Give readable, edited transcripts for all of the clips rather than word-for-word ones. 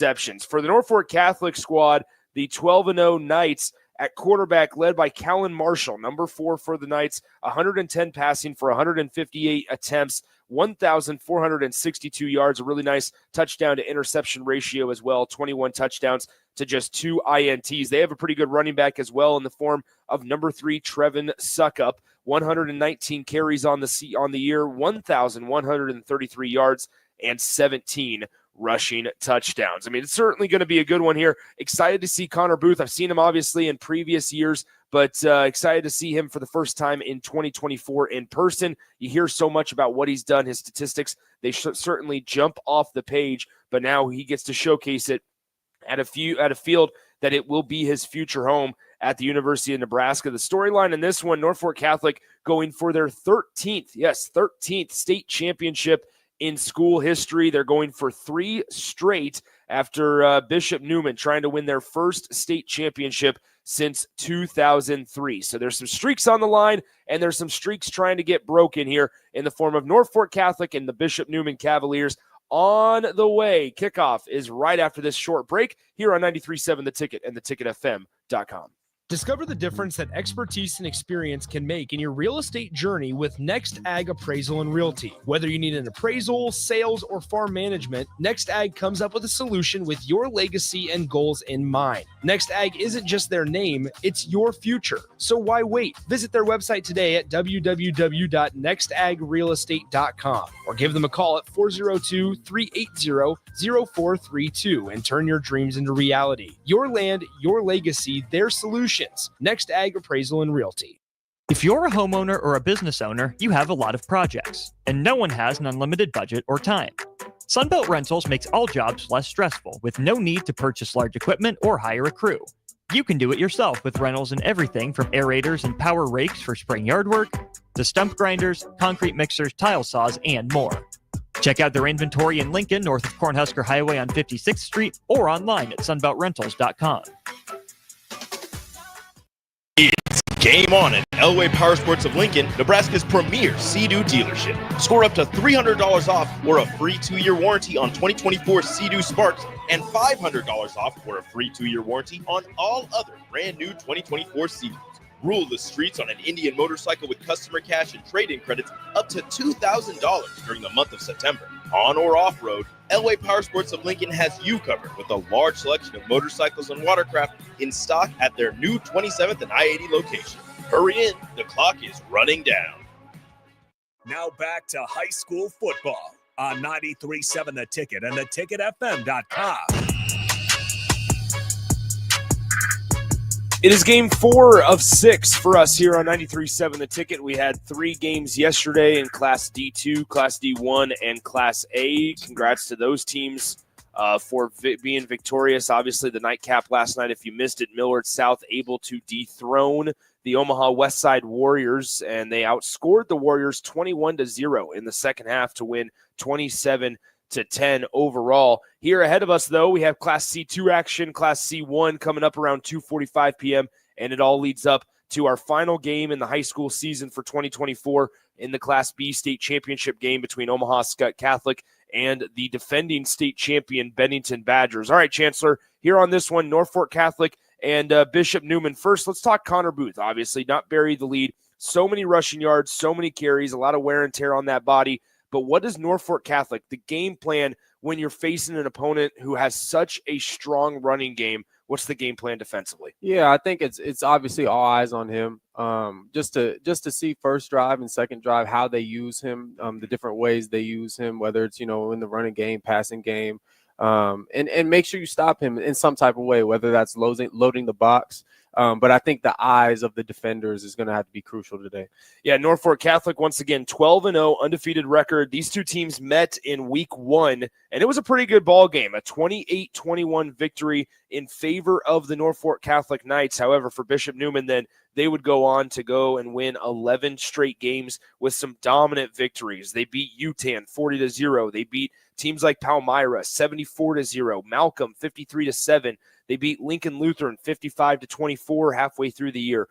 interceptions. For the Norfolk Catholic squad, the 12-0 Knights at quarterback led by Callan Marshall, number 4 for the Knights, 110 passing for 158 attempts, 1,462 yards, a really nice touchdown to interception ratio as well, 21 touchdowns to just 2 INTs. They have a pretty good running back as well in the form of number 3 Trevin Suckup, 119 carries on the year, 1,133 yards, and 17 rushing touchdowns. I mean, it's certainly going to be a good one here. Excited to see Connor Booth. I've seen him obviously in previous years, but excited to see him for the first time in 2024 in person. You hear so much about what he's done. His statistics, they certainly jump off the page, but now he gets to showcase it at a field that it will be his future home at the University of Nebraska. The storyline in this one, Norfolk Catholic going for their 13th state championship in school history. They're going for 3 straight after Bishop Neumann trying to win their first state championship since 2003. So there's some streaks on the line, and there's some streaks trying to get broken here in the form of Norfolk Catholic and the Bishop Neumann Cavaliers on the way. Kickoff is right after this short break here on 93.7 The Ticket and theticketfm.com. Discover the difference that expertise and experience can make in your real estate journey with Next Ag Appraisal and Realty. Whether you need an appraisal, sales, or farm management, Next Ag comes up with a solution with your legacy and goals in mind. Next Ag isn't just their name, it's your future. So why wait? Visit their website today at www.nextagrealestate.com or give them a call at 402-380-0432 and turn your dreams into reality. Your land, your legacy, their solution. Next Ag Appraisal and Realty. If you're a homeowner or a business owner, you have a lot of projects, and no one has an unlimited budget or time. Sunbelt Rentals makes all jobs less stressful with no need to purchase large equipment or hire a crew. You can do it yourself with rentals in everything from aerators and power rakes for spring yard work to stump grinders, concrete mixers, tile saws, and more. Check out their inventory in Lincoln, north of Cornhusker Highway on 56th Street, or online at sunbeltrentals.com. It's game on at Elway Power Sports of Lincoln, Nebraska's premier Sea-Doo dealership. Score up to $300 off or a free 2-year warranty on 2024 Sea-Doo Sparks and $500 off or a free 2-year warranty on all other brand new 2024 Sea-Doos. Rule the streets on an Indian motorcycle with customer cash and trade-in credits up to $2,000 during the month of September. On or off-road, Elway Power Sports of Lincoln has you covered with a large selection of motorcycles and watercraft in stock at their new 27th and I-80 location. Hurry in, the clock is running down. Now back to high school football on 93.7 The Ticket and theticketfm.com. It is game 4 of 6 for us here on 93.7 The Ticket. We had 3 games yesterday in Class D2, Class D1, and Class A. Congrats to those teams for being victorious. Obviously, the nightcap last night, if you missed it, Millard South able to dethrone the Omaha Westside Warriors, and they outscored the Warriors 21-0 in the second half to win 27-10 overall. Here ahead of us, though, we have Class C2 action, Class C1 coming up around 2:45 p.m., and it all leads up to our final game in the high school season for 2024 in the Class B state championship game between Omaha Skutt Catholic and the defending state champion Bennington Badgers. All right, Chancellor, here on this one, Norfolk Catholic and Bishop Neumann. First, let's talk Connor Booth. Obviously, not bury the lead. So many rushing yards, so many carries, a lot of wear and tear on that body. But what is Norfolk Catholic, the game plan when you're facing an opponent who has such a strong running game? What's the game plan defensively? Yeah, I think it's obviously all eyes on him. Just to see first drive and second drive how they use him, the different ways they use him, whether it's in the running game, passing game, and make sure you stop him in some type of way, whether that's loading the box. But I think the eyes of the defenders is going to have to be crucial today. Yeah, Norfolk Catholic, once again, 12-0, undefeated record. These two teams met in week 1, and it was a pretty good ball game, a 28-21 victory in favor of the Norfolk Catholic Knights. However, for Bishop Neumann, then they would go on to go and win 11 straight games with some dominant victories. They beat UTAN 40-0. They beat teams like Palmyra 74-0, Malcolm 53-7. They beat Lincoln Lutheran 55-24 halfway through the year.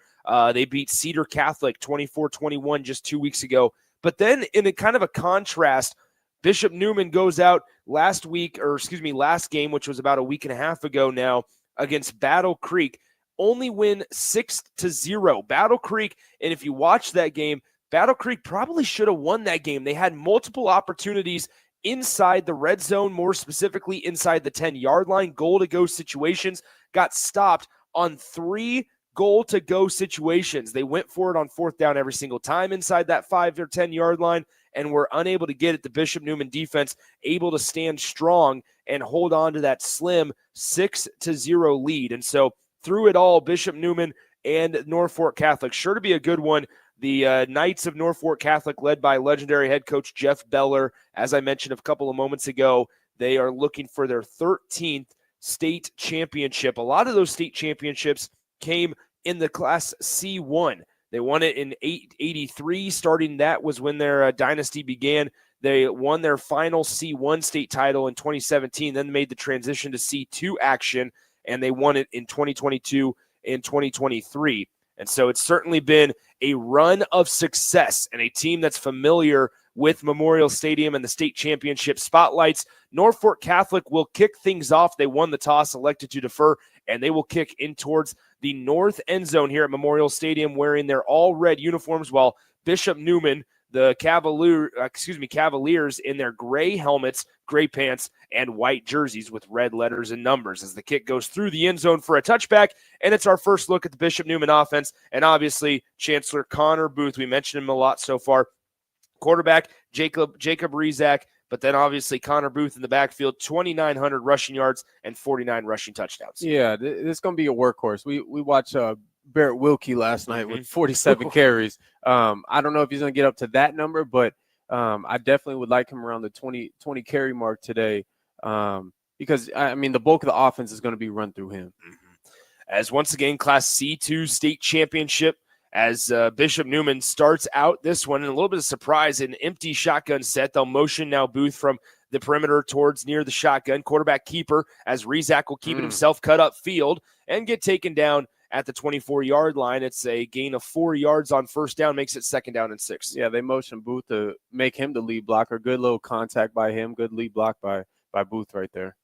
They beat Cedar Catholic 24-21 just 2 weeks ago. But then in a kind of a contrast, Bishop Neumann goes out last game, which was about a week and a half ago now, against Battle Creek. Only win 6-0. Battle Creek, and if you watch that game, Battle Creek probably should have won that game. They had multiple opportunities inside the red zone, more specifically inside the 10-yard line, goal-to-go situations, got stopped on 3 goal-to-go situations. They went for it on 4th down every single time inside that 5 or 10-yard line and were unable to get it. The Bishop Neumann defense able to stand strong and hold on to that slim 6-0 lead. And so through it all, Bishop Neumann and Norfolk Catholic, sure to be a good one. The Knights of Norfolk Catholic, led by legendary head coach Jeff Beller, as I mentioned a couple of moments ago, they are looking for their 13th state championship. A lot of those state championships came in the Class C1. They won it in 883. Starting that was when their dynasty began. They won their final C1 state title in 2017, then made the transition to C2 action, and they won it in 2022 and 2023. And so it's certainly been a run of success and a team that's familiar with Memorial Stadium and the state championship spotlights. Norfolk Catholic will kick things off. They won the toss, elected to defer, and they will kick in towards the north end zone here at Memorial Stadium wearing their all-red uniforms, while Bishop Neumann, the Cavaliers, in their gray helmets, gray pants, and white jerseys with red letters and numbers as the kick goes through the end zone for a touchback. And it's our first look at the Bishop Neumann offense. And obviously, Chancellor Connor Booth, we mentioned him a lot so far. Quarterback, Jacob Rizak, but then obviously Connor Booth in the backfield, 2,900 rushing yards and 49 rushing touchdowns. Yeah, this is going to be a workhorse. We watched Barrett Wilkie last night with 47 carries. I don't know if he's going to get up to that number, but I definitely would like him around the 20 carry mark today because, I mean, the bulk of the offense is going to be run through him. As once again, Class C2 state championship, as Bishop Neumann starts out this one, and a little bit of surprise, an empty shotgun set. They'll motion now Booth from the perimeter towards near the shotgun. Quarterback keeper, as Rizak will keep it himself, cut up field and get taken down at the 24-yard line. It's a gain of 4 yards on first down, makes it 2nd down and 6. Yeah, they motion Booth to make him the lead blocker. Good little contact by him. Good lead block by Booth right there.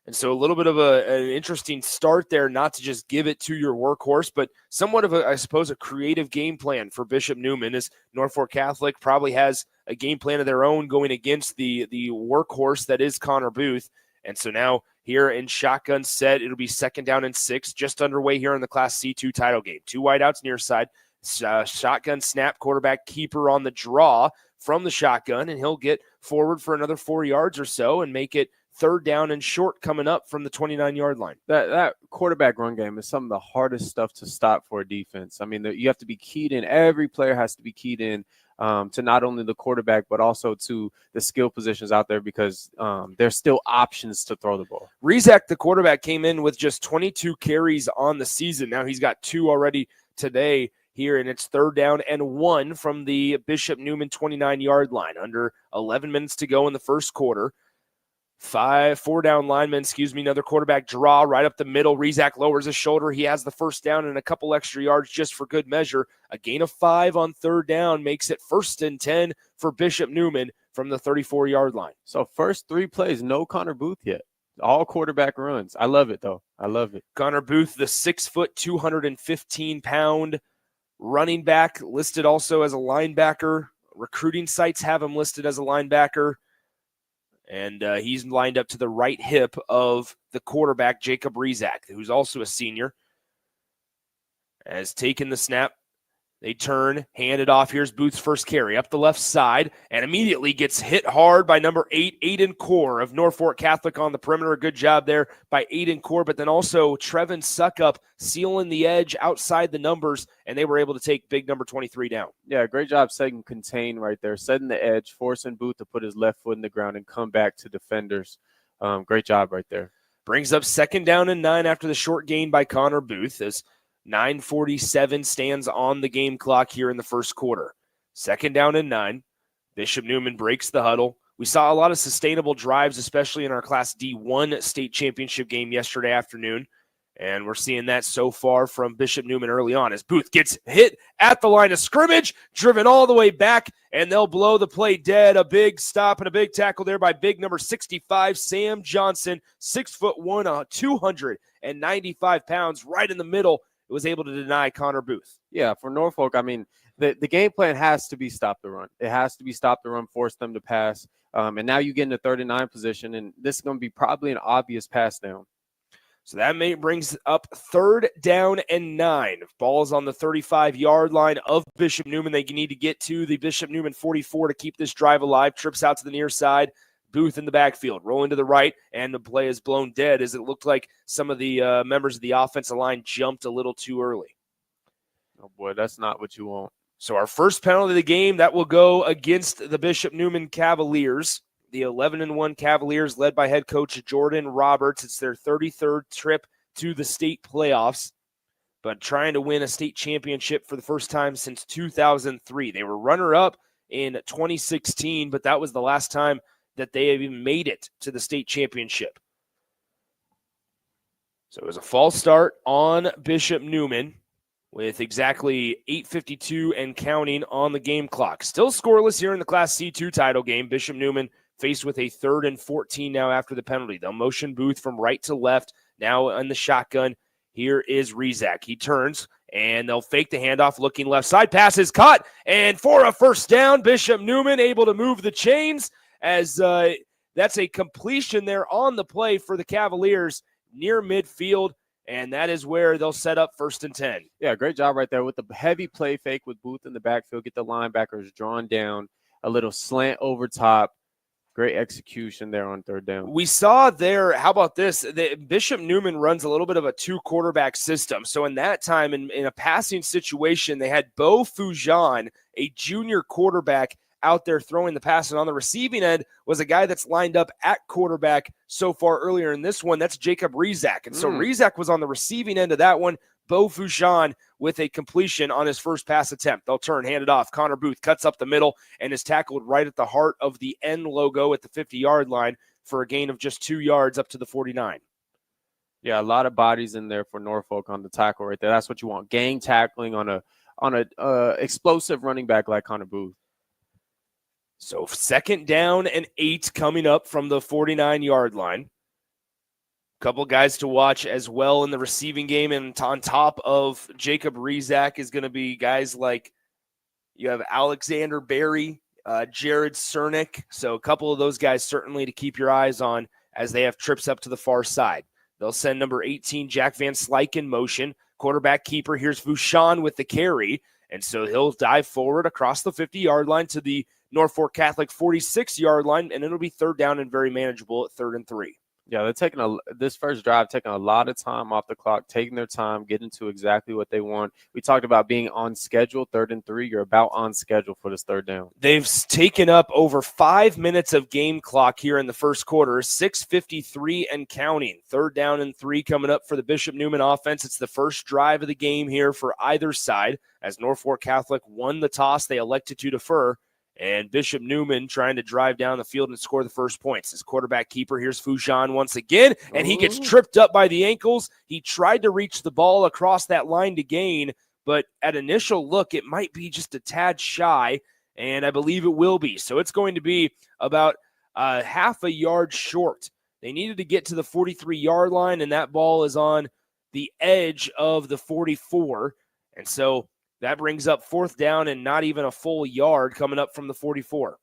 And so a little bit of an interesting start there, not to just give it to your workhorse, but somewhat of a creative game plan for Bishop Neumann, as Norfolk Catholic probably has a game plan of their own going against the workhorse that is Connor Booth. And so now here in shotgun set, it'll be 2nd down and 6, just underway here in the Class C2 title game. 2 wideouts near side, shotgun snap, quarterback keeper on the draw from the shotgun, and he'll get forward for another 4 yards or so and make it 3rd down and short coming up from the 29-yard line. That quarterback run game is some of the hardest stuff to stop for a defense. I mean, you have to be keyed in. Every player has to be keyed in to not only the quarterback, but also to the skill positions out there because there's still options to throw the ball. Rizak, the quarterback, came in with just 22 carries on the season. Now he's got 2 already today here, and it's 3rd down and 1 from the Bishop Neumann 29-yard line. Under 11 minutes to go in the first quarter. 4 down linemen, another quarterback draw right up the middle. Rizak lowers his shoulder. He has the first down and a couple extra yards just for good measure. A gain of 5 on 3rd down makes it 1st and 10 for Bishop Neumann from the 34-yard line. So first 3 plays, no Connor Booth yet. All quarterback runs. I love it, though. I love it. Connor Booth, the 6-foot, 215-pound running back, listed also as a linebacker. Recruiting sites have him listed as a linebacker. And he's lined up to the right hip of the quarterback, Jacob Rizak, who's also a senior. Has taken the snap. They turn, hand it off. Here's Booth's first carry up the left side and immediately gets hit hard by number 8, Aiden Core of Norfolk Catholic on the perimeter. A good job there by Aiden Core, but then also Trevin Suckup sealing the edge outside the numbers, and they were able to take big number 23 down. Yeah, great job setting contain right there, setting the edge, forcing Booth to put his left foot in the ground and come back to defenders. Great job right there. Brings up 2nd down and 9 after the short gain by Connor Booth as 9:47 stands on the game clock here in the first quarter. 2nd down and 9. Bishop Neumann breaks the huddle. We saw a lot of sustainable drives, especially in our Class D1 state championship game yesterday afternoon. And we're seeing that so far from Bishop Neumann early on as Booth gets hit at the line of scrimmage, driven all the way back, and they'll blow the play dead. A big stop and a big tackle there by big number 65, Sam Johnson, 6'1", 295 pounds, right in the middle. It was able to deny Connor Booth. Yeah, for Norfolk, I mean, the game plan has to be stop the run. It has to be stop the run, force them to pass. And now you get in the 3rd and 9 position, and this is going to be probably an obvious pass down. So that brings up 3rd down and 9. Ball's on the 35-yard line of Bishop Neumann. They need to get to the Bishop Neumann 44 to keep this drive alive. Trips out to the near side. Booth in the backfield, rolling to the right, and the play is blown dead as it looked like some of the members of the offensive line jumped a little too early. Oh, boy, that's not what you want. So our first penalty of the game, that will go against the Bishop Neumann Cavaliers. The 11-1 Cavaliers, led by head coach Jordan Roberts. It's their 33rd trip to the state playoffs, but trying to win a state championship for the first time since 2003. They were runner-up in 2016, but that was the last time that they have even made it to the state championship. So it was a false start on Bishop Neumann with exactly 8:52 and counting on the game clock. Still scoreless here in the Class C2 title game. Bishop Neumann faced with a 3rd and 14 now after the penalty. They'll motion Booth from right to left. Now in the shotgun, here is Rezak. He turns, and they'll fake the handoff, looking left side. Pass is caught, and for a first down, Bishop Neumann able to move the chains as that's a completion there on the play for the Cavaliers near midfield, and that is where they'll set up 1st and 10. Yeah, great job right there with the heavy play fake with Booth in the backfield. Get the linebackers drawn down, a little slant over top. Great execution there on 3rd down. We saw there, how about this? Bishop Neumann runs a little bit of a 2-quarterback system. So in that time, in a passing situation, they had Bo Fujan, a junior quarterback, out there throwing the pass. And on the receiving end was a guy that's lined up at quarterback so far earlier in this one. That's Jacob Rezak. And so Rezak was on the receiving end of that one. Bo Fujan with a completion on his first pass attempt. They'll turn, hand it off. Connor Booth cuts up the middle and is tackled right at the heart of the N logo at the 50-yard line for a gain of just 2 yards up to the 49. Yeah, a lot of bodies in there for Norfolk on the tackle right there. That's what you want. Gang tackling on a explosive running back like Connor Booth. So 2nd down and 8 coming up from the 49-yard line. Couple guys to watch as well in the receiving game, and on top of Jacob Rezak is going to be guys like you have Alexander Berry, Jared Cernick. So a couple of those guys certainly to keep your eyes on as they have trips up to the far side. They'll send number 18, Jack Van Slyke, in motion. Quarterback keeper, here's Vushan with the carry. And so he'll dive forward across the 50-yard line to the Norfolk Catholic 46-yard line, and it'll be 3rd down and very manageable at 3rd and 3. Yeah, they're taking this first drive, taking a lot of time off the clock, taking their time, getting to exactly what they want. We talked about being on schedule, 3rd and 3. You're about on schedule for this 3rd down. They've taken up over 5 minutes of game clock here in the first quarter, 6:53 and counting. 3rd down and 3 coming up for the Bishop Neumann offense. It's the first drive of the game here for either side. As Norfolk Catholic won the toss, they elected to defer. And Bishop Neumann trying to drive down the field and score the first points. His quarterback keeper, here's Fujan once again, and he gets tripped up by the ankles. He tried to reach the ball across that line to gain, but at initial look, it might be just a tad shy, and I believe it will be. So it's going to be about half a yard short. They needed to get to the 43-yard line, and that ball is on the edge of the 44. And so that brings up 4th down and not even a full yard coming up from the 44.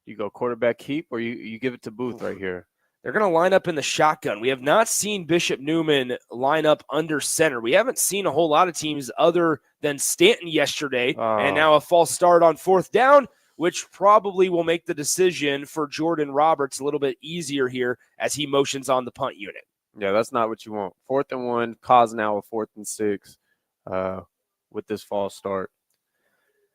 You go quarterback keep, or you give it to Booth right here? They're going to line up in the shotgun. We have not seen Bishop Neumann line up under center. We haven't seen a whole lot of teams other than Stanton yesterday, and now a false start on 4th down, which probably will make the decision for Jordan Roberts a little bit easier here as he motions on the punt unit. Yeah, that's not what you want. 4th and 1, cause now a 4th and 6. With this false start.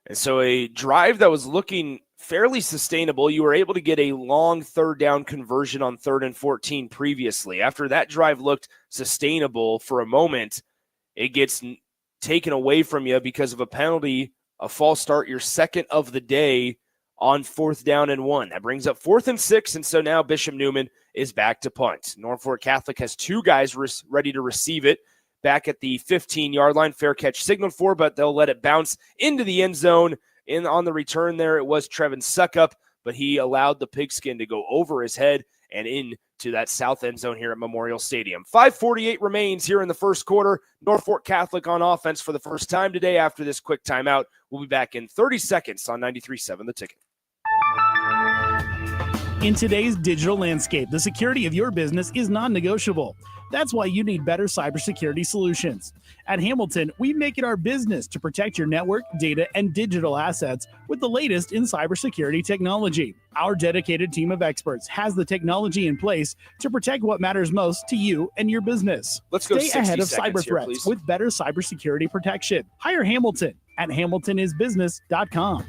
And so a drive that was looking fairly sustainable. You were able to get a long 3rd down conversion on 3rd and 14 previously. After that drive looked sustainable for a moment, it gets taken away from you because of a penalty, a false start, your 2nd of the day on 4th down and 1. That brings up 4th and 6, and so now Bishop Neumann is back to punt. Norfolk Catholic has two guys ready to receive it back at the 15-yard line. Fair catch signaled for, but they'll let it bounce into the end zone. On the return there, it was Trevin Suckup, but he allowed the pigskin to go over his head and into that south end zone here at Memorial Stadium. 5:48 remains here in the first quarter. Norfolk Catholic on offense for the first time today after this quick timeout. We'll be back in 30 seconds on 93.7 The Ticket. In today's digital landscape, the security of your business is non-negotiable. That's why you need better cybersecurity solutions. At Hamilton, we make it our business to protect your network, data, and digital assets with the latest in cybersecurity technology. Our dedicated team of experts has the technology in place to protect what matters most to you and your business. Let's go Stay ahead of 60 cyber seconds here, threats please. with better cybersecurity protection. Hire Hamilton at hamiltonisbusiness.com.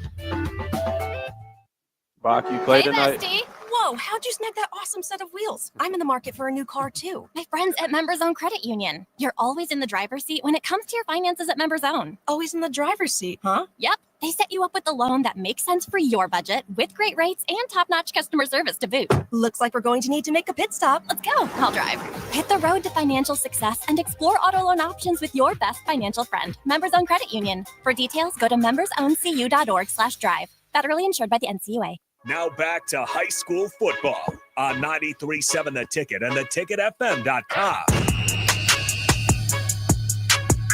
Bach, you play Hey, tonight? bestie. Whoa, how'd you snag that awesome set of wheels? I'm in the market for a new car, too. My friends at Members Own Credit Union. You're always in the driver's seat when it comes to your finances at Members Own. Always in the driver's seat, huh? Yep. They set you up with a loan that makes sense for your budget with great rates and top-notch customer service to boot. Looks like we're going to need to make a pit stop. Let's go. I'll drive. Hit the road to financial success and explore auto loan options with your best financial friend, Members Own Credit Union. For details, go to membersowncu.org/drive. Federally insured by the NCUA. Now back to high school football on 93.7 The Ticket and theticketfm.com.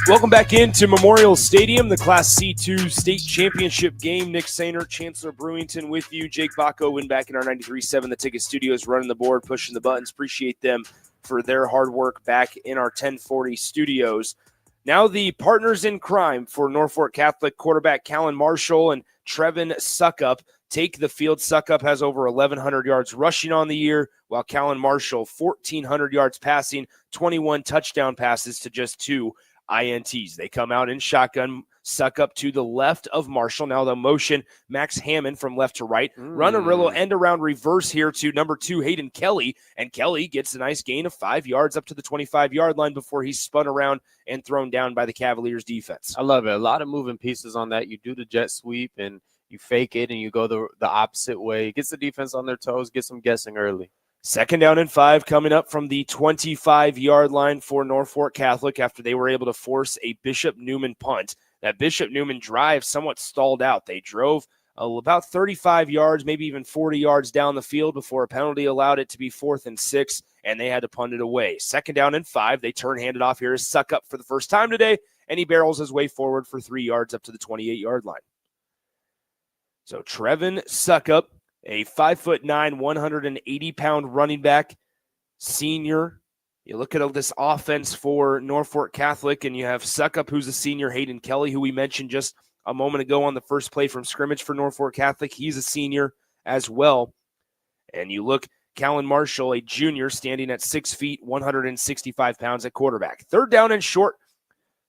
Welcome back into Memorial Stadium, the Class C2 state championship game. Nick Sainer, Chancellor Brewington with you. Jake Bacco back in our 93.7 The Ticket studios, running the board, pushing the buttons. Appreciate them for their hard work back in our 1040 studios. Now the partners in crime for Norfolk Catholic quarterback Callan Marshall and Trevin Suckup take the field. Suckup has over 1,100 yards rushing on the year, while Callan Marshall, 1,400 yards passing, 21 touchdown passes to just 2 INTs. They come out in shotgun. Suckup to the left of Marshall. Now the motion, Max Hammond from left to right. Run a little end-around reverse here to number 2, Hayden Kelly, and Kelly gets a nice gain of 5 yards up to the 25-yard line before he's spun around and thrown down by the Cavaliers defense. I love it. A lot of moving pieces on that. You do the jet sweep, and you fake it, and you go the opposite way. It gets the defense on their toes, gets them guessing early. 2nd down and 5 coming up from the 25-yard line for Norfolk Catholic after they were able to force a Bishop Neumann punt. That Bishop Neumann drive somewhat stalled out. They drove about 35 yards, maybe even 40 yards down the field before a penalty allowed it to be 4th and 6, and they had to punt it away. 2nd down and 5. They hand it off here as Suckup for the first time today, and he barrels his way forward for 3 yards up to the 28-yard line. So Trevin Suckup, a 5'9", 180-pound running back, senior. You look at this offense for Norfolk Catholic, and you have Suckup, who's a senior, Hayden Kelly, who we mentioned just a moment ago on the first play from scrimmage for Norfolk Catholic. He's a senior as well. And you look, Callan Marshall, a junior, standing at 6 feet, 165 pounds at quarterback. 3rd down and short.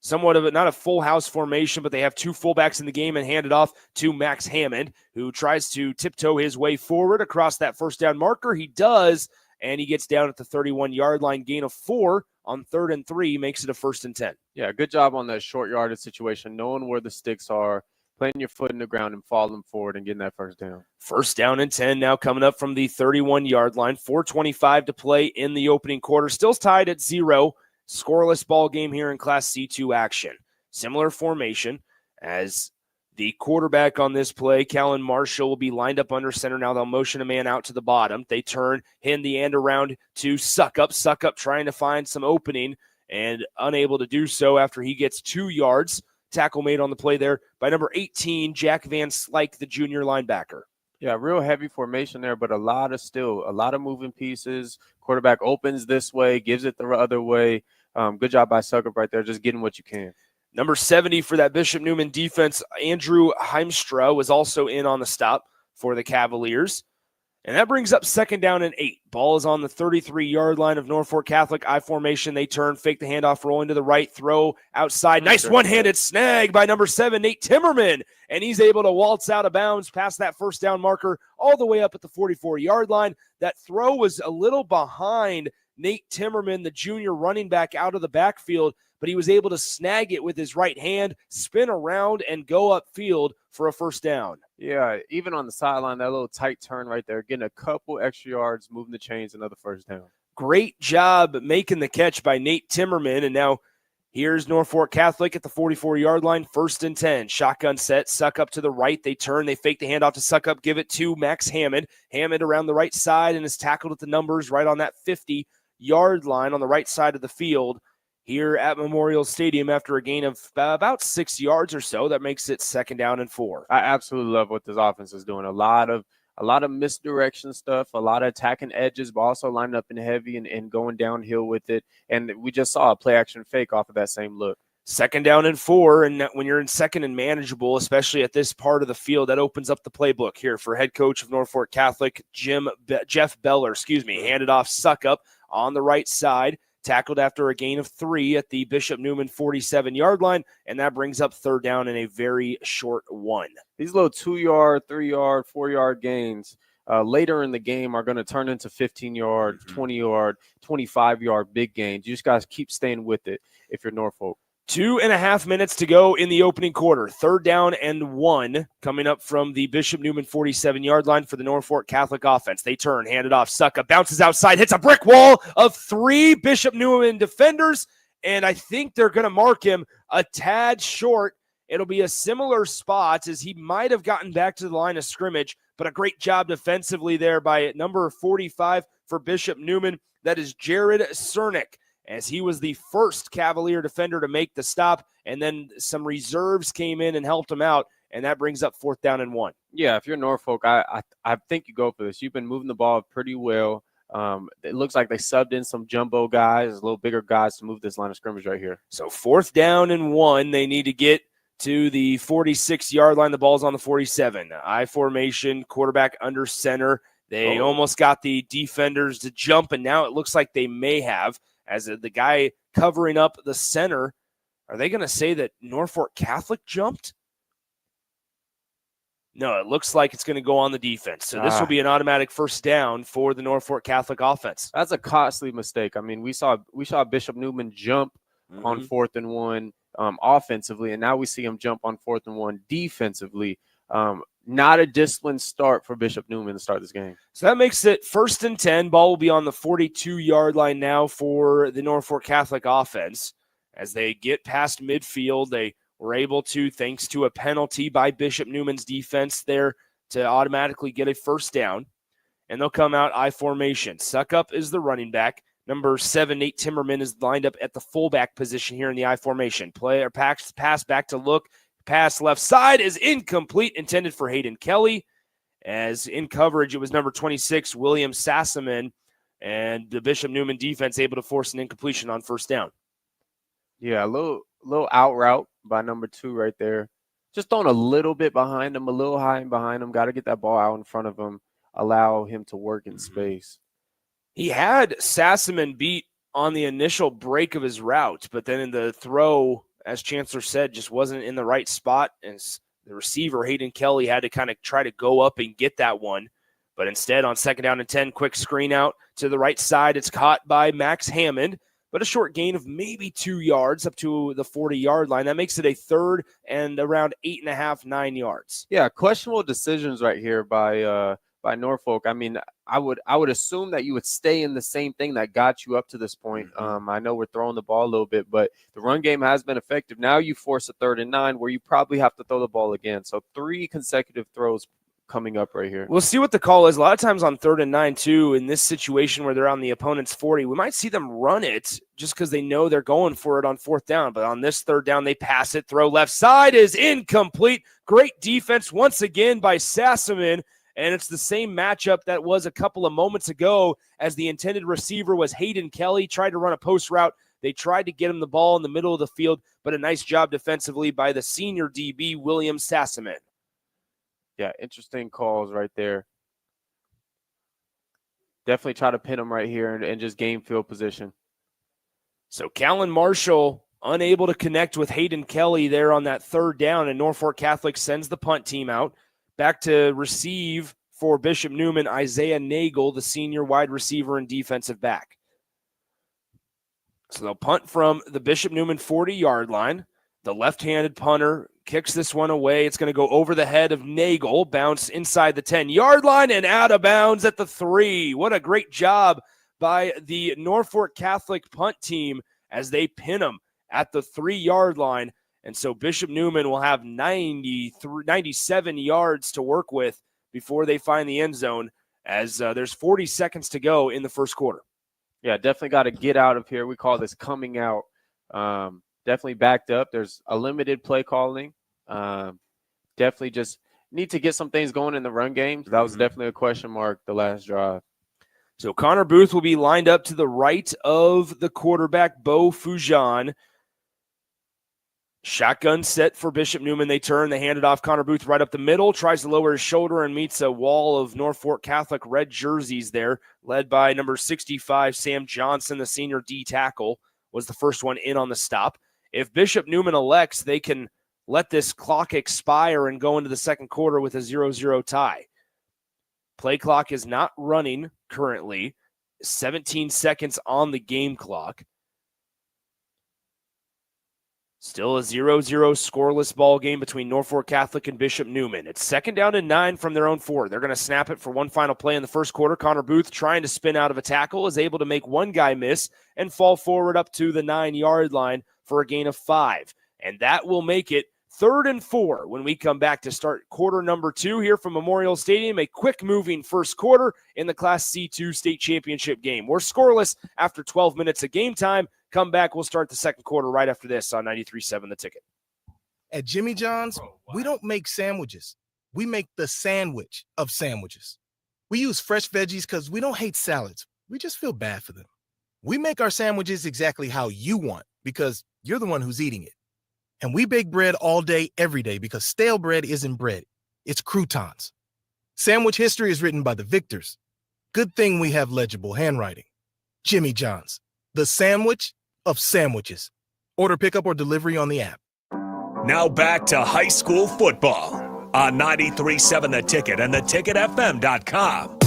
Somewhat of not a full house formation, but they have 2 fullbacks in the game and hand it off to Max Hammond, who tries to tiptoe his way forward across that 1st down marker. He does, and he gets down at the 31-yard line, gain of 4 on 3rd and 3, makes it a 1st and 10. Yeah, good job on that short yardage situation, knowing where the sticks are, planting your foot in the ground and falling forward and getting that 1st down. 1st down and 10 now coming up from the 31-yard line. 4:25 to play in the opening quarter. Still tied at 0. Scoreless ball game here in Class C2 action. Similar formation as the quarterback on this play, Callan Marshall, will be lined up under center. Now they'll motion a man out to the bottom. They turn, hand the end around to Suckup. Suckup trying to find some opening and unable to do so after he gets 2 yards. Tackle made on the play there by number 18, Jack Van Slyke, the junior linebacker. Yeah, real heavy formation there, but a lot of moving pieces. Quarterback opens this way, gives it the other way. Good job by Suckup right there, just getting what you can. Number 70 for that Bishop Neumann defense, Andrew Heimstra, was also in on the stop for the Cavaliers. And that brings up 2nd down and 8. Ball is on the 33-yard line of Norfolk Catholic. I formation. They turn, fake the handoff, rolling to the right, throw outside. Nice one-handed snag by number 7, Nate Timmerman. And he's able to waltz out of bounds past that 1st down marker all the way up at the 44-yard line. That throw was a little behind Nate Timmerman, the junior running back, out of the backfield, but he was able to snag it with his right hand, spin around, and go upfield for a 1st down. Yeah, even on the sideline, that little tight turn right there, getting a couple extra yards, moving the chains, another first down. Great job making the catch by Nate Timmerman. And now here's Norfolk Catholic at the 44-yard line, 1st and 10. Shotgun set, Suck up to the right. They turn, they fake the handoff to Suck up, give it to Max Hammond. Hammond around the right side and is tackled at the numbers right on that 50-yard line on the right side of the field here at Memorial Stadium after a gain of about 6 yards or so. That makes it 2nd down and 4. I absolutely love what this offense is doing. A lot of misdirection stuff, a lot of attacking edges, but also lining up in heavy and going downhill with it. And we just saw a play action fake off of that same look. 2nd down and 4, and when you're in second and manageable, especially at this part of the field, that opens up the playbook here for head coach of Norfolk Catholic, Jeff Beller, handed off Suck up on the right side, tackled after a gain of 3 at the Bishop Neumann 47-yard line, and that brings up 3rd down and a very short 1. These little 2-yard, 3-yard, 4-yard gains later in the game are going to turn into 15-yard, 20-yard, 25-yard big gains. You just guys keep staying with it if you're Norfolk. 2.5 minutes to go in the opening quarter. 3rd down and 1 coming up from the Bishop Neumann 47-yard line for the Norfolk Catholic offense. They turn, hand it off. Sucka bounces outside, hits a brick wall of 3 Bishop Neumann defenders, and I think they're going to mark him a tad short. It'll be a similar spot as he might have gotten back to the line of scrimmage, but a great job defensively there by number 45 for Bishop Neumann. That is Jared Cernick, as he was the first Cavalier defender to make the stop, and then some reserves came in and helped him out, and that brings up 4th down and 1. Yeah, if you're Norfolk, I think you go for this. You've been moving the ball pretty well. It looks like they subbed in some jumbo guys, a little bigger guys to move this line of scrimmage right here. So 4th down and 1, they need to get to the 46-yard line. The ball's on the 47. I formation, quarterback under center. They almost got the defenders to jump, and now it looks like they may have. As the guy covering up the center, are they going to say that Norfolk Catholic jumped? No, it looks like it's going to go on the defense. So this will be an automatic 1st down for the Norfolk Catholic offense. That's a costly mistake. I mean, we saw Bishop Neumann jump on 4th and 1 offensively, and now we see him jump on 4th and 1 defensively. Not a disciplined start for Bishop Neumann to start this game. So that makes it 1st and 10. Ball will be on the 42-yard line now for the Norfolk Catholic offense. As they get past midfield, they were able to, thanks to a penalty by Bishop Neumann's defense there, to automatically get a 1st down. And they'll come out I formation. Suckup is the running back. Number 7, Nate Timmerman, is lined up at the fullback position here in the I formation. Pass back to look. Pass left side is incomplete, intended for Hayden Kelly. As in coverage, it was number 26, William Sassaman, and the Bishop Neumann defense able to force an incompletion on 1st down. Yeah, a little out route by number 2 right there. Just throwing a little bit behind him, a little high and behind him. Got to get that ball out in front of him, allow him to work in space. He had Sassaman beat on the initial break of his route, but then in the throw, as Chancellor said, just wasn't in the right spot. And the receiver, Hayden Kelly, had to kind of try to go up and get that one. But instead, on 2nd down and 10, quick screen out to the right side. It's caught by Max Hammond, but a short gain of maybe 2 yards up to the 40-yard line. That makes it a 3rd and around 8.5, 9 yards. Yeah, questionable decisions right here by Norfolk. I mean, I would assume that you would stay in the same thing that got you up to this point. I know we're throwing the ball a little bit, but the run game has been effective. Now you force a 3rd and 9 where you probably have to throw the ball again. So 3 consecutive throws coming up right here. We'll see what the call is. A lot of times on 3rd and 9, too, in this situation where they're on the opponent's 40, we might see them run it just because they know they're going for it on 4th down. But on this 3rd down, they pass it. Throw left side is incomplete. Great defense once again by Sassaman. And it's the same matchup that was a couple of moments ago, as the intended receiver was Hayden Kelly, tried to run a post route. They tried to get him the ball in the middle of the field, but a nice job defensively by the senior DB, William Sassaman. Yeah, interesting calls right there. Definitely try to pin him right here and just gain field position. So Callan Marshall unable to connect with Hayden Kelly there on that 3rd down, and Norfolk Catholic sends the punt team out. Back to receive for Bishop Neumann, Isaiah Nagel, the senior wide receiver and defensive back. So they'll punt from the Bishop Neumann 40-yard line. The left-handed punter kicks this one away. It's going to go over the head of Nagel, bounce inside the 10-yard line and out of bounds at the 3. What a great job by the Norfolk Catholic punt team as they pin him at the 3-yard line. And so Bishop Neumann will have 97 yards to work with before they find the end zone, as there's 40 seconds to go in the first quarter. Yeah, definitely got to get out of here. We call this coming out. Definitely backed up. There's a limited play calling. Definitely just need to get some things going in the run game. That was definitely a question mark the last drive. So Connor Booth will be lined up to the right of the quarterback, Bo Fujan. Shotgun set for Bishop Neumann. They turn. They hand it off. Connor Booth right up the middle. Tries to lower his shoulder and meets a wall of Norfolk Catholic red jerseys there, led by number 65, Sam Johnson, the senior D tackle, was the first one in on the stop. If Bishop Neumann elects, they can let this clock expire and go into the second quarter with a 0-0 tie. Play clock is not running currently. 17 seconds on the game clock. Still a 0-0 scoreless ball game between Norfolk Catholic and Bishop Neumann. It's 2nd down and 9 from their own 4. They're going to snap it for one final play in the first quarter. Connor Booth, trying to spin out of a tackle, is able to make one guy miss and fall forward up to the 9-yard line for a gain of 5. And that will make it 3rd and 4 when we come back to start quarter number 2 here from Memorial Stadium. A quick-moving first quarter in the Class C2 state championship game. We're scoreless after 12 minutes of game time. Come back, we'll start the second quarter right after this on 93.7 The Ticket. At Jimmy John's, we don't make sandwiches. We make the sandwich of sandwiches. We use fresh veggies because we don't hate salads. We just feel bad for them. We make our sandwiches exactly how you want because you're the one who's eating it. And we bake bread all day, every day because stale bread isn't bread. It's croutons. Sandwich history is written by the victors. Good thing we have legible handwriting. Jimmy John's, the sandwich of sandwiches. Order pickup or delivery on the app. Now back to high school football on 93.7 The Ticket and theticketfm.com.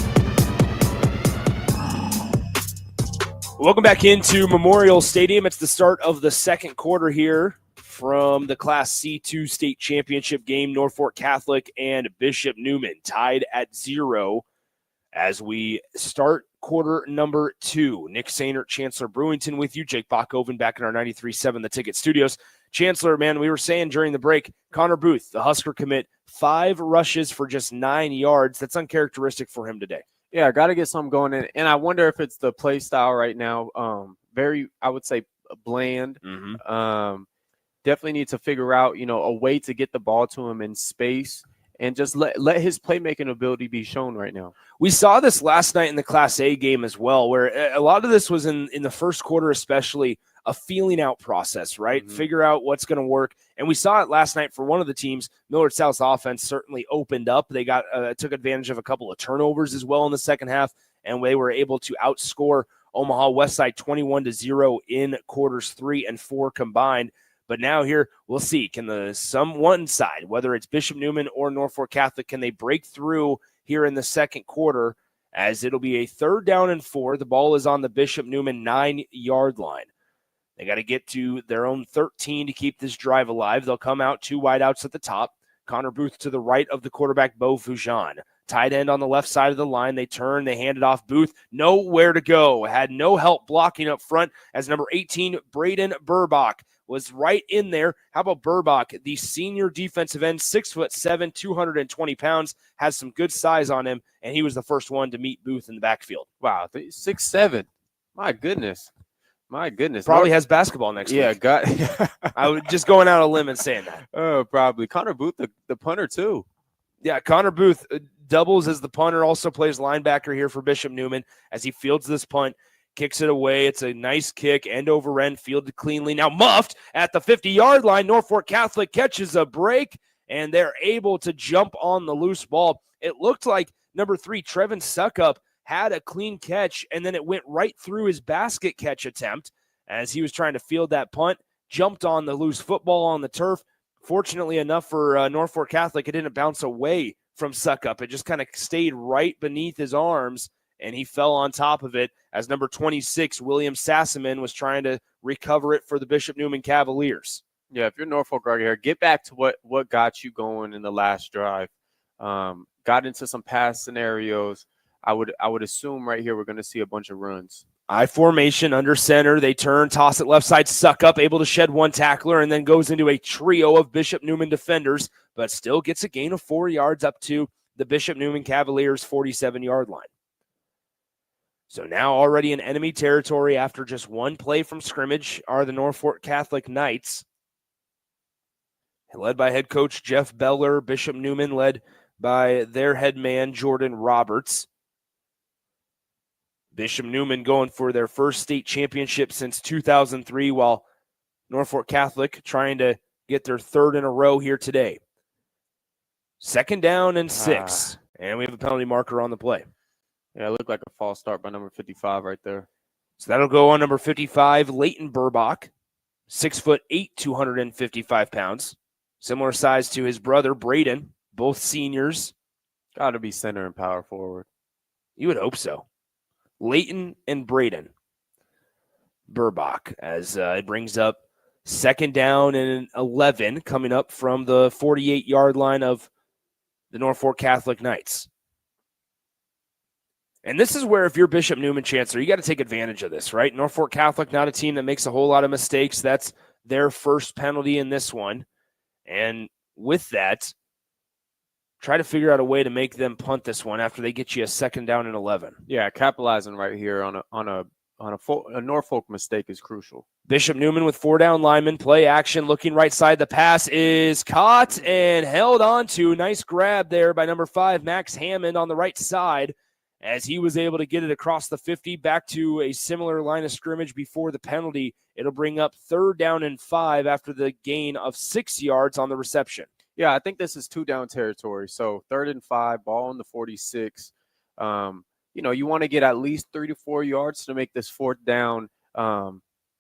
Welcome back into Memorial Stadium. It's the start of the second quarter here from the Class C2 state championship game. Norfolk Catholic and Bishop Neumann tied at 0 as we start quarter number 2. Nick Sainert, Chancellor Brewington with you. Jake Bachhoven back in our 93.7 The Ticket studios. Chancellor, man, we were saying during the break, Connor Booth, the Husker commit, 5 rushes for just 9 yards. That's uncharacteristic for him today. Yeah, got to get something going in. And I wonder if it's the play style right now. Very, I would say, bland. Definitely need to figure out, a way to get the ball to him in space and just let his playmaking ability be shown right now. We saw this last night in the Class A game as well, where a lot of this was in the first quarter, especially a feeling out process, right? Figure out what's going to work. And we saw it last night for one of the teams. Millard South's offense certainly opened up. They took advantage of a couple of turnovers as well in the second half, and they were able to outscore Omaha Westside 21-0 in quarters 3 and 4 combined. But now here, we'll see. Can one side, whether it's Bishop Neumann or Norfolk Catholic, can they break through here in the second quarter, as it'll be a 3rd down and 4. The ball is on the Bishop Neumann 9-yard line. They got to get to their own 13 to keep this drive alive. They'll come out 2 wideouts at the top. Connor Booth to the right of the quarterback, Bo Fujan. Tight end on the left side of the line. They turn, they hand it off. Booth, nowhere to go. Had no help blocking up front as number 18, Braden Burbach, was right in there. How about Burbach, the senior defensive end, 6'7", 220 pounds, has some good size on him, and he was the first one to meet Booth in the backfield. Wow, 6'7". My goodness. Probably has basketball next week. Yeah, I was just going out on a limb and saying that. Oh, probably. Connor Booth, the punter, too. Yeah, Connor Booth doubles as the punter, also plays linebacker here for Bishop Neumann as he fields this punt, kicks it away. It's a nice kick, end over end, fielded cleanly. Now muffed at the 50-yard line. Norfolk Catholic catches a break, and they're able to jump on the loose ball. It looked like number 3, Trevin Suckup, had a clean catch, and then it went right through his basket catch attempt as he was trying to field that punt, jumped on the loose football on the turf. Fortunately enough for Norfolk Catholic, it didn't bounce away from Suckup. It just kind of stayed right beneath his arms, and he fell on top of it as number 26, William Sassaman, was trying to recover it for the Bishop Neumann Cavaliers. Yeah, if you're Norfolk right here, get back to what got you going in the last drive. Got into some pass scenarios. I would assume right here we're going to see a bunch of runs. I formation under center. They turn, toss it left side, suck up, able to shed one tackler, and then goes into a trio of Bishop Neumann defenders, but still gets a gain of 4 yards up to the Bishop Neumann Cavaliers' 47-yard line. So now already in enemy territory after just one play from scrimmage are the Norfolk Catholic Knights. Led by head coach Jeff Beller, Bishop Neumann led by their head man Jordan Roberts. Bishop Neumann going for their first state championship since 2003, while Norfolk Catholic trying to get their third in a row here today. 2nd down and 6, and we have a penalty marker on the play. Yeah, it looked like a false start by number 55 right there. So that'll go on number 55, Leighton Burbach, 6'8", 255 pounds. Similar size to his brother, Braden, both seniors. Got to be center and power forward. You would hope so. Leighton and Braden Burbach as it brings up 2nd down and 11 coming up from the 48-yard line of the Norfolk Catholic Knights. And this is where if you're Bishop Neumann Chancellor, you got to take advantage of this, right? Norfolk Catholic, not a team that makes a whole lot of mistakes. That's their first penalty in this one. And with that, try to figure out a way to make them punt this one after they get you a 2nd down and 11. Yeah, capitalizing right here on a Norfolk mistake is crucial. Bishop Neumann with 4 down linemen, play action, looking right side. The pass is caught and held on to. Nice grab there by number 5, Max Hammond on the right side, as he was able to get it across the 50 back to a similar line of scrimmage before the penalty. It'll bring up 3rd down and 5 after the gain of 6 yards on the reception. Yeah, I think this is 2 down territory. So 3rd and 5, ball on the 46. You want to get at least 3 to 4 yards to make this 4th down.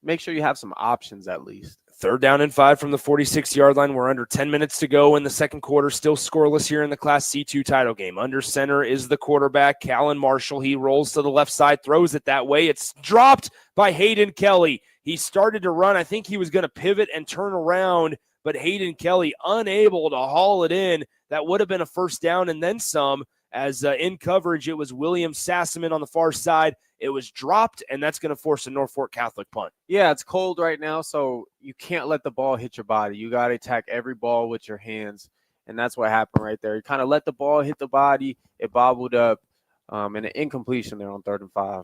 Make sure you have some options at least. 3rd down and 5 from the 46-yard line. We're under 10 minutes to go in the second quarter. Still scoreless here in the Class C2 title game. Under center is the quarterback, Callan Marshall. He rolls to the left side, throws it that way. It's dropped by Hayden Kelly. He started to run. I think he was going to pivot and turn around, but Hayden Kelly unable to haul it in. That would have been a 1st down and then some, as in coverage it was William Sassaman on the far side. It was dropped, and that's going to force a Norfolk Catholic punt. Yeah, it's cold right now, so you can't let the ball hit your body. You got to attack every ball with your hands, and that's what happened right there. You kind of let the ball hit the body. It bobbled up, and an incompletion there on 3rd and 5.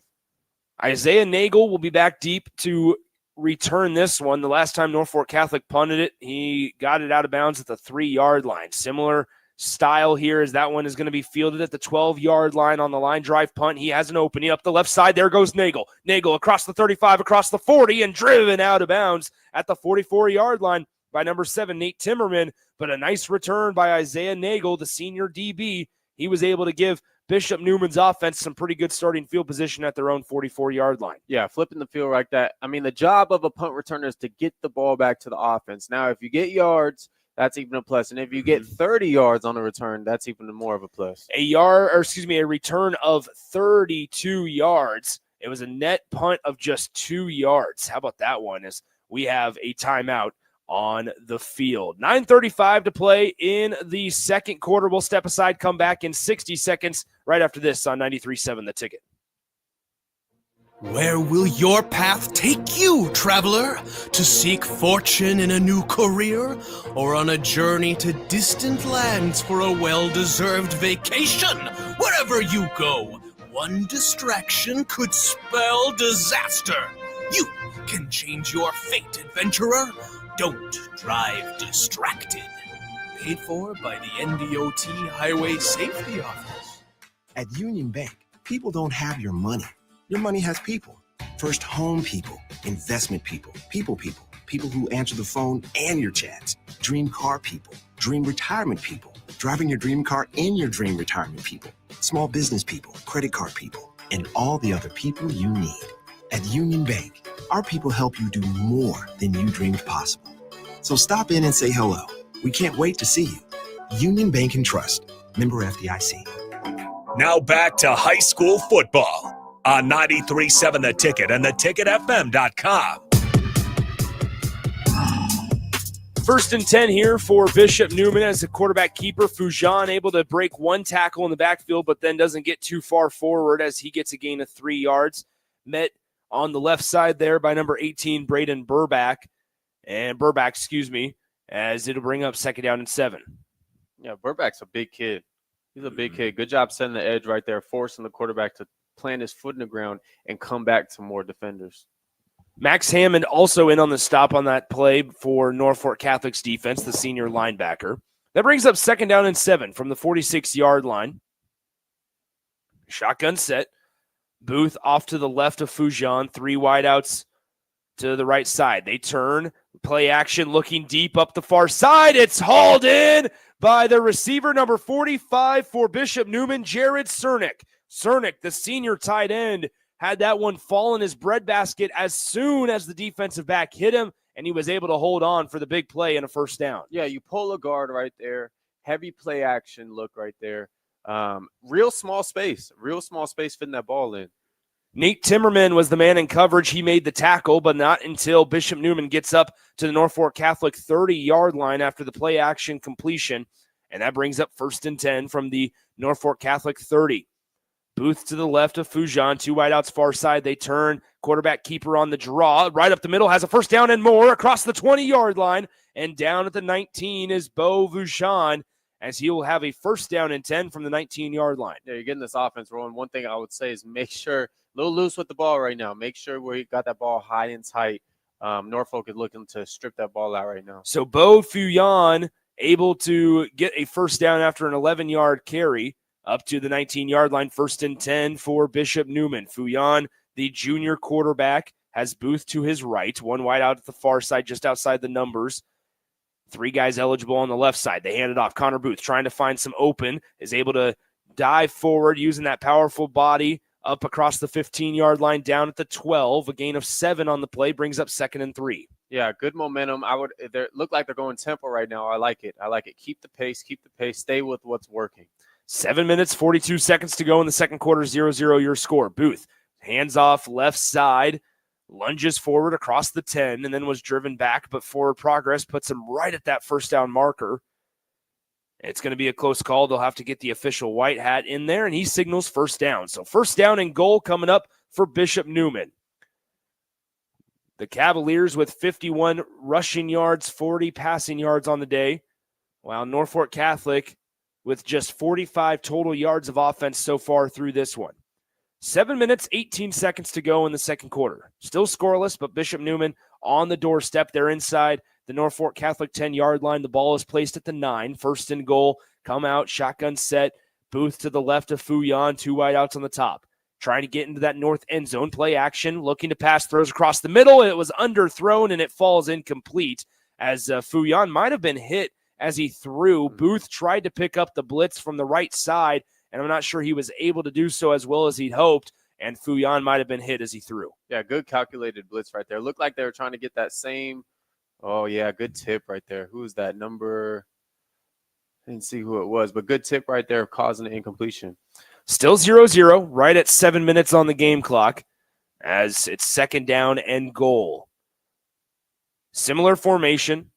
Isaiah Nagel will be back deep to return this one. The last time Norfolk Catholic punted it, he got it out of bounds at the 3-yard line. Similar style here as that one is going to be fielded at the 12-yard line on the line drive punt. He has an opening up the left side. There goes Nagel. Nagel across the 35, across the 40, and driven out of bounds at the 44-yard line by number 7, Nate Timmerman. But a nice return by Isaiah Nagel, the senior DB. He was able to give Bishop Neumann's offense some pretty good starting field position at their own 44-yard line. Yeah, flipping the field like that. I mean, the job of a punt returner is to get the ball back to the offense. Now, if you get yards, that's even a plus. And if you get 30 yards on the return, that's even more of a plus. A return of 32 yards. It was a net punt of just 2 yards. How about that one? As we have a timeout on the field. 9:35 to play in the second quarter. We'll step aside, come back in 60 seconds right after this on 93.7 The Ticket. Where will your path take you, traveler? To seek fortune in a new career? Or on a journey to distant lands for a well-deserved vacation? Wherever you go, one distraction could spell disaster. You can change your fate, adventurer. Don't drive distracted. Paid for by the NDOT Highway Safety Office. At Union Bank, people don't have your money. Your money has people. First home people, investment people, people who answer the phone and your chats, dream car people, dream retirement people, driving your dream car in your dream retirement people, small business people, credit card people, and all the other people you need. At Union Bank, our people help you do more than you dreamed possible. So stop in and say hello. We can't wait to see you. Union Bank and Trust, member FDIC. Now back to high school football on 93.7 The Ticket and theticketfm.com. First and 10 here for Bishop Neumann as the quarterback keeper. Fujian able to break one tackle in the backfield, but then doesn't get too far forward as he gets a gain of 3 yards. Met on the left side there by number 18, Braden Burback, as it'll bring up second down and 7. Yeah, Burback's a big kid. He's a big kid. Good job setting the edge right there, forcing the quarterback to plant his foot in the ground and come back to more defenders. Max Hammond also in on the stop on that play for Norfolk Catholic's defense, the senior linebacker. That brings up second down and 7 from the 46-yard line. Shotgun set. Booth off to the left of Fujian. 3 wideouts to the right side. They turn. Play action looking deep up the far side. It's hauled in by the receiver, number 45 for Bishop Neumann, Jared Cernick. Cernick, the senior tight end, had that one fall in his breadbasket as soon as the defensive back hit him, and he was able to hold on for the big play and a first down. Yeah, you pull a guard right there. Heavy play action look right there. Real small space fitting that ball in. Nate Timmerman was the man in coverage. He made the tackle, but not until Bishop Neumann gets up to the Norfolk Catholic 30-yard line after the play action completion, and that brings up first and 10 from the Norfolk Catholic 30. Booth to the left of Fujian, 2 wideouts far side. They turn, quarterback keeper on the draw. Right up the middle, has a first down and more across the 20-yard line. And down at the 19 is Bo Fujian, as he will have a first down and 10 from the 19-yard line. Yeah, you're getting this offense rolling. One thing I would say is make sure, a little loose with the ball right now. Make sure where you got that ball high and tight. Norfolk is looking to strip that ball out right now. So Bo Fujian able to get a first down after an 11-yard carry. Up to the 19-yard line, first and 10 for Bishop Neumann. Fujian, the junior quarterback, has Booth to his right. 1 wide out at the far side, just outside the numbers. 3 guys eligible on the left side. They hand it off. Connor Booth trying to find some open, is able to dive forward using that powerful body up across the 15-yard line, down at the 12. A gain of 7 on the play brings up second and 3. Yeah, good momentum. They look like they're going tempo right now. I like it. Keep the pace. Stay with what's working. 7 minutes, 42 seconds to go in the second quarter, 0-0 your score. Booth, hands off left side, lunges forward across the 10, and then was driven back, but forward progress puts him right at that first down marker. It's going to be a close call. They'll have to get the official white hat in there, and he signals first down. So first down and goal coming up for Bishop Neumann. The Cavaliers with 51 rushing yards, 40 passing yards on the day, while Norfolk Catholic with just 45 total yards of offense so far through this one. 7 minutes, 18 seconds to go in the second quarter. Still scoreless, but Bishop Neumann on the doorstep. They're inside the Norfolk Catholic 10-yard line. The ball is placed at the 9. First and goal. Come out, shotgun set. Booth to the left of Fujian. 2 wideouts on the top. Trying to get into that north end zone. Play action. Looking to pass. Throws across the middle. It was underthrown, and it falls incomplete as Fujian might have been hit as he threw. Booth tried to pick up the blitz from the right side, and I'm not sure he was able to do so as well as he'd hoped, and Fujian might have been hit as he threw. Yeah, good calculated blitz right there. Looked like they were trying to get that same – oh, yeah, good tip right there. Who was that number? I didn't see who it was, but good tip right there causing the incompletion. Still 0-0, right at 7 minutes on the game clock as it's second down and goal. Similar formation.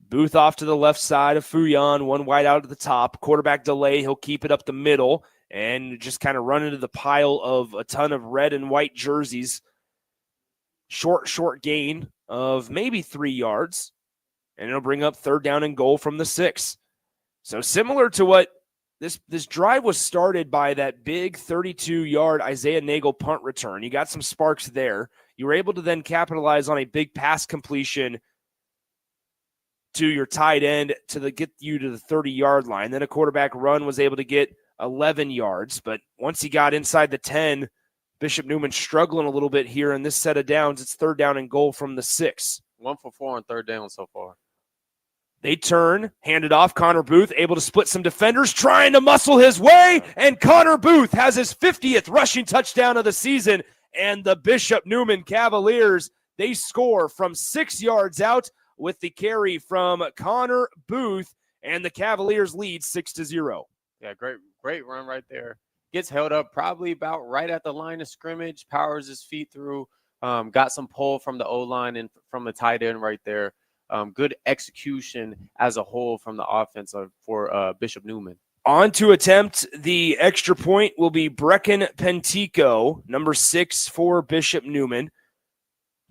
Booth off to the left side of Fujian, 1 wide out at the top. Quarterback delay, he'll keep it up the middle and just kind of run into the pile of a ton of red and white jerseys. Short gain of maybe 3 yards, and it'll bring up third down and goal from the 6. So similar to what this drive was started by that big 32-yard Isaiah Nagel punt return. You got some sparks there. You were able to then capitalize on a big pass completion to your tight end to get you to the 30-yard line. Then a quarterback run was able to get 11 yards. But once he got inside the 10, Bishop Neumann struggling a little bit here in this set of downs. It's third down and goal from the 6. 1 for 4 on third down so far. They turn, hand it off. Connor Booth able to split some defenders, trying to muscle his way. And Connor Booth has his 50th rushing touchdown of the season. And the Bishop Neumann Cavaliers, they score from 6 yards out with the carry from Connor Booth, and the Cavaliers lead 6-0. Yeah, great run right there. Gets held up probably about right at the line of scrimmage, powers his feet through, got some pull from the O-line and from the tight end right there. good execution as a whole from the offense for Bishop Neumann. On to attempt the extra point will be Brecken Pentico, number 6 for Bishop Neumann.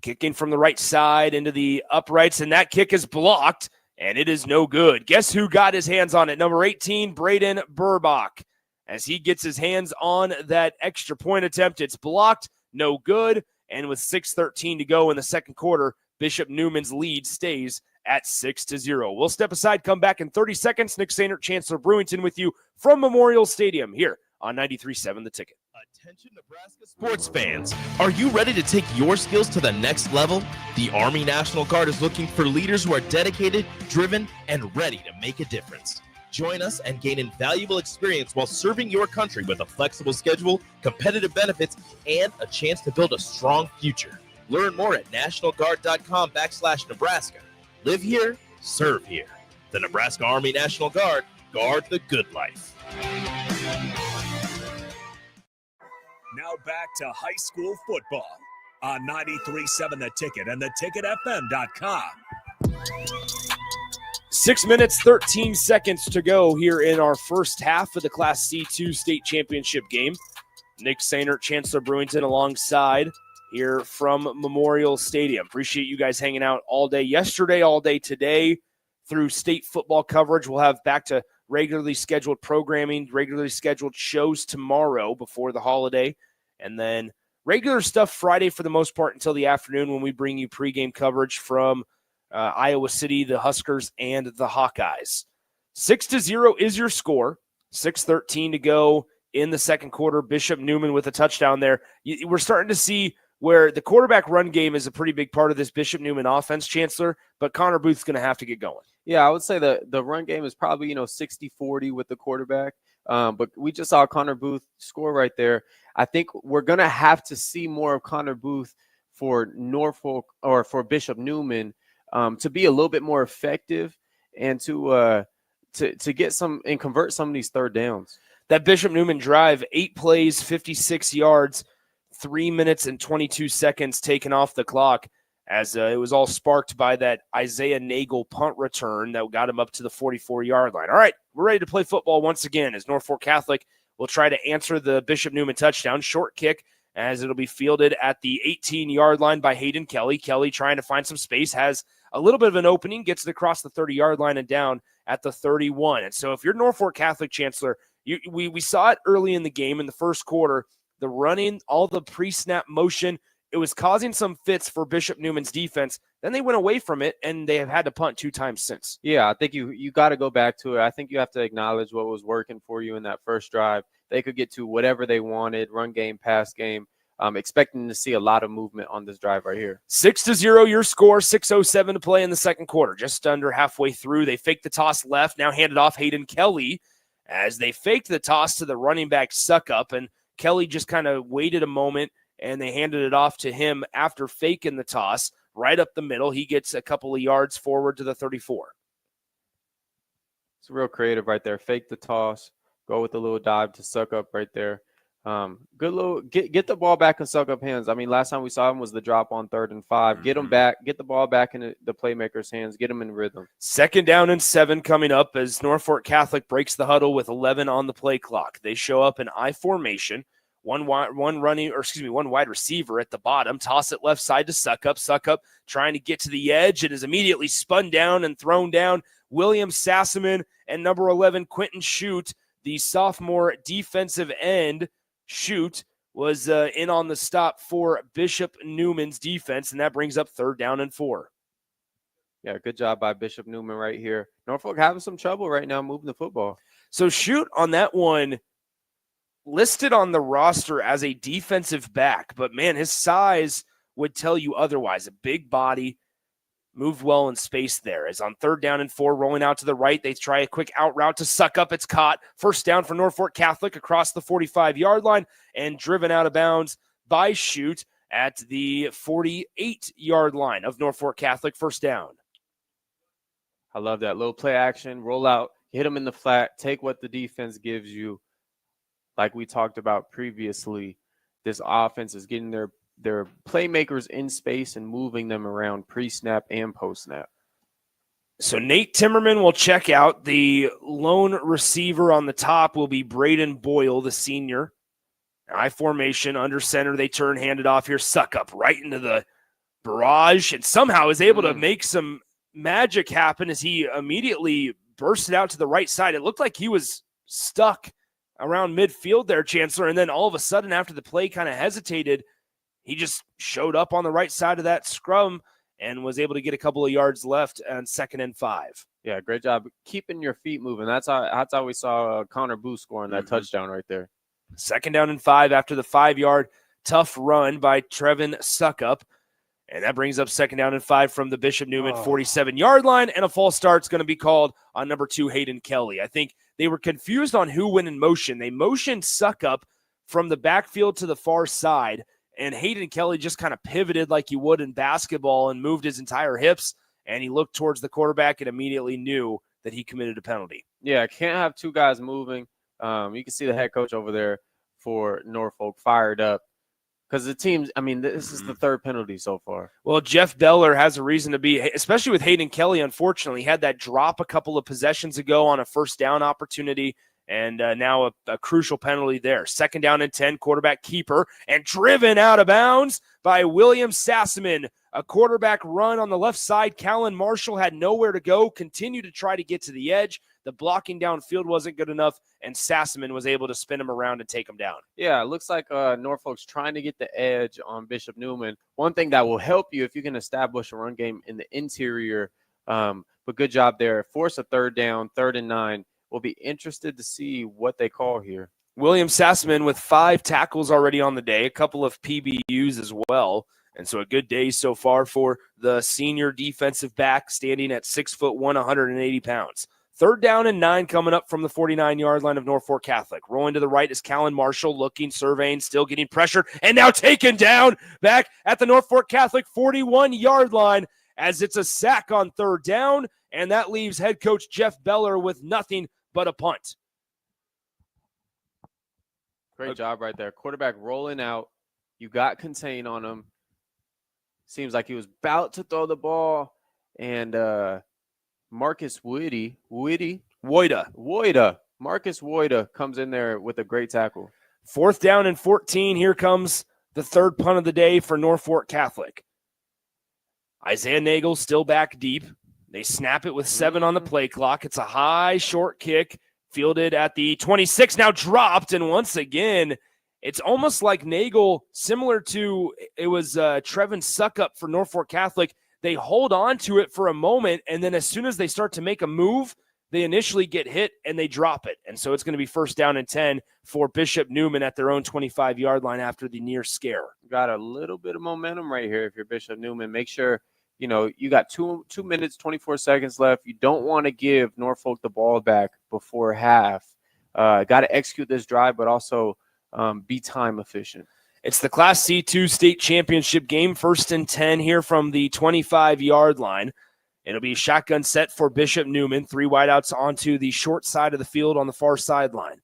Kicking from the right side into the uprights, and that kick is blocked, and it is no good. Guess who got his hands on it? Number 18, Braden Burbach. As he gets his hands on that extra point attempt, it's blocked, no good, and with 6:13 to go in the second quarter, Bishop Neumann's lead stays at 6-0. We'll step aside, come back in 30 seconds. Nick Sainert, Chancellor Brewington with you from Memorial Stadium here on 93.7 The Ticket. Attention Nebraska sports fans. Are you ready to take your skills to the next level? The Army National Guard is looking for leaders who are dedicated, driven, and ready to make a difference. Join us and gain invaluable experience while serving your country with a flexible schedule, competitive benefits, and a chance to build a strong future. Learn more at nationalguard.com/Nebraska. Live here, serve here. The Nebraska Army National Guard, guard the good life. Now back to high school football on 93.7 The Ticket and theticketfm.com. 6 minutes, 13 seconds to go here in our first half of the Class C2 state championship game. Nick Sainert, Chancellor Brewington alongside here from Memorial Stadium. Appreciate you guys hanging out all day yesterday, all day today through state football coverage. We'll have back to regularly scheduled programming, regularly scheduled shows tomorrow before the holiday, and then regular stuff Friday for the most part until the afternoon when we bring you pregame coverage from Iowa City, the Huskers, and the Hawkeyes. 6-0 is your score. 6:13 to go in the second quarter. Bishop Neumann with a touchdown there. We're starting to see where the quarterback run game is a pretty big part of this Bishop Neumann offense, Chancellor, but Connor Booth's going to have to get going. Yeah, I would say the run game is probably, 60-40 with the quarterback. But we just saw Connor Booth score right there. I think we're going to have to see more of Connor Booth for Norfolk or for Bishop Neumann to be a little bit more effective and to get some and convert some of these third downs. That Bishop Neumann drive, 8 plays, 56 yards, 3 minutes and 22 seconds taken off the clock, as it was all sparked by that Isaiah Nagel punt return that got him up to the 44-yard line. All right, we're ready to play football once again as Norfolk Catholic will try to answer the Bishop Neumann touchdown. Short kick as it'll be fielded at the 18-yard line by Hayden Kelly. Kelly trying to find some space, has a little bit of an opening, gets it across the 30-yard line and down at the 31. And so if you're Norfolk Catholic, Chancellor, we saw it early in the game in the first quarter, the running, all the pre-snap motion, it was causing some fits for Bishop Neumann's defense. Then they went away from it, and they have had to punt 2 times since. Yeah, I think you got to go back to it. I think you have to acknowledge what was working for you in that first drive. They could get to whatever they wanted, run game, pass game. Expecting to see a lot of movement on this drive right here. 6-0 your score, 6:07 to play in the second quarter. Just under halfway through, they fake the toss left, now handed off Hayden Kelly as they faked the toss to the running back Suckup, and Kelly just kind of waited a moment, and they handed it off to him after faking the toss right up the middle. He gets a couple of yards forward to the 34. It's real creative right there. Fake the toss, go with a little dive to Suckup right there. Good little get the ball back in Suckup hands. I mean, last time we saw him was the drop on 3rd and 5. Get him back, get the ball back in the playmaker's hands, get him in rhythm. 2nd down and 7 coming up as Norfolk Catholic breaks the huddle with 11 on the play clock. They show up in I formation. One wide receiver at the bottom. Toss it left side to Suckup. Suckup trying to get to the edge and is immediately spun down and thrown down. William Sassaman and number 11 Quentin Shute, the sophomore defensive end. Shute was in on the stop for Bishop Neumann's defense, and that brings up 3rd down and 4. Yeah, good job by Bishop Neumann right here. Norfolk having some trouble right now moving the football. So Shute on that one listed on the roster as a defensive back, but man, his size would tell you otherwise. A big body, moved well in space there. As on 3rd down and 4, rolling out to the right, they try a quick out route to Suckup. It's caught. 1st down for Norfolk Catholic across the 45-yard line and driven out of bounds by Shute at the 48-yard line of Norfolk Catholic. 1st down. I love that little play action, roll out, hit them in the flat, take what the defense gives you. Like we talked about previously, this offense is getting their playmakers in space and moving them around pre-snap and post-snap. So Nate Timmerman will check out. The lone receiver on the top will be Braden Boyle, the senior. I formation under center. They turn, handed off here. Suck up right into the barrage, and somehow is able to make some magic happen as he immediately bursted out to the right side. It looked like he was stuck around midfield there, Chancellor, and then all of a sudden after the play kind of hesitated, he just showed up on the right side of that scrum and was able to get a couple of yards left on 2nd and 5. Yeah, great job keeping your feet moving. That's how we saw Connor Booth scoring that touchdown right there. 2nd down and 5 after the 5-yard tough run by Trevin Suckup. And that brings up 2nd down and 5 from the Bishop Neumann 47-yard line. And a false start's going to be called on number 2, Hayden Kelly. I think they were confused on who went in motion. They motioned Suckup from the backfield to the far side. And Hayden Kelly just kind of pivoted like you would in basketball and moved his entire hips. And he looked towards the quarterback and immediately knew that he committed a penalty. Yeah, can't have two guys moving. You can see the head coach over there for Norfolk fired up. Because the teams, I mean, this is the 3rd penalty so far. Well, Jeff Beller has a reason to be, especially with Hayden Kelly, unfortunately. He had that drop a couple of possessions ago on a 1st down opportunity, and now a crucial penalty there. 2nd down and 10, quarterback keeper, and driven out of bounds by William Sassaman. A quarterback run on the left side. Callan Marshall had nowhere to go, continued to try to get to the edge. The blocking downfield wasn't good enough, and Sassaman was able to spin him around and take him down. Yeah, it looks like Norfolk's trying to get the edge on Bishop Neumann. One thing that will help you if you can establish a run game in the interior, but good job there. Force a 3rd down, 3rd and 9. We'll be interested to see what they call here. William Sassaman with 5 tackles already on the day, a couple of PBUs as well. And so a good day so far for the senior defensive back, standing at 6'1", 180 pounds. 3rd down and 9 coming up from the 49-yard line of Norfolk Catholic. Rolling to the right is Callan Marshall, looking, surveying, still getting pressured, and now taken down back at the Norfolk Catholic 41-yard line as it's a sack on 3rd down, and that leaves head coach Jeff Beller with nothing but a punt. Great job right there. Quarterback rolling out. You got contain on him. Seems like he was about to throw the ball, and Marcus Woida. Marcus Woida comes in there with a great tackle. 4th down and 14. Here comes the 3rd punt of the day for Norfolk Catholic. Isaiah Nagel still back deep. They snap it with 7 on the play clock. It's a high, short kick, fielded at the 26, now dropped, and once again, it's almost like Nagel, similar to it was Trevin Suckup for Norfolk Catholic. They hold on to it for a moment, and then as soon as they start to make a move, they initially get hit and they drop it. And so it's going to be 1st down and 10 for Bishop Neumann at their own 25-yard line after the near scare. Got a little bit of momentum right here if you're Bishop Neumann. Make sure, you got 2 minutes, 24 seconds left. You don't want to give Norfolk the ball back before half. Got to execute this drive, but also be time efficient. It's the Class C2 state championship game, 1st and 10 here from the 25-yard line. It'll be a shotgun set for Bishop Neumann. 3 wideouts onto the short side of the field on the far sideline.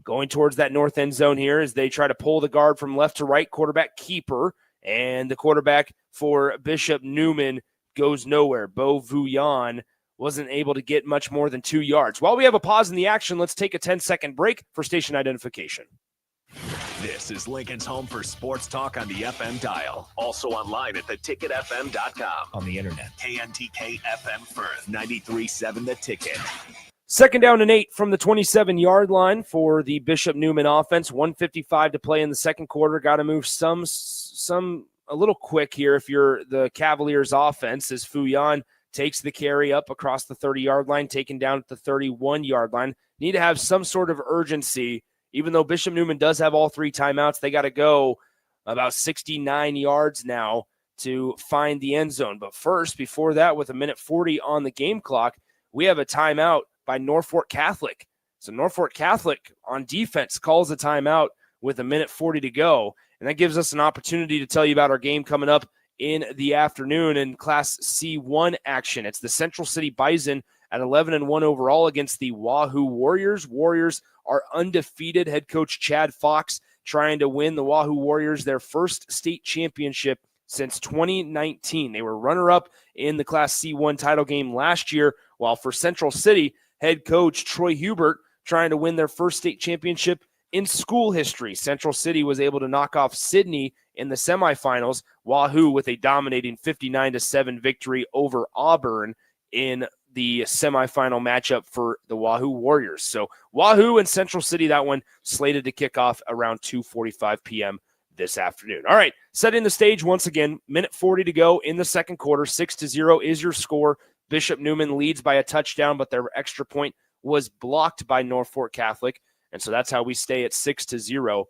Going towards that north end zone here as they try to pull the guard from left to right, quarterback keeper. And the quarterback for Bishop Neumann goes nowhere. Bo Vuyan wasn't able to get much more than 2 yards. While we have a pause in the action, let's take a 10-second break for station identification. This is Lincoln's home for sports talk on the FM dial. Also online at theticketfm.com. On the internet. KNTK FM Firth, 93.7 The Ticket. 2nd down and 8 from the 27-yard line for the Bishop Neumann offense. 1:55 to play in the second quarter. Got to move a little quick here if you're the Cavaliers offense as Fuyan takes the carry up across the 30-yard line, taken down at the 31-yard line. Need to have some sort of urgency. Even though Bishop Neumann does have all 3 timeouts, they got to go about 69 yards now to find the end zone. But first, before that, with 1:40 on the game clock, we have a timeout by Norfolk Catholic. So Norfolk Catholic on defense calls a timeout with 1:40 to go. And that gives us an opportunity to tell you about our game coming up in the afternoon in Class C1 action. It's the Central City Bison at 11-1 overall against the Wahoo Warriors. Warriors are undefeated. Head coach Chad Fox trying to win the Wahoo Warriors their first state championship since 2019. They were runner-up in the Class C1 title game last year, while for Central City, head coach Troy Hubert trying to win their first state championship in school history. Central City was able to knock off Sydney in the semifinals. Wahoo with a dominating 59-7 victory over Auburn in the semifinal matchup for the Wahoo Warriors. So Wahoo and Central City, that one slated to kick off around 2:45 p.m. this afternoon. All right, setting the stage once again, minute 40 to go in the second quarter. 6-0 is your score. Bishop Neumann leads by a touchdown, but their extra point was blocked by Norfolk Catholic. And so that's how we stay at 6-0.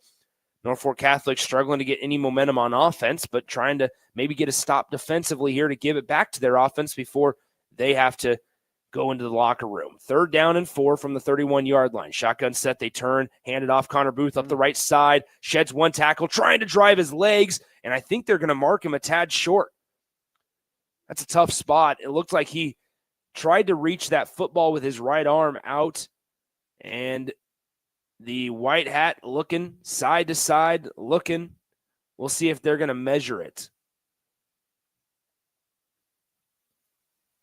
Norfolk Catholic struggling to get any momentum on offense, but trying to maybe get a stop defensively here to give it back to their offense before they have to go into the locker room. 3rd down and 4 from the 31-yard line. Shotgun set, they turn, hand it off Connor Booth up the right side, sheds one tackle, trying to drive his legs, and I think they're going to mark him a tad short. That's a tough spot. It looked like he tried to reach that football with his right arm out, and the white hat looking side to side, looking. We'll see if they're going to measure it.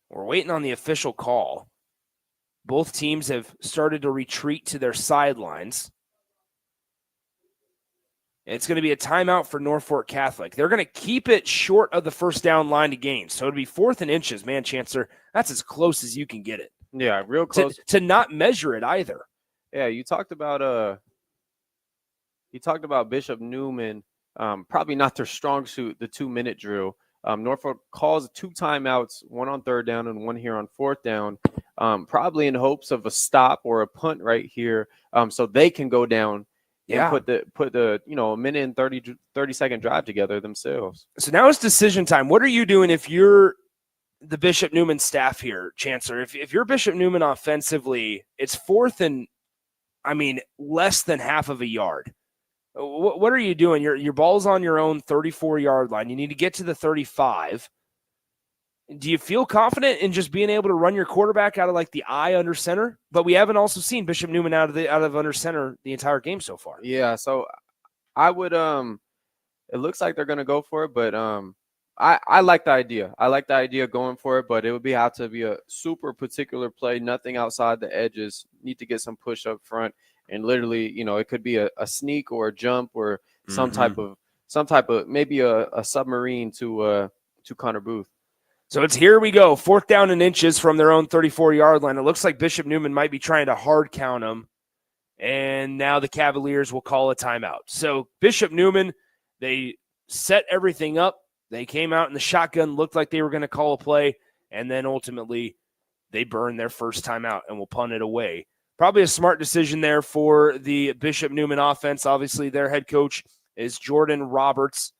We're waiting on the official call. Both teams have started to retreat to their sidelines. It's going to be a timeout for Norfolk Catholic. They're going to keep it short of the first down line to gain. So it'll be 4th and inches. Man, Chancellor, that's as close as you can get it. Yeah, real close. To not measure it either. Yeah, you talked about Bishop Neumann, probably not their strong suit, the 2-minute drill. Norfolk calls 2 timeouts, one on 3rd down and one here on 4th down, probably in hopes of a stop or a punt right here, so they can go down and put the a minute and 30 second drive together themselves. So now it's decision time. What are you doing if you're the Bishop Neumann staff here, Chancellor? If you're Bishop Neumann offensively, it's 4th and less than half of a yard. What are you doing? Your ball's on your own 34-yard line. You need to get to the 35. Do you feel confident in just being able to run your quarterback out of like the eye under center? But we haven't also seen Bishop Neumann out of under center the entire game so far. Yeah, so I would it looks like they're gonna go for it, but I like the idea. I like the idea of going for it, but it would have to be a super particular play, nothing outside the edges. Need to get some push up front. And literally, it could be a sneak or a jump or some type of maybe a submarine to Connor Booth. So it's here we go. 4th down and inches from their own 34-yard line. It looks like Bishop Neumann might be trying to hard count them. And now the Cavaliers will call a timeout. So Bishop Neumann, they set everything up. They came out in the shotgun, looked like they were going to call a play. And then ultimately they burned their first timeout and will punt it away. Probably a smart decision there for the Bishop Neumann offense. Obviously, their head coach is Jordan Roberts.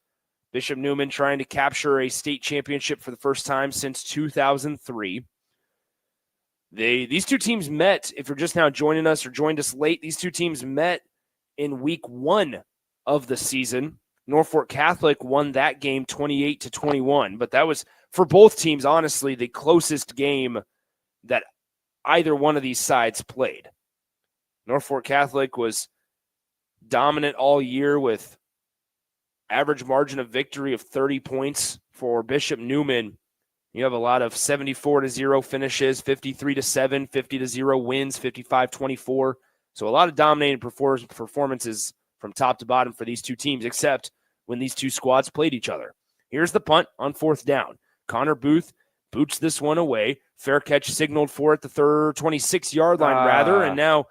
Bishop Neumann trying to capture a state championship for the first time since 2003. These two teams met, if you're just now joining us or joined us late, these two teams met in week 1 of the season. Norfolk Catholic won that game 28-21, but that was, for both teams, honestly, the closest game that either one of these sides played. Norfolk Catholic was dominant all year with average margin of victory of 30 points. For Bishop Neumann, you have a lot of 74-0 finishes, 53-7, 50-0 wins, 55-24. So a lot of dominating performances from top to bottom for these two teams, except when these two squads played each other. Here's the punt on 4th down. Connor Booth boots this one away. Fair catch signaled for at the 26-yard line, and now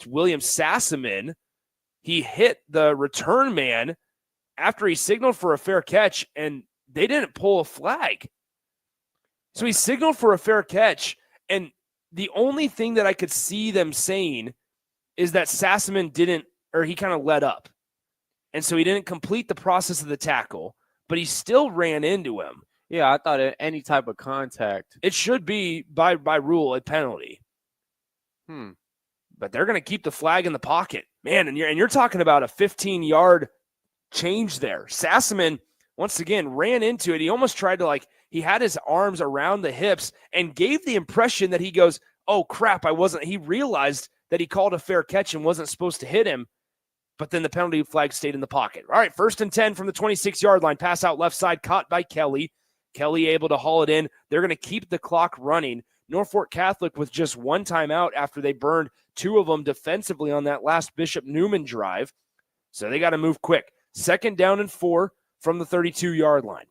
William Sassaman, he hit the return man after he signaled for a fair catch, and they didn't pull a flag. So he signaled for a fair catch, and the only thing that I could see them saying is that Sassaman he kind of let up. And so he didn't complete the process of the tackle, but he still ran into him. Yeah, I thought any type of contact. It should be, by rule, a penalty. But they're going to keep the flag in the pocket. Man, and you're talking about a 15-yard change there. Sassaman, once again, ran into it. He almost tried to, he had his arms around the hips and gave the impression that he goes, oh, crap, he realized that he called a fair catch and wasn't supposed to hit him. but then the penalty flag stayed in the pocket. All right, 1st and 10 from the 26-yard line. Pass out left side, caught by Kelly. Kelly able to haul it in. They're going to keep the clock running. Norfolk Catholic with just one timeout after they burned 2 of them defensively on that last Bishop Neumann drive. So they got to move quick. 2nd down and 4 from the 32-yard line.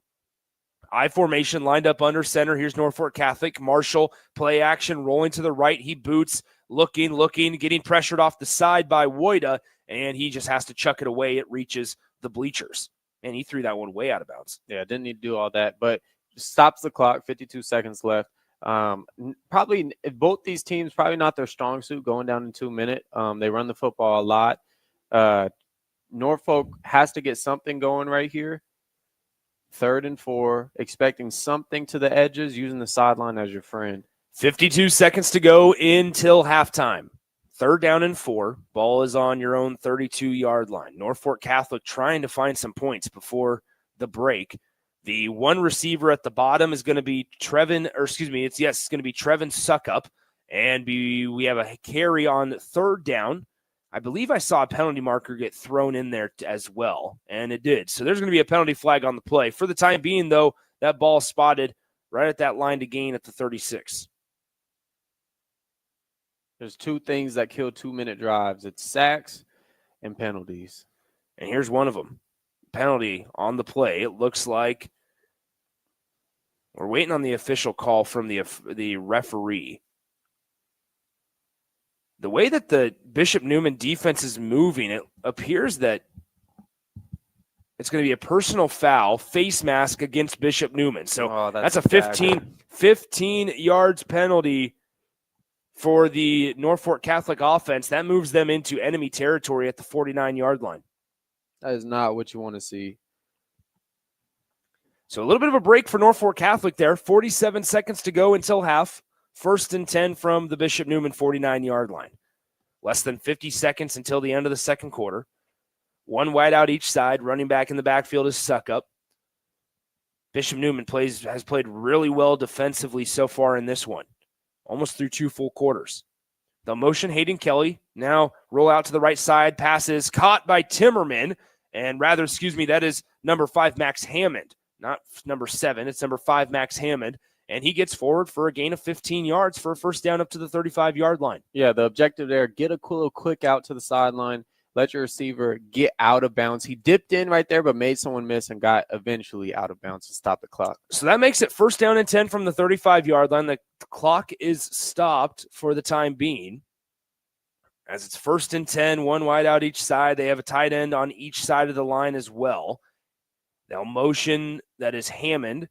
I formation lined up under center. Here's Norfolk Catholic. Marshall, play action, rolling to the right. He boots, looking, getting pressured off the side by Woida, and he just has to chuck it away. It reaches the bleachers. And he threw that one way out of bounds. Yeah, didn't need to do all that, but stops the clock, 52 seconds left. Probably both these teams, probably not their strong suit going down in 2 minutes. They run the football a lot. Norfolk has to get something going right here. 3rd and 4, expecting something to the edges, using the sideline as your friend. 52 seconds to go until halftime. 3rd down and 4. Ball is on your own 32-yard line. Norfolk Catholic trying to find some points before the break. The one receiver at the bottom is going to be it's going to be Trevin Suckup. And we have a carry on 3rd down. I believe I saw a penalty marker get thrown in there as well, and it did. So there's going to be a penalty flag on the play. For the time being, though, that ball spotted right at that line to gain at the 36. There's 2 things that kill 2-minute drives. It's sacks and penalties. And here's one of them. Penalty on the play. It looks like we're waiting on the official call from the referee. The way that the Bishop Neumann defense is moving, it appears that it's going to be a personal foul, face mask against Bishop Neumann. So that's a 15 yards penalty for the Norfolk Catholic offense. That moves them into enemy territory at the 49-yard line. That is not what you want to see. So a little bit of a break for Norfolk Catholic there. 47 seconds to go until half. 1st and 10 from the Bishop Neumann 49-yard line. Less than 50 seconds until the end of the second quarter. 1 wide out each side. Running back in the backfield is Suckup. Bishop Neumann has played really well defensively so far in this one. Almost through 2 full quarters. The motion, Hayden Kelly. Now roll out to the right side. Passes caught by Timmerman. And that is number 5, Max Hammond. Not number 7. It's number 5, Max Hammond. And he gets forward for a gain of 15 yards for a 1st down up to the 35-yard line. Yeah, the objective there, get a little quick out to the sideline. Let your receiver get out of bounds. He dipped in right there, but made someone miss and got eventually out of bounds to stop the clock. So that makes it 1st down and 10 from the 35-yard line. The clock is stopped for the time being. As it's 1st and 10, 1 wide out each side. They have a tight end on each side of the line as well. Now motion, that is Hammond.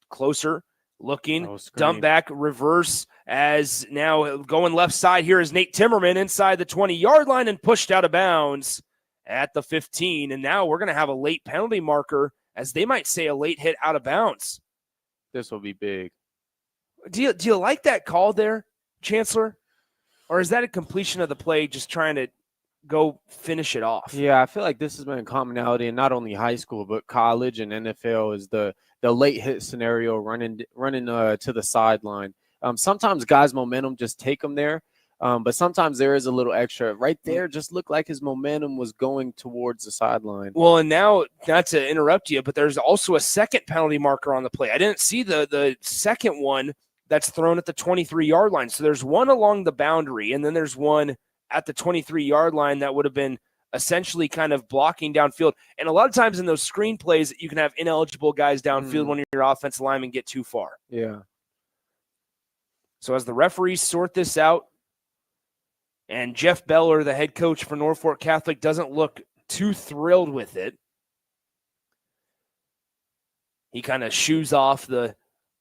Closer. Looking, dump back, reverse, as now going left side here is Nate Timmerman inside the 20-yard line and pushed out of bounds at the 15. And now we're going to have a late penalty marker, as they might say a late hit out of bounds. This will be big. Do you like that call there, Chancellor? Or is that a completion of the play, just trying to go finish it off? Yeah, I feel like this has been a commonality in not only high school, but college and NFL is the late hit scenario, running to the sideline. Sometimes guys' momentum just take them there, but sometimes there is a little extra. Right there just looked like his momentum was going towards the sideline. Well, and now, not to interrupt you, but there's also a second penalty marker on the play. I didn't see the second one that's thrown at the 23-yard line. So there's one along the boundary, and then there's one at the 23-yard line that would have been essentially kind of blocking downfield. And a lot of times in those screen plays, you can have ineligible guys downfield when your offensive linemen get too far. Yeah. So as the referees sort this out, and Jeff Beller, the head coach for Norfolk Catholic, doesn't look too thrilled with it. He kind of shoos off the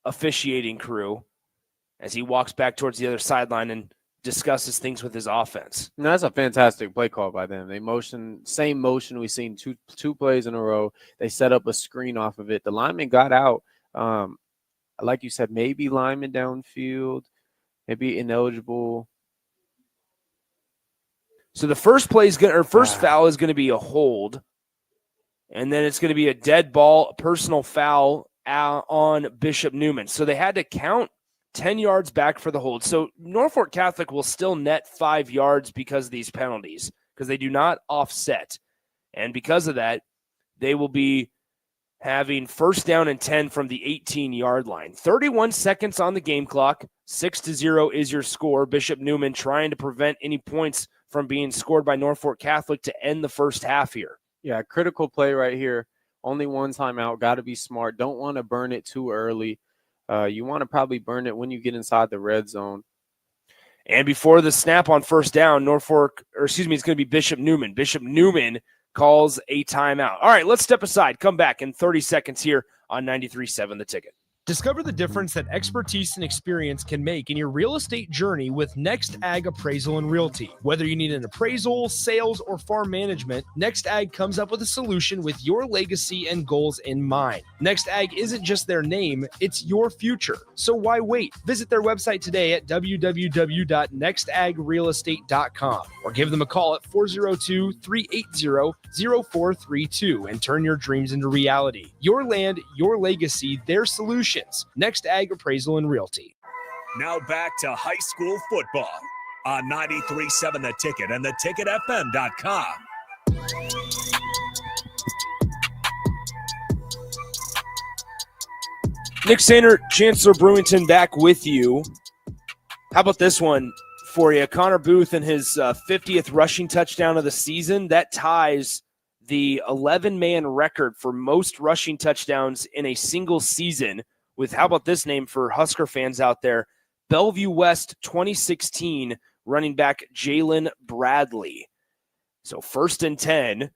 officiating crew as he walks back towards the other sideline and discusses things with his offense. No, that's a fantastic play call by them. Same motion we've seen two plays in a row. They set up a screen off of it. The lineman got out. Like you said, maybe lineman downfield, maybe ineligible. So the first foul is going to be a hold, and then it's going to be a dead ball, personal foul on Bishop Neumann. So they had to count 10 yards back for the hold. So Norfolk Catholic will still net 5 yards because of these penalties. because they do not offset. And because of that, they will be having first down and 10 from the 18-yard line. 31 seconds on the game clock. 6-0 is your score. Bishop Neumann trying to prevent any points from being scored by Norfolk Catholic to end the first half here. Yeah, critical play right here. Only one timeout. Got to be smart. Don't want to burn it too early. You want to probably burn it when you get inside the red zone. And before the snap on first down, it's going to be Bishop Neumann. Bishop Neumann calls a timeout. All right, let's step aside. Come back in 30 seconds here on 93.7 The Ticket. Discover the difference that expertise and experience can make in your real estate journey with Next Ag Appraisal and Realty. Whether you need an appraisal, sales, or farm management, Next Ag comes up with a solution with your legacy and goals in mind. Next Ag isn't just their name, it's your future. So why wait? Visit their website today at www.nextagrealestate.com or give them a call at 402-380-0432 and turn your dreams into reality. Your land, your legacy, their solution. Next Ag Appraisal and Realty. Now back to high school football on 93.7 The Ticket and theticketfm.com. Nick Sainer, Chancellor Brewington, back with you. How about this one for you? Connor Booth and his 50th rushing touchdown of the season. That ties the 11-man record for most rushing touchdowns in a single season with, how about this name for Husker fans out there, Bellevue West 2016 running back Jalen Bradley. So 1st and 10,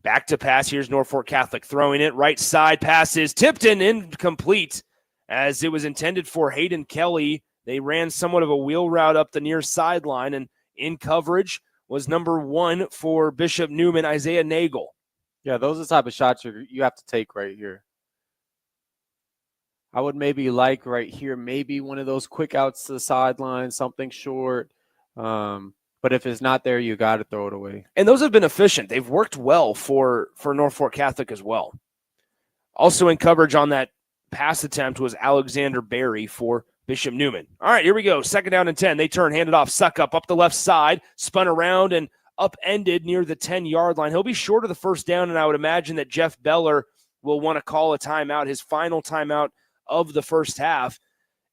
back to pass. Here's Norfolk Catholic throwing it. Right side pass is tipped and incomplete as it was intended for Hayden Kelly. They ran somewhat of a wheel route up the near sideline, and in coverage was number 1 for Bishop Neumann, Isaiah Nagel. Yeah, those are the type of shots you have to take right here. I would maybe like right here, maybe one of those quick outs to the sideline, something short. But if it's not there, you got to throw it away. And those have been efficient. They've worked well for Norfolk Catholic as well. Also in coverage on that pass attempt was Alexander Berry for Bishop Neumann. All right, here we go. 2nd down and 10. They turn, handed off. Suck up the left side, spun around and upended near the 10-yard line. He'll be short of the first down, and I would imagine that Jeff Beller will want to call a timeout, his final timeout of the first half,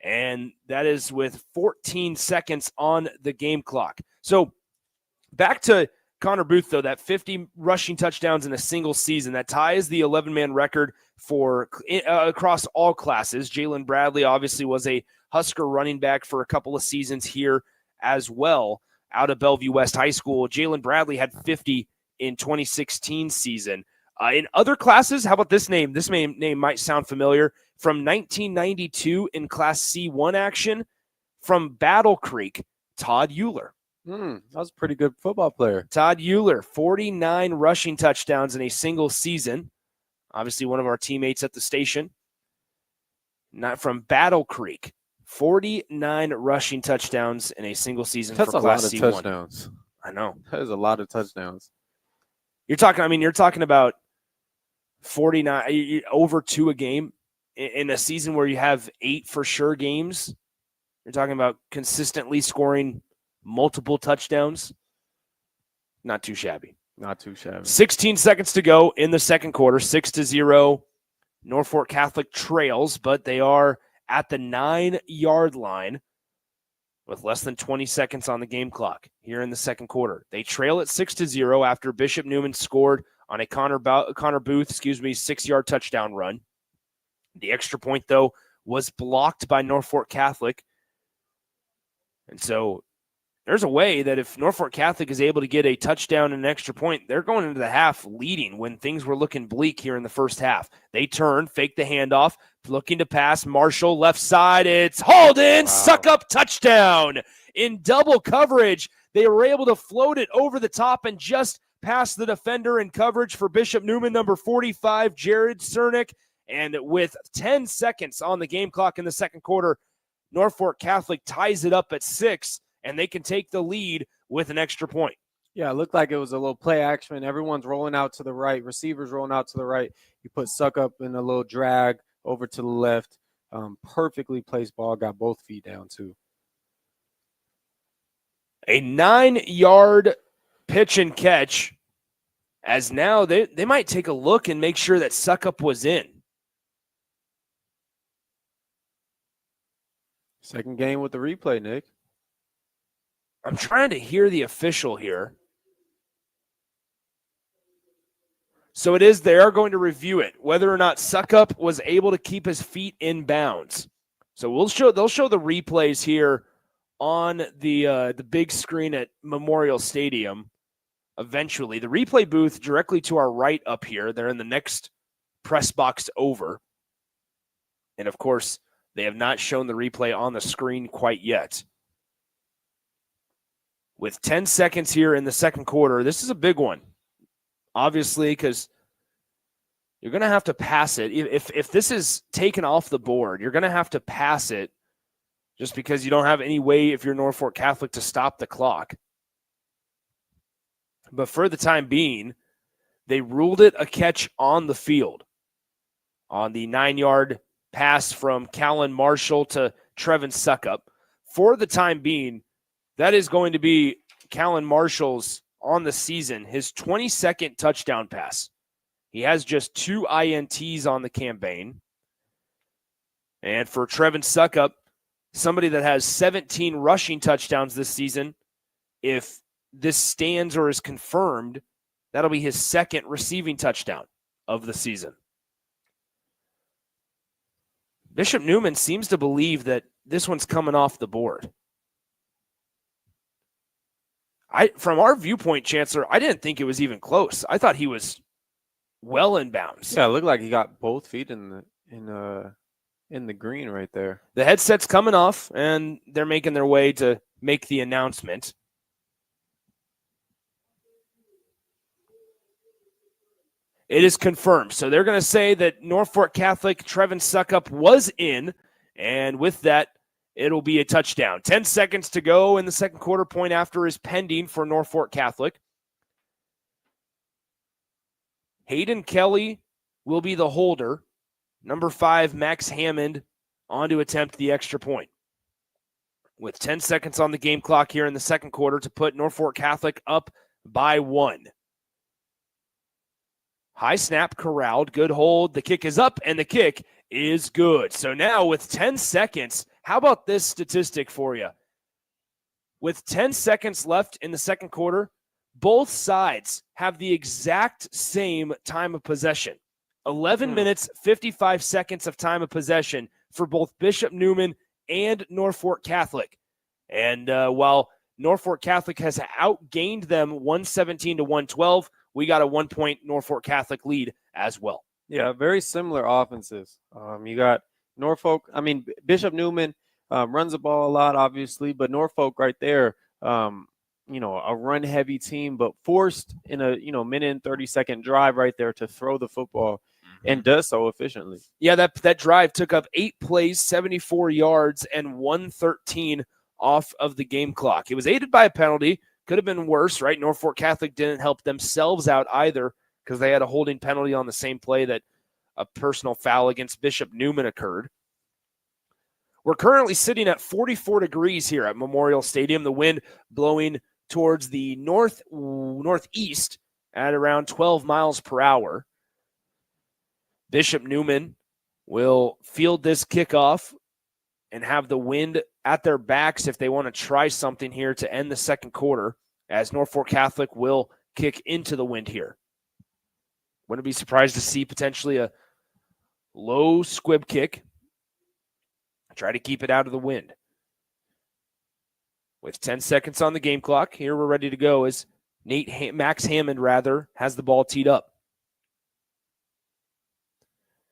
and that is with 14 seconds on the game clock. So back to Connor Booth, though, that 50 rushing touchdowns in a single season, that ties the 11-man record for across all classes. Jalen Bradley obviously was a Husker running back for a couple of seasons here as well out of Bellevue West High School. Jalen Bradley had 50 in 2016 season. In other classes, how about this name? This name might sound familiar. From 1992 in Class C1 action, from Battle Creek, Todd Euler. That was a pretty good football player. Todd Euler, 49 rushing touchdowns in a single season. Obviously one of our teammates at the station. Not from Battle Creek. 49 rushing touchdowns in a single season for Class C1. That's a lot of touchdowns. I know. That is a lot of touchdowns. You're talking about 49, over 2 a game in a season where you have 8 for sure games. You're talking about consistently scoring multiple touchdowns. Not too shabby. Not too shabby. 16 seconds to go in the second quarter. 6-0. Norfolk Catholic trails, but they are at the 9-yard line with less than 20 seconds on the game clock here in the second quarter. They trail at 6-0 after Bishop Neumann scored on a Connor Booth, 6-yard touchdown run. The extra point, though, was blocked by Norfolk Catholic. And so there's a way that if Norfolk Catholic is able to get a touchdown and an extra point, they're going into the half leading when things were looking bleak here in the first half. They turn, fake the handoff, looking to pass. Marshall, left side. It's hauled in. Wow. Suck up touchdown. In double coverage, they were able to float it over the top and just past the defender in coverage for Bishop Neumann, number 45, Jared Cernick. And with 10 seconds on the game clock in the second quarter, Norfolk Catholic ties it up at 6. And they can take the lead with an extra point. Yeah, it looked like it was a little play action. Everyone's rolling out to the right. Receivers rolling out to the right. You put Suck up in a little drag over to the left. Perfectly placed ball. Got both feet down, too. A 9-yard pitch and catch, as now they might take a look and make sure that Suckup was in. Second game with the replay, Nick. I'm trying to hear the official here. So it is, they are going to review it, whether or not Suckup was able to keep his feet in bounds. So they'll show the replays here on the big screen at Memorial Stadium eventually. The replay booth directly to our right up here. They're in the next press box over. And of course, they have not shown the replay on the screen quite yet. With 10 seconds here in the second quarter, this is a big one. Obviously, because you're going to have to pass it. If this is taken off the board, you're going to have to pass it just because you don't have any way, if you're Norfolk Catholic, to stop the clock. But for the time being, they ruled it a catch on the field on the 9-yard pass from Callan Marshall to Trevin Suckup. For the time being, that is going to be Callan Marshall's, on the season, his 22nd touchdown pass. He has just 2 INTs on the campaign. And for Trevin Suckup, somebody that has 17 rushing touchdowns this season, if this stands or is confirmed, that'll be his 2nd receiving touchdown of the season. Bishop Neumann seems to believe that this one's coming off the board. From our viewpoint, Chancellor, I didn't think it was even close. I thought he was well in bounds. Yeah, it looked like he got both feet in the green right there. The headset's coming off, and they're making their way to make the announcement. It is confirmed. So they're going to say that Norfolk Catholic Trevin Suckup was in, and with that, it'll be a touchdown. 10 seconds to go in the second quarter. Point after is pending for Norfolk Catholic. Hayden Kelly will be the holder. Number 5, Max Hammond, on to attempt the extra point. With 10 seconds on the game clock here in the second quarter to put Norfolk Catholic up by 1. High snap, corralled, good hold. The kick is up, and the kick is good. So now with 10 seconds, how about this statistic for you? With 10 seconds left in the second quarter, both sides have the exact same time of possession. 11 minutes, 55 seconds of time of possession for both Bishop Neumann and Norfolk Catholic. And while Norfolk Catholic has outgained them 117 to 112, we got a 1-point Norfolk Catholic lead as well. Yeah, very similar offenses. You got Norfolk. I mean, Bishop Neumann runs the ball a lot, obviously, but Norfolk right there, a run-heavy team, but forced in a minute and 30-second drive right there to throw the football, and does so efficiently. Yeah, that drive took up 8 plays, 74 yards, and 113 off of the game clock. It was aided by a penalty. Could have been worse, right? Norfolk Catholic didn't help themselves out either because they had a holding penalty on the same play that a personal foul against Bishop Neumann occurred. We're currently sitting at 44 degrees here at Memorial Stadium. The wind blowing towards the northeast at around 12 miles per hour. Bishop Neumann will field this kickoff and have the wind at their backs if they want to try something here to end the second quarter, as Norfolk Catholic will kick into the wind here. Wouldn't be surprised to see potentially a low squib kick. Try to keep it out of the wind. With 10 seconds on the game clock, here we're ready to go as Max Hammond has the ball teed up.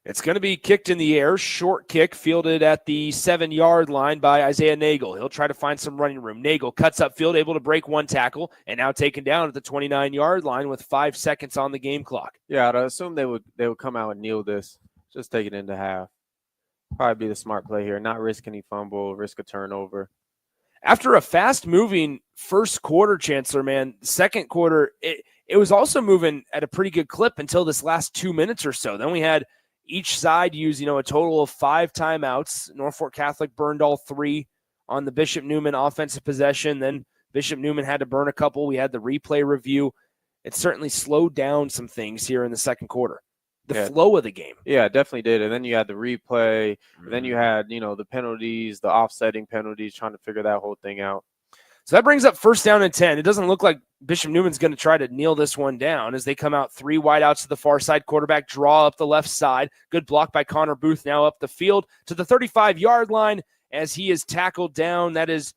It's going to be kicked in the air. Short kick fielded at the 7-yard line by Isaiah Nagel. He'll try to find some running room. Nagel cuts upfield, able to break one tackle, and now taken down at the 29-yard line with 5 seconds on the game clock. Yeah, I'd assume they would come out and kneel this. Just take it into half. Probably be the smart play here. Not risk any fumble, risk a turnover. After a fast-moving first quarter, Chancellor, man, second quarter, it was also moving at a pretty good clip until this last 2 minutes or so. Then we had each side use, a total of 5 timeouts. Norfolk Catholic burned all 3 on the Bishop Neumann offensive possession. Then Bishop Neumann had to burn a couple. We had the replay review. It certainly slowed down some things here in the second quarter. The flow of the game. Yeah, it definitely did. And then you had the replay. And then you had, the penalties, the offsetting penalties, trying to figure that whole thing out. So that brings up 1st down and 10. It doesn't look like Bishop Newman's going to try to kneel this one down as they come out 3 wide outs to the far side. Quarterback draw up the left side. Good block by Connor Booth now up the field to the 35-yard line as he is tackled down. That is,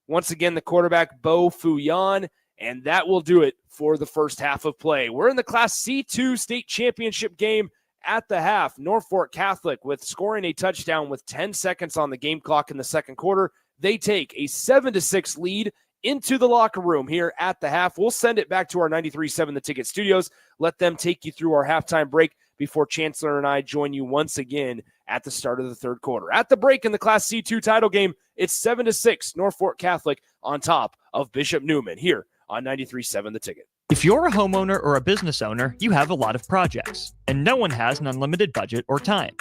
once again, the quarterback, Bo Fuyan, and that will do it for the first half of play. We're in the Class C2 state championship game at the half. Norfolk Catholic with scoring a touchdown with 10 seconds on the game clock in the second quarter. They take a 7-6 lead into the locker room here at the half. We'll send it back to our 93.7 The Ticket studios. Let them take you through our halftime break before Chancellor and I join you once again at the start of the third quarter. At the break in the Class C2 title game, it's 7-6 Norfolk Catholic on top of Bishop Neumann here on 93.7 The Ticket. If you're a homeowner or a business owner, you have a lot of projects, and no one has an unlimited budget or time.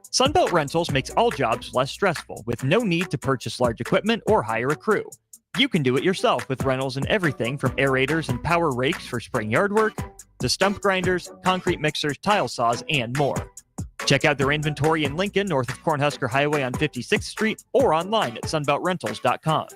Sunbelt Rentals makes all jobs less stressful with no need to purchase large equipment or hire a crew. You can do it yourself with rentals and everything from aerators and power rakes for spring yard work to stump grinders, concrete mixers, tile saws, and more. Check out their inventory in Lincoln, north of Cornhusker Highway on 56th Street, or online at sunbeltrentals.com.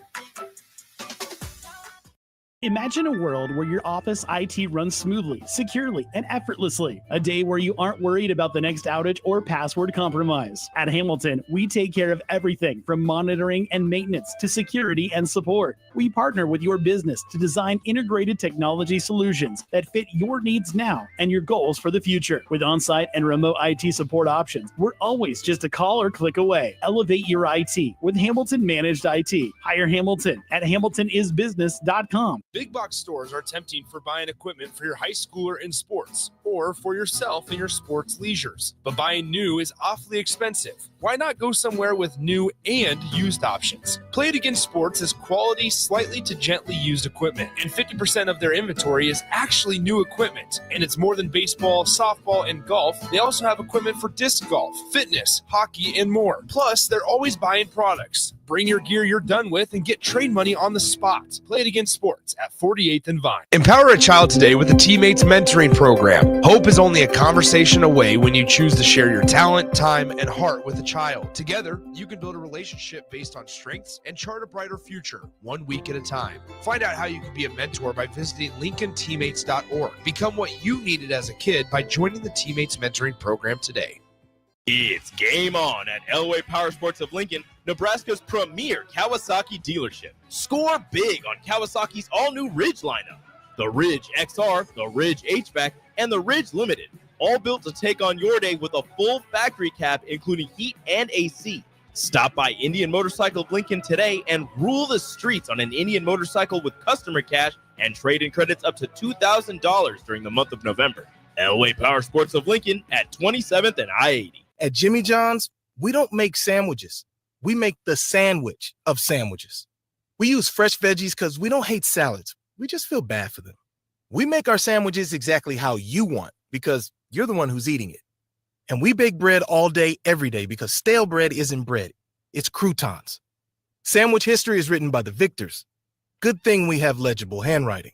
Imagine a world where your office IT runs smoothly, securely, and effortlessly. A day where you aren't worried about the next outage or password compromise. At Hamilton, we take care of everything from monitoring and maintenance to security and support. We partner with your business to design integrated technology solutions that fit your needs now and your goals for the future. With on-site and remote IT support options, we're always just a call or click away. Elevate your IT with Hamilton Managed IT. Hire Hamilton at hamiltonisbusiness.com. Big box stores are tempting for buying equipment for your high schooler in sports or for yourself in your sports leisures. But buying new is awfully expensive. Why not go somewhere with new and used options? Play It Again Sports is quality, slightly to gently used equipment, and 50% of their inventory is actually new equipment. And it's more than baseball, softball, and golf. They also have equipment for disc golf, fitness, hockey, and more. Plus, they're always buying products. Bring your gear you're done with and get trade money on the spot. Play It Again Sports at 48th and Vine. Empower a child today with the Teammates Mentoring Program. Hope is only a conversation away when you choose to share your talent, time, and heart with a child. Together, you can build a relationship based on strengths and chart a brighter future, 1 week at a time. Find out how you can be a mentor by visiting LincolnTeammates.org. Become what you needed as a kid by joining the Teammates Mentoring Program today. It's game on at Elway Power Sports of Lincoln, Nebraska's premier Kawasaki dealership. Score big on Kawasaki's all-new Ridge lineup. The Ridge XR, the Ridge HVAC, and the Ridge Limited. All built to take on your day with a full factory cab, including heat and AC. Stop by Indian Motorcycle of Lincoln today and rule the streets on an Indian motorcycle with customer cash and trade-in credits up to $2,000 during the month of November. Elway Power Sports of Lincoln at 27th and I-80. At Jimmy John's, we don't make sandwiches. We make the sandwich of sandwiches. We use fresh veggies because we don't hate salads. We just feel bad for them. We make our sandwiches exactly how you want because you're the one who's eating it. And we bake bread all day, every day because stale bread isn't bread. It's croutons. Sandwich history is written by the victors. Good thing we have legible handwriting.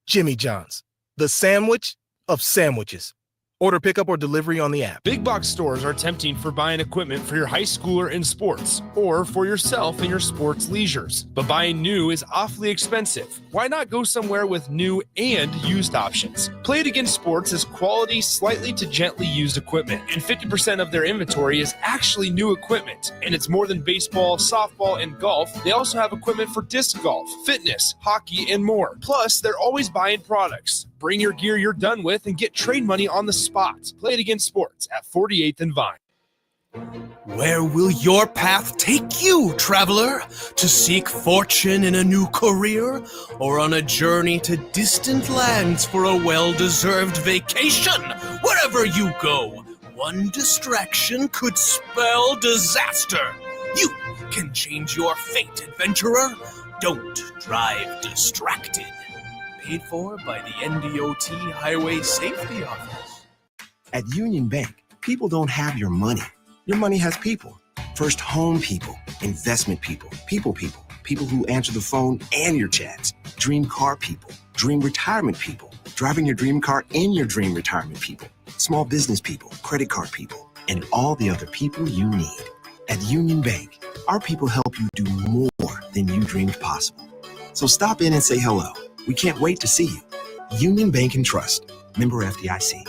Jimmy John's, the sandwich of sandwiches. Order pickup or delivery on the app. Big box stores are tempting for buying equipment for your high schooler in sports or for yourself in your sports leisures. But buying new is awfully expensive. Why not go somewhere with new and used options? Play It Again Sports is quality, slightly to gently used equipment, and 50% of their inventory is actually new equipment. And it's more than baseball, softball, and golf. They also have equipment for disc golf, fitness, hockey, and more. Plus, they're always buying products. Bring your gear you're done with and get trade money on the spot. Play It Again Sports at 48th and Vine. Where will your path take you, traveler? To seek fortune in a new career? Or on a journey to distant lands for a well-deserved vacation? Wherever you go, one distraction could spell disaster. You can change your fate, adventurer. Don't drive distracted. Paid for by the NDOT Highway Safety Office. At Union Bank, people don't have your money. Your money has people. First home people, investment people, people who answer the phone and your chats. Dream car people, dream retirement people, driving your dream car in your dream retirement people, small business people, credit card people, and all the other people you need. At Union Bank, our people help you do more than you dreamed possible. So stop in and say hello. We can't wait to see you. Union Bank and Trust. Member FDIC.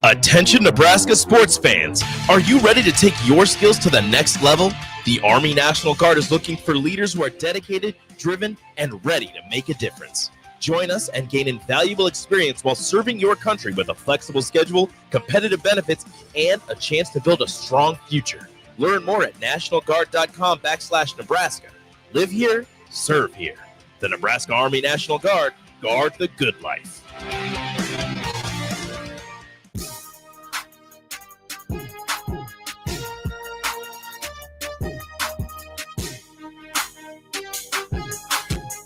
Attention Nebraska sports fans. Are you ready to take your skills to the next level? The Army National Guard is looking for leaders who are dedicated, driven, and ready to make a difference. Join us and gain invaluable experience while serving your country with a flexible schedule, competitive benefits, and a chance to build a strong future. Learn more at nationalguard.com/Nebraska. Live here, serve here. The Nebraska Army National Guard, guard the good life.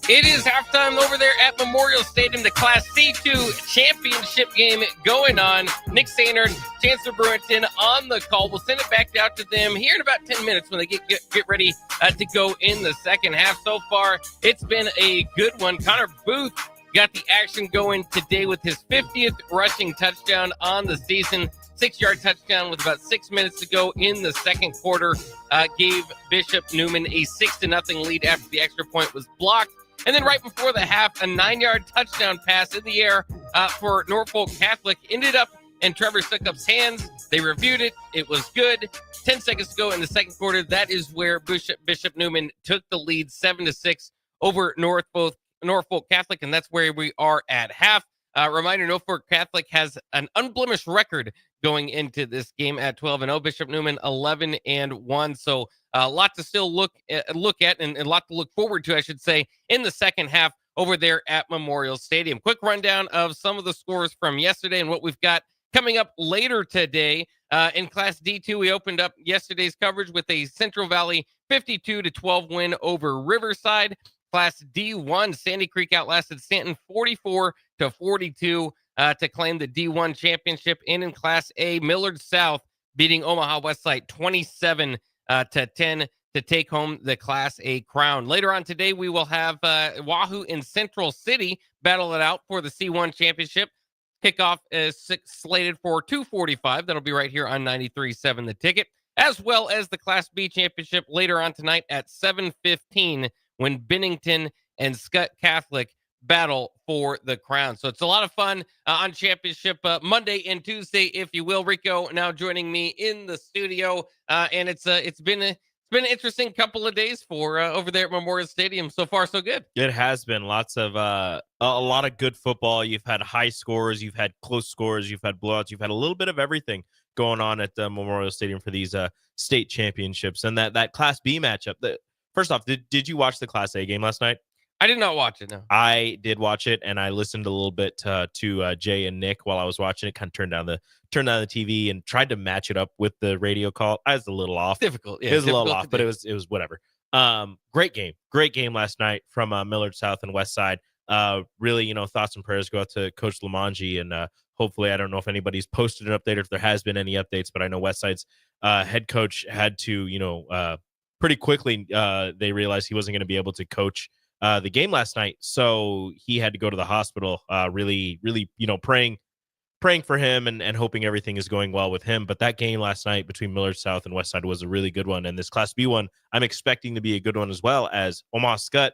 It is halftime over there at Memorial Stadium, the Class C2 championship game going on. Nick Sainer and Chancellor Brewington on the call. We'll send it back out to them here in about 10 minutes when they get ready to go in the second half. So far, it's been a good one. Connor Booth got the action going today with his 50th rushing touchdown on the season. 6-yard touchdown with about 6 minutes to go in the second quarter. Gave Bishop Neumann a 6-0 lead after the extra point was blocked. And then right before the half, a 9-yard touchdown pass in the air for Norfolk Catholic ended up in Trevor Stuckup's hands. They reviewed it. It was good. 10 seconds to go in the second quarter. That is where Bishop Neumann took the lead 7-6 over Norfolk Catholic, and that's where we are at half. Reminder, Norfolk Catholic has an unblemished record going into this game at 12-0. Bishop Neumann 11-1. So a lot to still look at and a lot to look forward to, I should say, in the second half over there at Memorial Stadium. Quick rundown of some of the scores from yesterday and what we've got coming up later today. In Class D2, we opened up yesterday's coverage with a Central Valley 52-12 win over Riverside. Class D1, Sandy Creek outlasted Stanton 44-42 to claim the D1 championship. And in Class A, Millard South beating Omaha Westside 27-10 to take home the Class A crown. Later on today, we will have Wahoo and Central City battle it out for the C1 championship. Kickoff is slated for 2:45. That'll be right here on 93.7 The Ticket, as well as the Class B championship later on tonight at 7:15 when Bennington and Scott Catholic battle for the crown. So it's a lot of fun on championship Monday and Tuesday, if you will. Rico now joining me in the studio, and it's been an interesting couple of days for over there at Memorial Stadium. So far, so good. It has been lots of a lot of good football. You've had high scores, you've had close scores, you've had blowouts, you've had a little bit of everything going on at the Memorial Stadium for these state championships. And that Class B matchup. First off, did you watch the Class A game last night? I did not watch it, no. I did watch it, and I listened a little bit to Jay and Nick while I was watching it. Kind of turned down the TV and tried to match it up with the radio call. I was a little off. Difficult, yeah. It was a little off, but it was whatever. Great game last night from Millard South and West Side. Really, thoughts and prayers go out to Coach Lamanji, and hopefully, I don't know if anybody's posted an update or if there has been any updates, but I know West Side's head coach had to, pretty quickly, they realized he wasn't going to be able to coach the game last night, so he had to go to the hospital. Really, praying for him and hoping everything is going well with him. But that game last night between Millard South and Westside was a really good one, and this Class B one I'm expecting to be a good one as well, as Omaha Skutt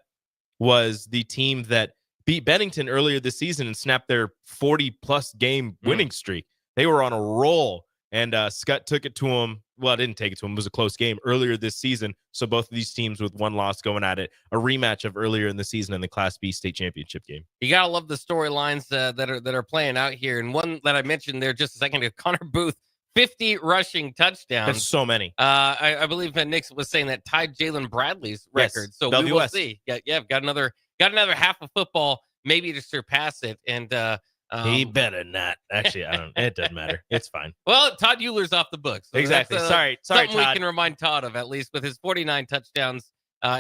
was the team that beat Bennington earlier this season and snapped their 40-plus game winning streak. They were on a roll, and Skutt took it to them. Well, it didn't take it to them. It was a close game earlier this season. So both of these teams with one loss going at it, a rematch of earlier in the season in the Class B state championship game. You got to love the storylines that are playing out here. And one that I mentioned there just a second ago, Connor Booth, 50 rushing touchdowns. That's so many. I believe Nick was saying that tied Jalen Bradley's record. So we will see. Yeah, got another half of football maybe to surpass it. And he better not. Actually, I don't. It doesn't matter. It's fine. Well, Todd Euler's off the books. So exactly. Sorry, something Todd. we can remind Todd of, at least with his 49 touchdowns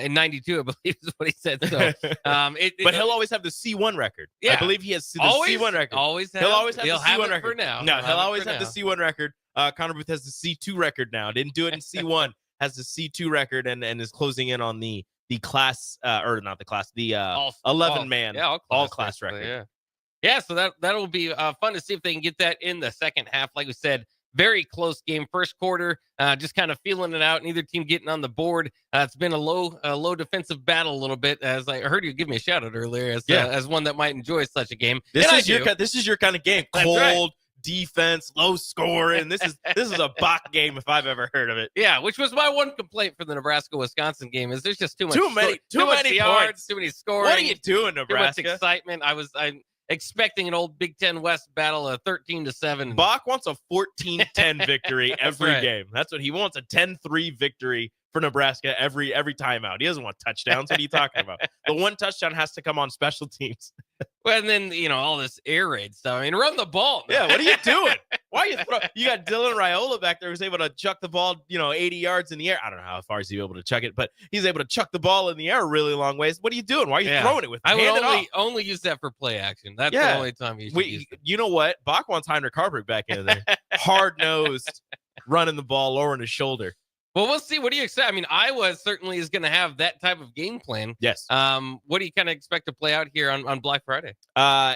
in 92, I believe is what he said. So, but he'll always have the C1 record. Yeah, I believe he has the C1 record. He'll always have the C1 record for now. No, he'll always have the C1 record. Connor Booth has the C2 record now. Didn't do it in C1. Has the C2 record and is closing in on the the class, or not the class, the 11-man all-class record. Yeah, so that'll be fun to see if they can get that in the second half. Like we said, very close game. First quarter, just kind of feeling it out. Neither team getting on the board. It's been a low defensive battle a little bit. As I heard you give me a shout out earlier as one that might enjoy such a game. This is your kind of game. Cold defense, low scoring. This is a Bach game if I've ever heard of it. Yeah, which was my one complaint for the Nebraska-Wisconsin game is there's just too many yards, points, too many scoring. What are you doing, Nebraska? Too much excitement. I'm expecting an old Big Ten West battle of 13-7. Bach wants a 14-10 victory every game. That's what he wants, a 10-3 victory for Nebraska every timeout. He doesn't want touchdowns. What are you talking about? The one touchdown has to come on special teams. Well, and then, all this air raid stuff. I mean, run the ball. Yeah, what are you doing? Why are you You got Dylan Raiola back there who's able to chuck the ball, 80 yards in the air. I don't know how far he's able to chuck it, but he's able to chuck the ball in the air a really long ways. What are you doing? Why are you throwing it with? I would only use that for play action. That's the only time you should use it. You know what? Bach wants Heinrich Harburg back in there. Hard-nosed, running the ball, lowering his shoulder. Well, we'll see. What do you expect? I mean, Iowa certainly is going to have that type of game plan. Yes. What do you kind of expect to play out here on Black Friday?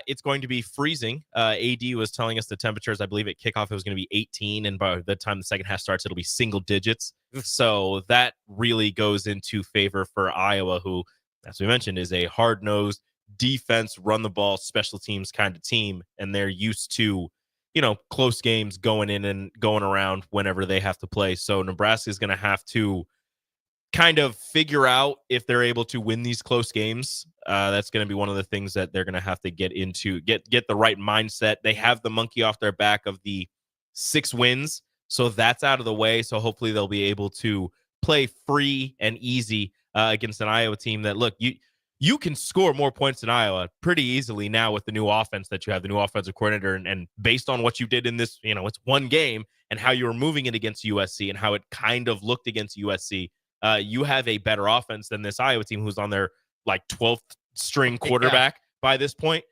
It's going to be freezing. AD was telling us the temperatures. I believe at kickoff it was going to be 18, and by the time the second half starts, it'll be single digits. So that really goes into favor for Iowa, who, as we mentioned, is a hard-nosed defense, run the ball, special teams kind of team, and they're used to close games going in and going around whenever they have to play. So Nebraska is going to have to kind of figure out if they're able to win these close games. That's going to be one of the things that they're going to have to get into, get the right mindset. They have the monkey off their back of the 6 wins. So that's out of the way. So hopefully they'll be able to play free and easy against an Iowa team that, look, you can score more points than Iowa pretty easily now with the new offense that you have, the new offensive coordinator, and based on what you did in this, it's one game and how you were moving it against USC and how it kind of looked against USC. You have a better offense than this Iowa team who's on their 12th string quarterback by this point.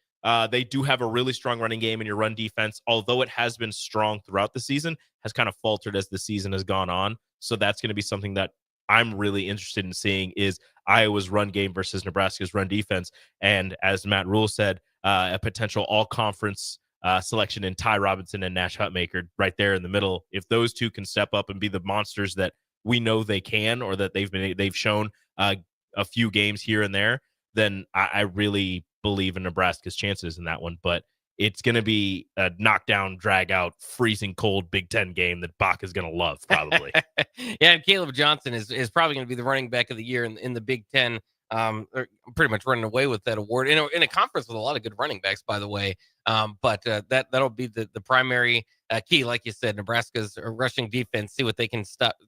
They do have a really strong running game, and your run defense, although it has been strong throughout the season, has kind of faltered as the season has gone on. So that's going to be something that I'm really interested in seeing is Iowa's run game versus Nebraska's run defense. And as Matt Rule said, a potential all-conference selection in Ty Robinson and Nash Hutmaker right there in the middle. If those two can step up and be the monsters that we know they can, or that they've shown a few games here and there, then I really believe in Nebraska's chances in that one. But it's going to be a knockdown, drag-out, freezing cold Big Ten game that Bach is going to love, probably. Yeah, and Caleb Johnson is probably going to be the running back of the year in the Big Ten. Pretty much running away with that award in a conference with a lot of good running backs, by the way. But that'll be the primary key, like you said. Nebraska's rushing defense, see what they can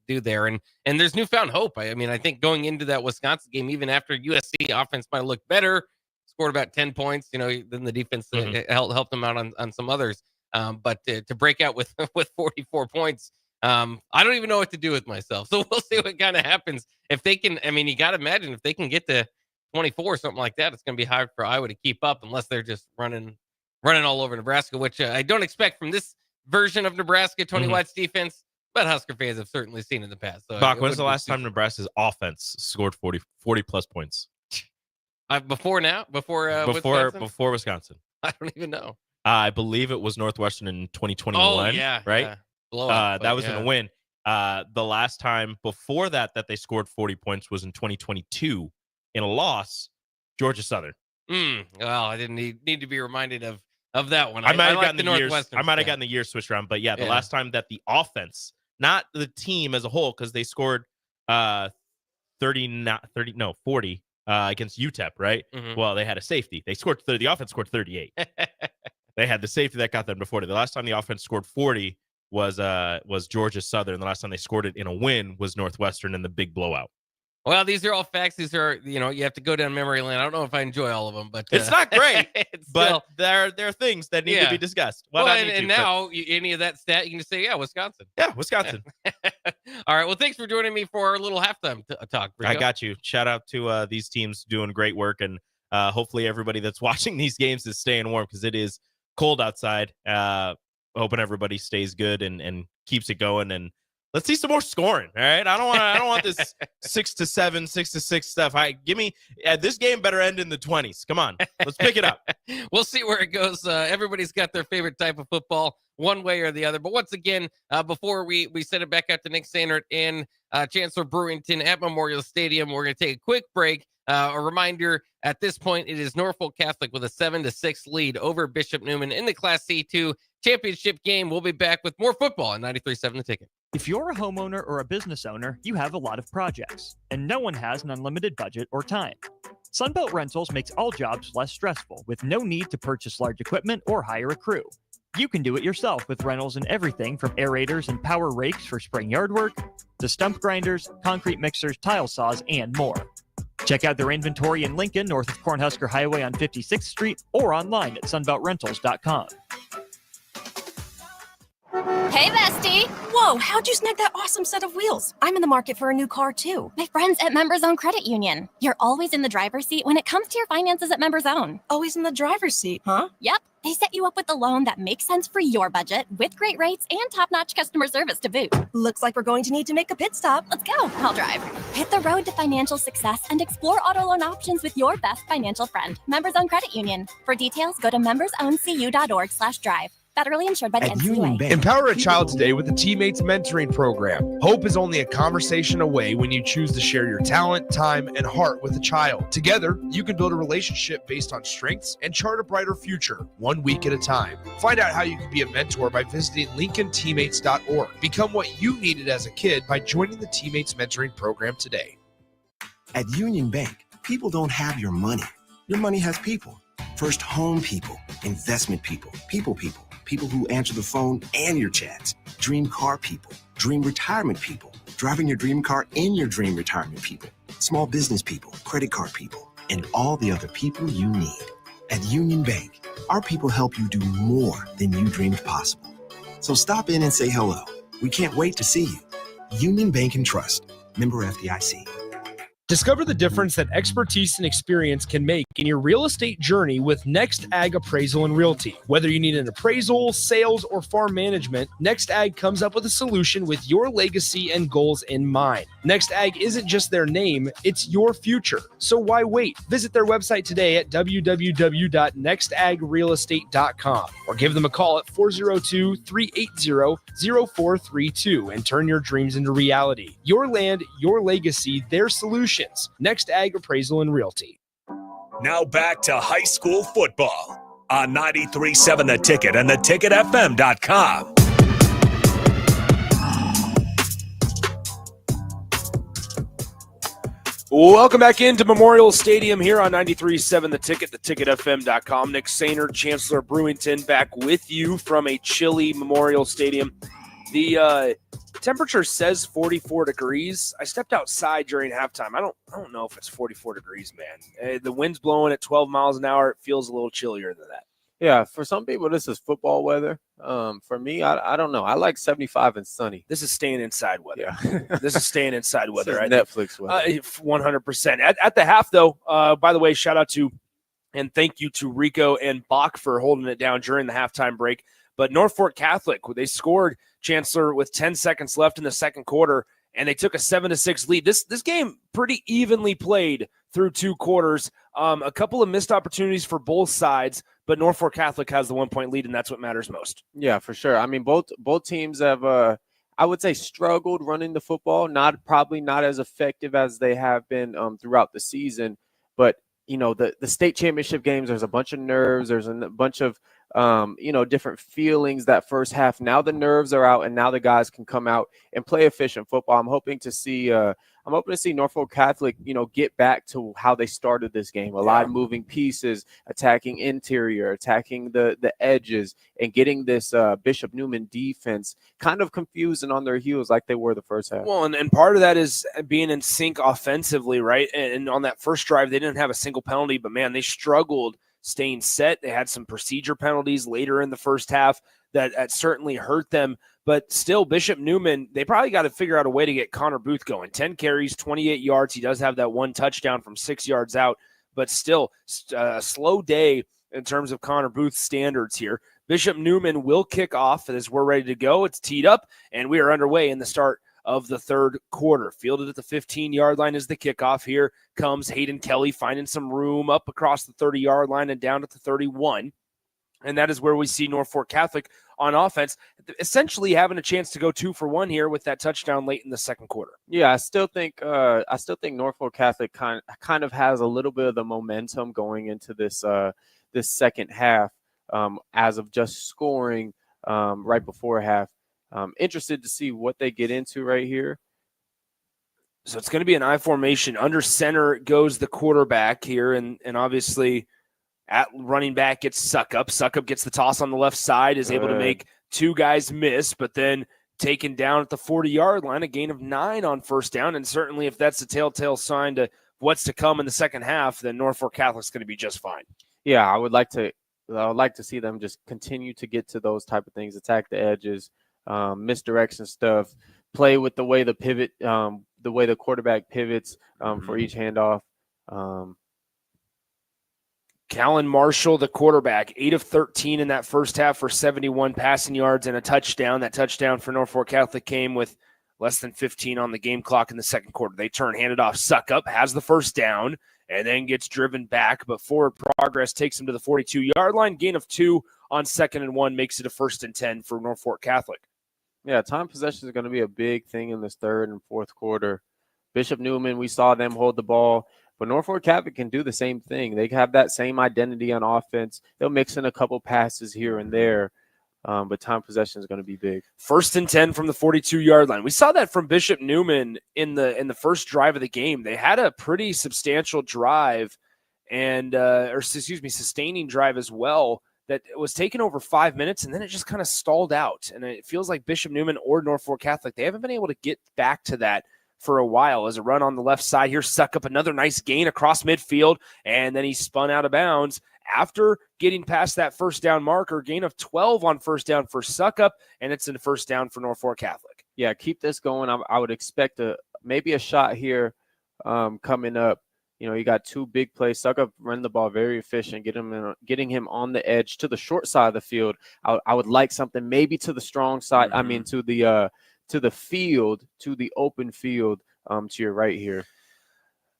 do there, and there's newfound hope. I mean, I think going into that Wisconsin game, even after USC offense might look better, scored about 10 points, then the defense helped them out on some others. But to break out with 44 points. I don't even know what to do with myself. So we'll see what kind of happens. If they can, I mean, you got to imagine if they can get to 24 or something like that, it's going to be hard for Iowa to keep up unless they're just running all over Nebraska, which I don't expect from this version of Nebraska, Tony White's defense, but Husker fans have certainly seen in the past. So Bach, when's the last time Nebraska's offense scored 40 plus points? Before Wisconsin. I don't even know. I believe it was Northwestern in 2021. Oh, yeah. Right? Yeah. Blowout, that was in a win. The last time before that they scored 40 points was in 2022 in a loss, Georgia Southern. Well, I didn't need to be reminded of that one. I might have gotten the years switched around, but the last time that the offense, not the team as a whole, because they scored 40 against UTEP, right? Well, they had a safety. The offense scored 38. They had the safety that got them to 40. The last time the offense scored 40 was Georgia Southern. The last time they scored it in a win was Northwestern in the big blowout. Well, these are all facts. These are, you have to go down memory lane. I don't know if I enjoy all of them, but it's not great. But there are things that need to be discussed. Now any of that stat, you can just say, yeah, Wisconsin. Yeah, Wisconsin. All right. Well, thanks for joining me for our little halftime talk. Rico. I got you. Shout out to these teams doing great work, and hopefully everybody that's watching these games is staying warm because it is cold outside. Hoping everybody stays good and keeps it going. And Let's see some more scoring. All right. I don't want this 6-7, 6-6 stuff. This game better end in the 20s. Come on. Let's pick it up. We'll see where it goes. Everybody's got their favorite type of football, one way or the other. But once again, before we send it back out to Nick Sainert in Chancellor Brewington at Memorial Stadium, we're going to take a quick break. A reminder, at this point, it is Norfolk Catholic with a 7-6 lead over Bishop Neumann in the Class C2 championship game. We'll be back with more football on 93.7 The Ticket. If you're a homeowner or a business owner, you have a lot of projects, and no one has an unlimited budget or time. Sunbelt Rentals makes all jobs less stressful with no need to purchase large equipment or hire a crew. You can do it yourself with rentals and everything from aerators and power rakes for spring yard work to stump grinders, concrete mixers, tile saws, and more. Check out their inventory in Lincoln, north of Cornhusker Highway on 56th Street, or online at sunbeltrentals.com. Hey, bestie! Whoa, how'd you snag that awesome set of wheels? I'm in the market for a new car, too. My friends at Members Own Credit Union. You're always in the driver's seat when it comes to your finances at Members Own. Always in the driver's seat, huh? Yep. They set you up with a loan that makes sense for your budget with great rates and top-notch customer service to boot. Looks like we're going to need to make a pit stop. Let's go. I'll drive. Hit the road to financial success and explore auto loan options with your best financial friend, Members Own Credit Union. For details, go to membersowncu.org/drive. Federally insured by the NSAA. Empower a child today with the Teammates Mentoring Program. Hope is only a conversation away when you choose to share your talent, time, and heart with a child. Together, you can build a relationship based on strengths and chart a brighter future, 1 week at a time. Find out how you can be a mentor by visiting LincolnTeammates.org. Become what you needed as a kid by joining the Teammates Mentoring Program today. At Union Bank, people don't have your money. Your money has people. First home people, investment people, people who answer the phone and your chats, dream car people, dream retirement people, driving your dream car in your dream retirement people, small business people, credit card people, and all the other people you need. At Union Bank, our people help you do more than you dreamed possible. So stop in and say hello. We can't wait to see you. Union Bank and Trust, member FDIC. Discover the difference that expertise and experience can make in your real estate journey with Next Ag Appraisal and Realty. Whether you need an appraisal, sales, or farm management, Next Ag comes up with a solution with your legacy and goals in mind. Next Ag isn't just their name, it's your future. So why wait? Visit their website today at www.nextagrealestate.com or give them a call at 402-380-0432 and turn your dreams into reality. Your land, your legacy, their solutions. Next Ag Appraisal and Realty. Now back to high school football on 93.7 The Ticket and theticketfm.com. Welcome back into Memorial Stadium here on 93.7 The Ticket, theticketfm.com. Nick Sainert, Chancellor Brewington, back with you from a chilly Memorial Stadium. The temperature says 44 degrees. I stepped outside during halftime. I don't know if it's 44 degrees, man. The wind's blowing at 12 miles an hour. It feels a little chillier than that. Yeah, for some people, this is football weather. For me, I don't know. I like 75 and sunny. This is staying inside weather. Yeah. This is staying inside weather. Netflix weather. 100%. At the half, though, by the way, shout out to and thank you to Rico and Bach for holding it down during the halftime break. But Norfolk Catholic, they scored, Chancellor, with 10 seconds left in the second quarter, and they took a 7-6 lead. This game pretty evenly played through two quarters. A couple of missed opportunities for both sides, but Norfolk Catholic has the 1-point lead, and that's what matters most. Yeah, for sure. I mean, both teams have, I would say, struggled running the football. Probably not as effective as they have been throughout the season. But you know, the state championship games, there's a bunch of nerves. There's a bunch of different feelings that first half. Now the nerves are out, and now the guys can come out and play efficient football. I'm hoping to see Norfolk Catholic, get back to how they started this game. A lot of moving pieces, attacking interior, attacking the edges, and getting this Bishop Neumann defense kind of confused and on their heels like they were the first half. Well, and part of that is being in sync offensively, right? And on that first drive, they didn't have a single penalty, but man, they struggled staying set. They had some procedure penalties later in the first half that certainly hurt them. But still, Bishop Neumann, they probably got to figure out a way to get Connor Booth going. 10 carries, 28 yards. He does have that one touchdown from 6 yards out, but still a slow day in terms of Connor Booth's standards here. Bishop Neumann will kick off as we're ready to go. It's teed up, and we are underway in the start of the third quarter. Fielded at the 15-yard line is the kickoff. Here comes Hayden Kelly finding some room up across the 30-yard line and down at the 31. And that is where we see Norfolk Catholic on offense, essentially having a chance to go 2 for 1 here with that touchdown late in the second quarter. Yeah, I still think Norfolk Catholic kind of has a little bit of the momentum going into this this second half as of just scoring right before half. Interested to see what they get into right here. So it's going to be an I formation. Under center goes the quarterback here, and obviously at running back gets Suckup. Suckup gets the toss on the left side, is able to make 2 guys miss, but then taken down at the 40-yard line, a gain of 9 on first down. And certainly if that's a telltale sign to what's to come in the second half, then Norfolk Catholic's going to be just fine. Yeah, I would like to see them just continue to get to those type of things, attack the edges, misdirection stuff, play with the way the pivot, the way the quarterback pivots for each handoff. Callan Marshall, the quarterback, 8 of 13 in that first half for 71 passing yards and a touchdown. That touchdown for Norfolk Catholic came with less than 15 on the game clock in the second quarter. They turn, hand it off. Suckup has the first down and then gets driven back, but forward progress takes him to the 42-yard line. Gain of 2 on 2nd and 1 makes it a 1st and 10 for Norfolk Catholic. Yeah, time possession is going to be a big thing in this third and fourth quarter. Bishop Neumann, we saw them hold the ball. But Norfolk Catholic can do the same thing. They have that same identity on offense. They'll mix in a couple passes here and there, but time possession is going to be big. 1st and 10 from the 42-yard line. We saw that from Bishop Neumann in the first drive of the game. They had a pretty substantial drive and sustaining drive as well that was taken over 5 minutes, and then it just kind of stalled out. And it feels like Bishop Neumann or Norfolk Catholic, they haven't been able to get back to that for a while. As a run on the left side here, Suckup, another nice gain across midfield, and then he spun out of bounds after getting past that first down marker. Gain of 12 on first down for Suckup, and it's a first down for Norfolk Catholic. Yeah, keep this going. I would expect maybe a shot here coming up. You know, you got 2 big plays. Suckup run the ball very efficient, getting him on the edge to the short side of the field. I would like something maybe to the strong side. I mean, to the field, to the open field, to your right here.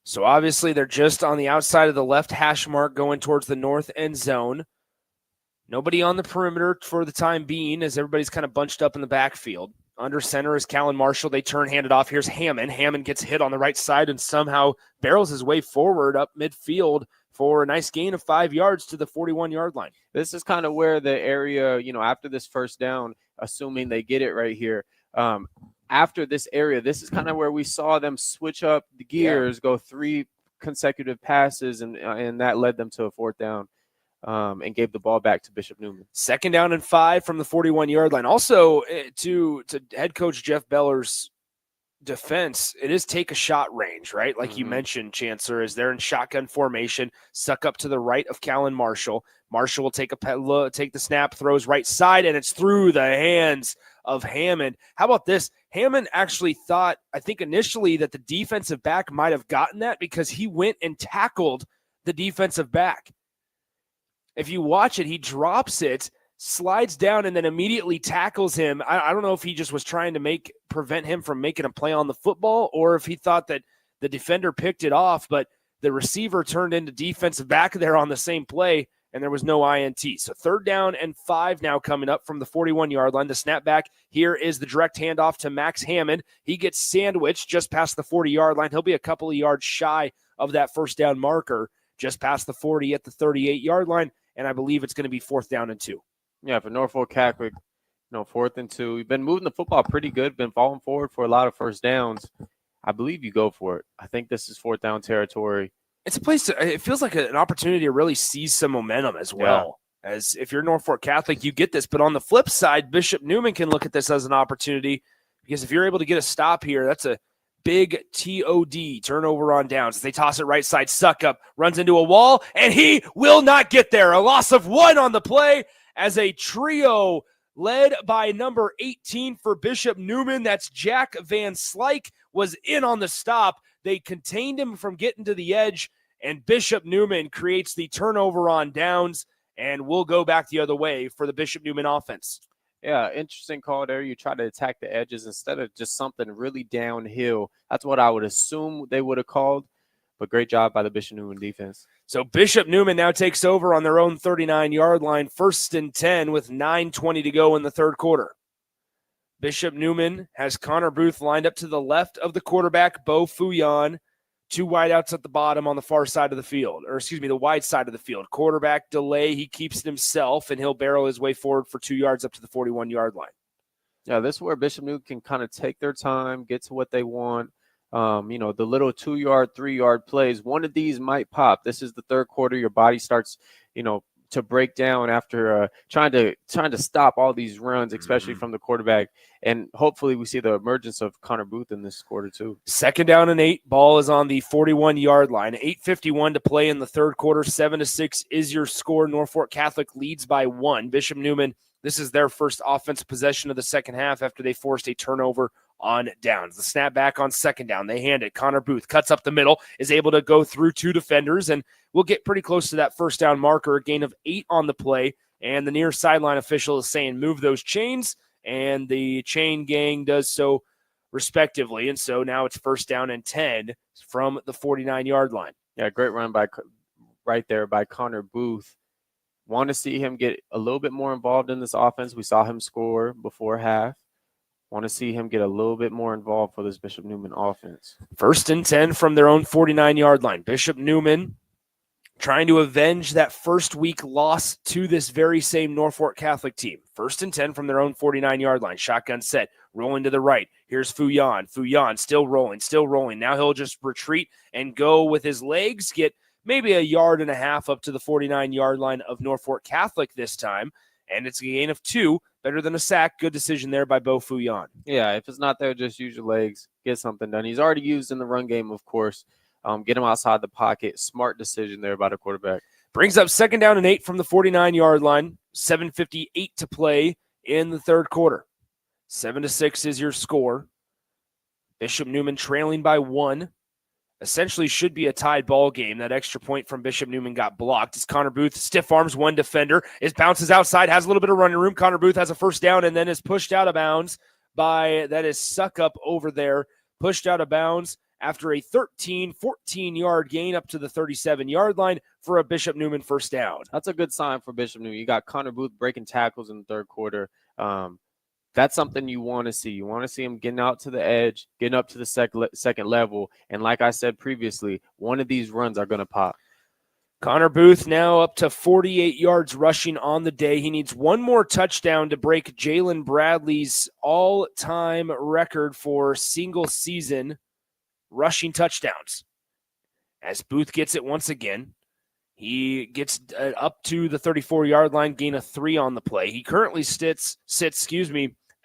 So obviously they're just on the outside of the left hash mark going towards the north end zone. Nobody on the perimeter for the time being as everybody's kind of bunched up in the backfield. Under center is Callan Marshall. They turn, hand it off. Here's Hammond. Hammond gets hit on the right side and somehow barrels his way forward up midfield for a nice gain of 5 yards to the 41-yard line. This is kind of where the area, after this first down, assuming they get it right here, after this area, this is kind of where we saw them switch up the gears, go 3 consecutive passes, and that led them to a 4th down and gave the ball back to Bishop Neumann. 2nd down and 5 from the 41-yard line. Also, to head coach Jeff Beller's defense, it is take a shot range, right? Like you mentioned, Chancellor, is they're in shotgun formation, Suckup to the right of Callan Marshall. Marshall will take the snap, throws right side, and it's through the hands of Hammond. How about this? Hammond actually thought, I think initially, that the defensive back might have gotten that because he went and tackled the defensive back. If you watch it, he drops it, slides down, and then immediately tackles him. I don't know if he just was trying to prevent him from making a play on the football or if he thought that the defender picked it off, but the receiver turned into defensive back there on the same play, and there was no INT. So 3rd down and 5 now coming up from the 41-yard line. The snap back here is the direct handoff to Max Hammond. He gets sandwiched just past the 40-yard line. He'll be a couple of yards shy of that first down marker, just past the 40 at the 38-yard line, and I believe it's going to be 4th down and 2. Yeah, for Norfolk Catholic, 4th and 2. We've been moving the football pretty good, been falling forward for a lot of first downs. I believe you go for it. I think this is 4th down territory. It's a place it feels like an opportunity to really seize some momentum as well. Yeah. As if you're Norfolk Catholic, you get this. But on the flip side, Bishop Neumann can look at this as an opportunity because if you're able to get a stop here, that's a big TOD, turnover on downs. They toss it right side, Suckup runs into a wall, and he will not get there. A loss of 1 on the play as a trio led by number 18 for Bishop Neumann. That's Jack Van Slyke was in on the stop. They contained him from getting to the edge, and Bishop Neumann creates the turnover on downs and we'll go back the other way for the Bishop Neumann offense. Yeah, interesting call there. You try to attack the edges instead of just something really downhill. That's what I would assume they would have called, but great job by the Bishop Neumann defense. So Bishop Neumann now takes over on their own 39-yard line, 1st and 10 with 9:20 to go in the third quarter. Bishop Neumann has Connor Booth lined up to the left of the quarterback, Bo Fuyan. 2 wideouts at the bottom on the far side of the field, the wide side of the field. Quarterback delay, he keeps it himself, and he'll barrel his way forward for 2 yards up to the 41-yard line. Yeah, this is where Bishop Neumann can kind of take their time, get to what they want. The little 2-yard, 3-yard plays, one of these might pop. This is the third quarter. Your body starts, to break down after trying to stop all these runs, especially from the quarterback. And hopefully we see the emergence of Connor Booth in this quarter too. 2nd down and 8. Ball is on the 41-yard line. 8:51 to play in the third quarter. 7-6 is your score. Norfolk Catholic leads by 1. Bishop Neumann, this is their first offensive possession of the second half after they forced a turnover on downs. The snap back on 2nd down. They hand it. Connor Booth cuts up the middle, is able to go through 2 defenders, and we'll get pretty close to that 1st down marker. A gain of 8 on the play, and the near sideline official is saying move those chains, and the chain gang does so respectively. And so now it's 1st down and 10 from the 49-yard line. Yeah, great run right there by Connor Booth. Want to see him get a little bit more involved in this offense. We saw him score before half. Want to see him get a little bit more involved for this Bishop Neumann offense. 1st and 10 from their own 49-yard line. Bishop Neumann trying to avenge that first week loss to this very same Norfolk Catholic team. 1st and 10 from their own 49-yard line. Shotgun set, rolling to the right. Here's Fuyan. Fuyan still rolling. Now he'll just retreat and go with his legs, get maybe 1.5 yards up to the 49-yard line of Norfolk Catholic this time. And it's a gain of 2, better than a sack. Good decision there by Bo Fuyan. Yeah, if it's not there, just use your legs, get something done. He's already used in the run game, of course. Get him outside the pocket. Smart decision there by the quarterback. Brings up 2nd down and 8 from the 49-yard line. 7:58 to play in the third quarter. 7-6 is your score. Bishop Neumann trailing by 1. Essentially should be a tied ball game. That extra point from Bishop Neumann got blocked. As Connor Booth stiff arms one defender. It bounces outside, has a little bit of running room. Connor Booth has a 1st down and then is pushed out of bounds by, that is Suckup over there. Pushed out of bounds after a 14-yard gain up to the 37-yard line for a Bishop Neumann 1st down. That's a good sign for Bishop Neumann. You got Connor Booth breaking tackles in the third quarter. That's something you want to see. You want to see him getting out to the edge, getting up to the second level. And like I said previously, one of these runs are going to pop. Connor Booth now up to 48 yards rushing on the day. He needs one more touchdown to break Jalen Bradley's all-time record for single-season rushing touchdowns. As Booth gets it once again, he gets up to the 34-yard line, gain of 3 on the play. He currently sits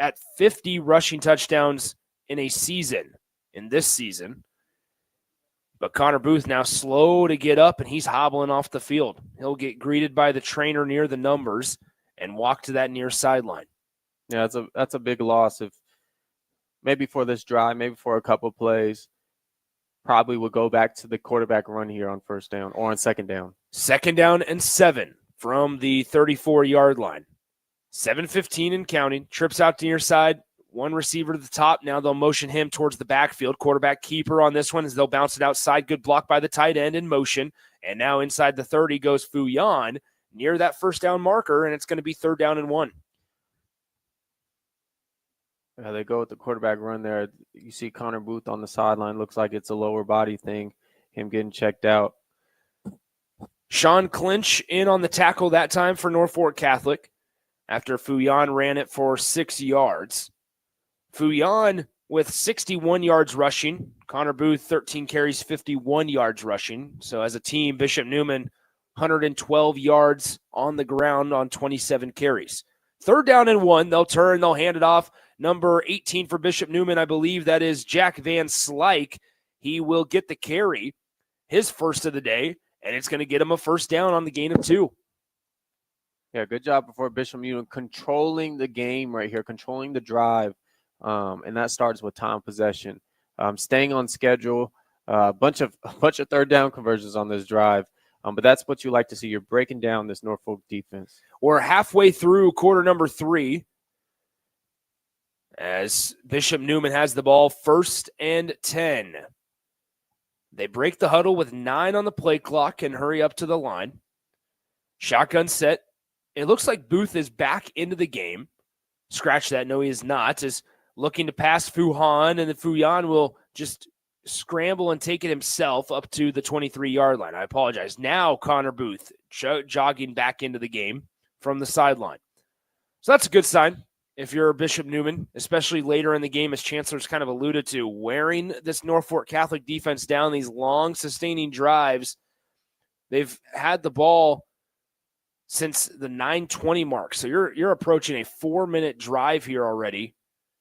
at 50 rushing touchdowns in a season, in this season. But Connor Booth now slow to get up, and he's hobbling off the field. He'll get greeted by the trainer near the numbers and walk to that near sideline. Yeah, that's a big loss. If maybe for this drive, maybe for a couple plays, probably would go back to the quarterback run here on 1st down or on 2nd down. 2nd down and 7 from the 34-yard line. 7:15 and counting. Trips out to near side. One receiver to the top. Now they'll motion him towards the backfield. Quarterback keeper on this one as they'll bounce it outside. Good block by the tight end in motion. And now inside the 30 goes Fuyan near that 1st down marker, and it's going to be 3rd down and 1. Yeah, they go with the quarterback run there. You see Connor Booth on the sideline. Looks like it's a lower body thing, him getting checked out. Sean Clinch in on the tackle that time for Norfolk Catholic after Fuyan ran it for 6 yards. Fuyan with 61 yards rushing. Connor Booth, 13 carries, 51 yards rushing. So as a team, Bishop Neumann, 112 yards on the ground on 27 carries. 3rd down and 1. They'll turn. They'll hand it off. Number 18 for Bishop Neumann, I believe that is Jack Van Slyke. He will get the carry, his first of the day, and it's going to get him a 1st down on the gain of 2. Yeah, good job before Bishop Neumann controlling the game right here, controlling the drive, and that starts with time possession. Staying on schedule, a bunch of 3rd down conversions on this drive. But that's what you like to see. You're breaking down this Norfolk defense. We're halfway through quarter number 3 as Bishop Neumann has the ball, 1st and 10. They break the huddle with 9 on the play clock and hurry up to the line. Shotgun set. It looks like Booth is back into the game. Scratch that. No, he is not. Is looking to pass Fuhan, and the Fuyan will just scramble and take it himself up to the 23-yard line. I apologize. Now Connor Booth jogging back into the game from the sideline. So that's a good sign if you're Bishop Neumann, especially later in the game, as Chancellor's kind of alluded to, wearing this Norfolk Catholic defense down these long, sustaining drives. They've had the ball since the 9:20 mark. So you're approaching a 4-minute drive here already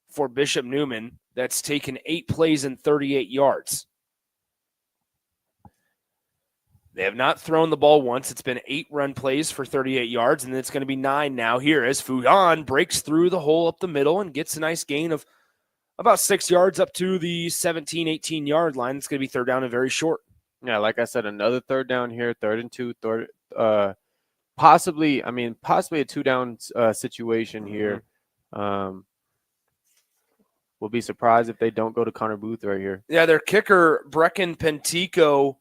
for Bishop Neumann that's taken 8 plays and 38 yards. They have not thrown the ball once. It's been 8 run plays for 38 yards, and it's going to be 9 now here as Fuyan breaks through the hole up the middle and gets a nice gain of about 6 yards up to the 17, 18-yard line. It's going to be third down and very short. Yeah, like I said, another third down here, 3rd and 2, possibly a 2-down situation here. We'll be surprised if they don't go to Connor Booth right here. Yeah, their kicker, Brecken Pentico,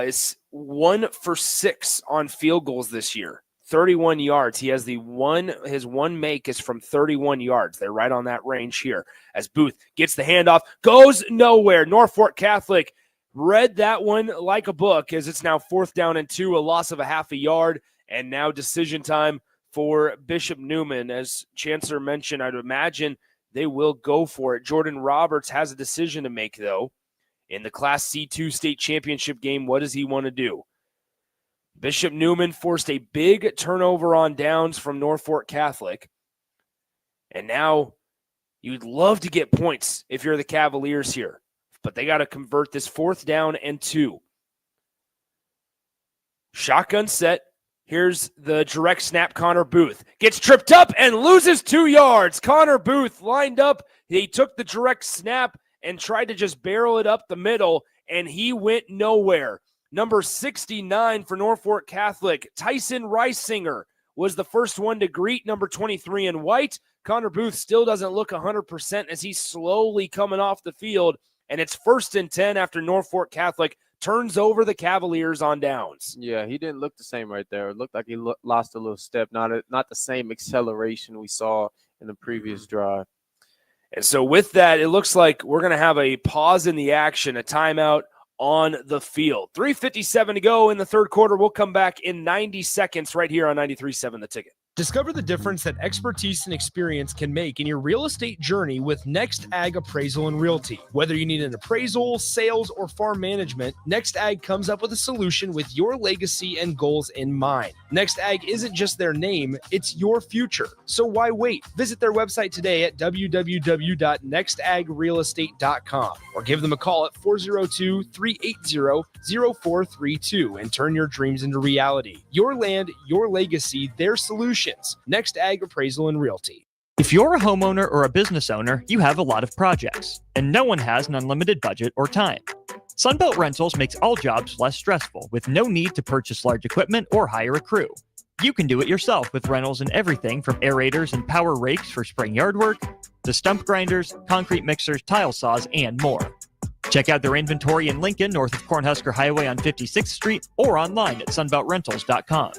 is 1 for 6 on field goals this year. 31 yards. He has his one make is from 31 yards. They're right on that range here as Booth gets the handoff, goes nowhere. Norfolk Catholic read that one like a book as it's now 4th down and 2, a loss of a half a yard, and now decision time for Bishop Neumann. As Chancellor mentioned, I'd imagine they will go for it. Jordan Roberts has a decision to make, though. In the Class C2 state championship game, what does he want to do? Bishop Neumann forced a big turnover on downs from Norfolk Catholic. And now you'd love to get points if you're the Cavaliers here. But they got to convert this 4th down and 2. Shotgun set. Here's the direct snap. Connor Booth gets tripped up and loses 2 yards. Connor Booth lined up. He took the direct snap and tried to just barrel it up the middle, and he went nowhere. Number 69 for Norfolk Catholic, Tyson Reisinger, was the first one to greet number 23 in white. Connor Booth still doesn't look 100% as he's slowly coming off the field, and it's 1st and 10 after Norfolk Catholic turns over the Cavaliers on downs. Yeah, he didn't look the same right there. It looked like he lost a little step, not the same acceleration we saw in the previous drive. And so with that, it looks like we're going to have a pause in the action, a timeout on the field. 3:57 to go in the third quarter. We'll come back in 90 seconds right here on 93.7 The Ticket. Discover the difference that expertise and experience can make in your real estate journey with Next Ag Appraisal and Realty. Whether you need an appraisal, sales, or farm management, Next Ag comes up with a solution with your legacy and goals in mind. Next Ag isn't just their name, it's your future. So why wait? Visit their website today at www.nextagrealestate.com or give them a call at 402-380-0432 and turn your dreams into reality. Your land, your legacy, their solution. Next Ag Appraisal and Realty. If you're a homeowner or a business owner, you have a lot of projects, and no one has an unlimited budget or time. Sunbelt Rentals makes all jobs less stressful with no need to purchase large equipment or hire a crew. You can do it yourself with rentals in everything from aerators and power rakes for spring yard work to stump grinders, concrete mixers, tile saws, and more. Check out their inventory in Lincoln, north of Cornhusker Highway on 56th Street, or online at sunbeltrentals.com.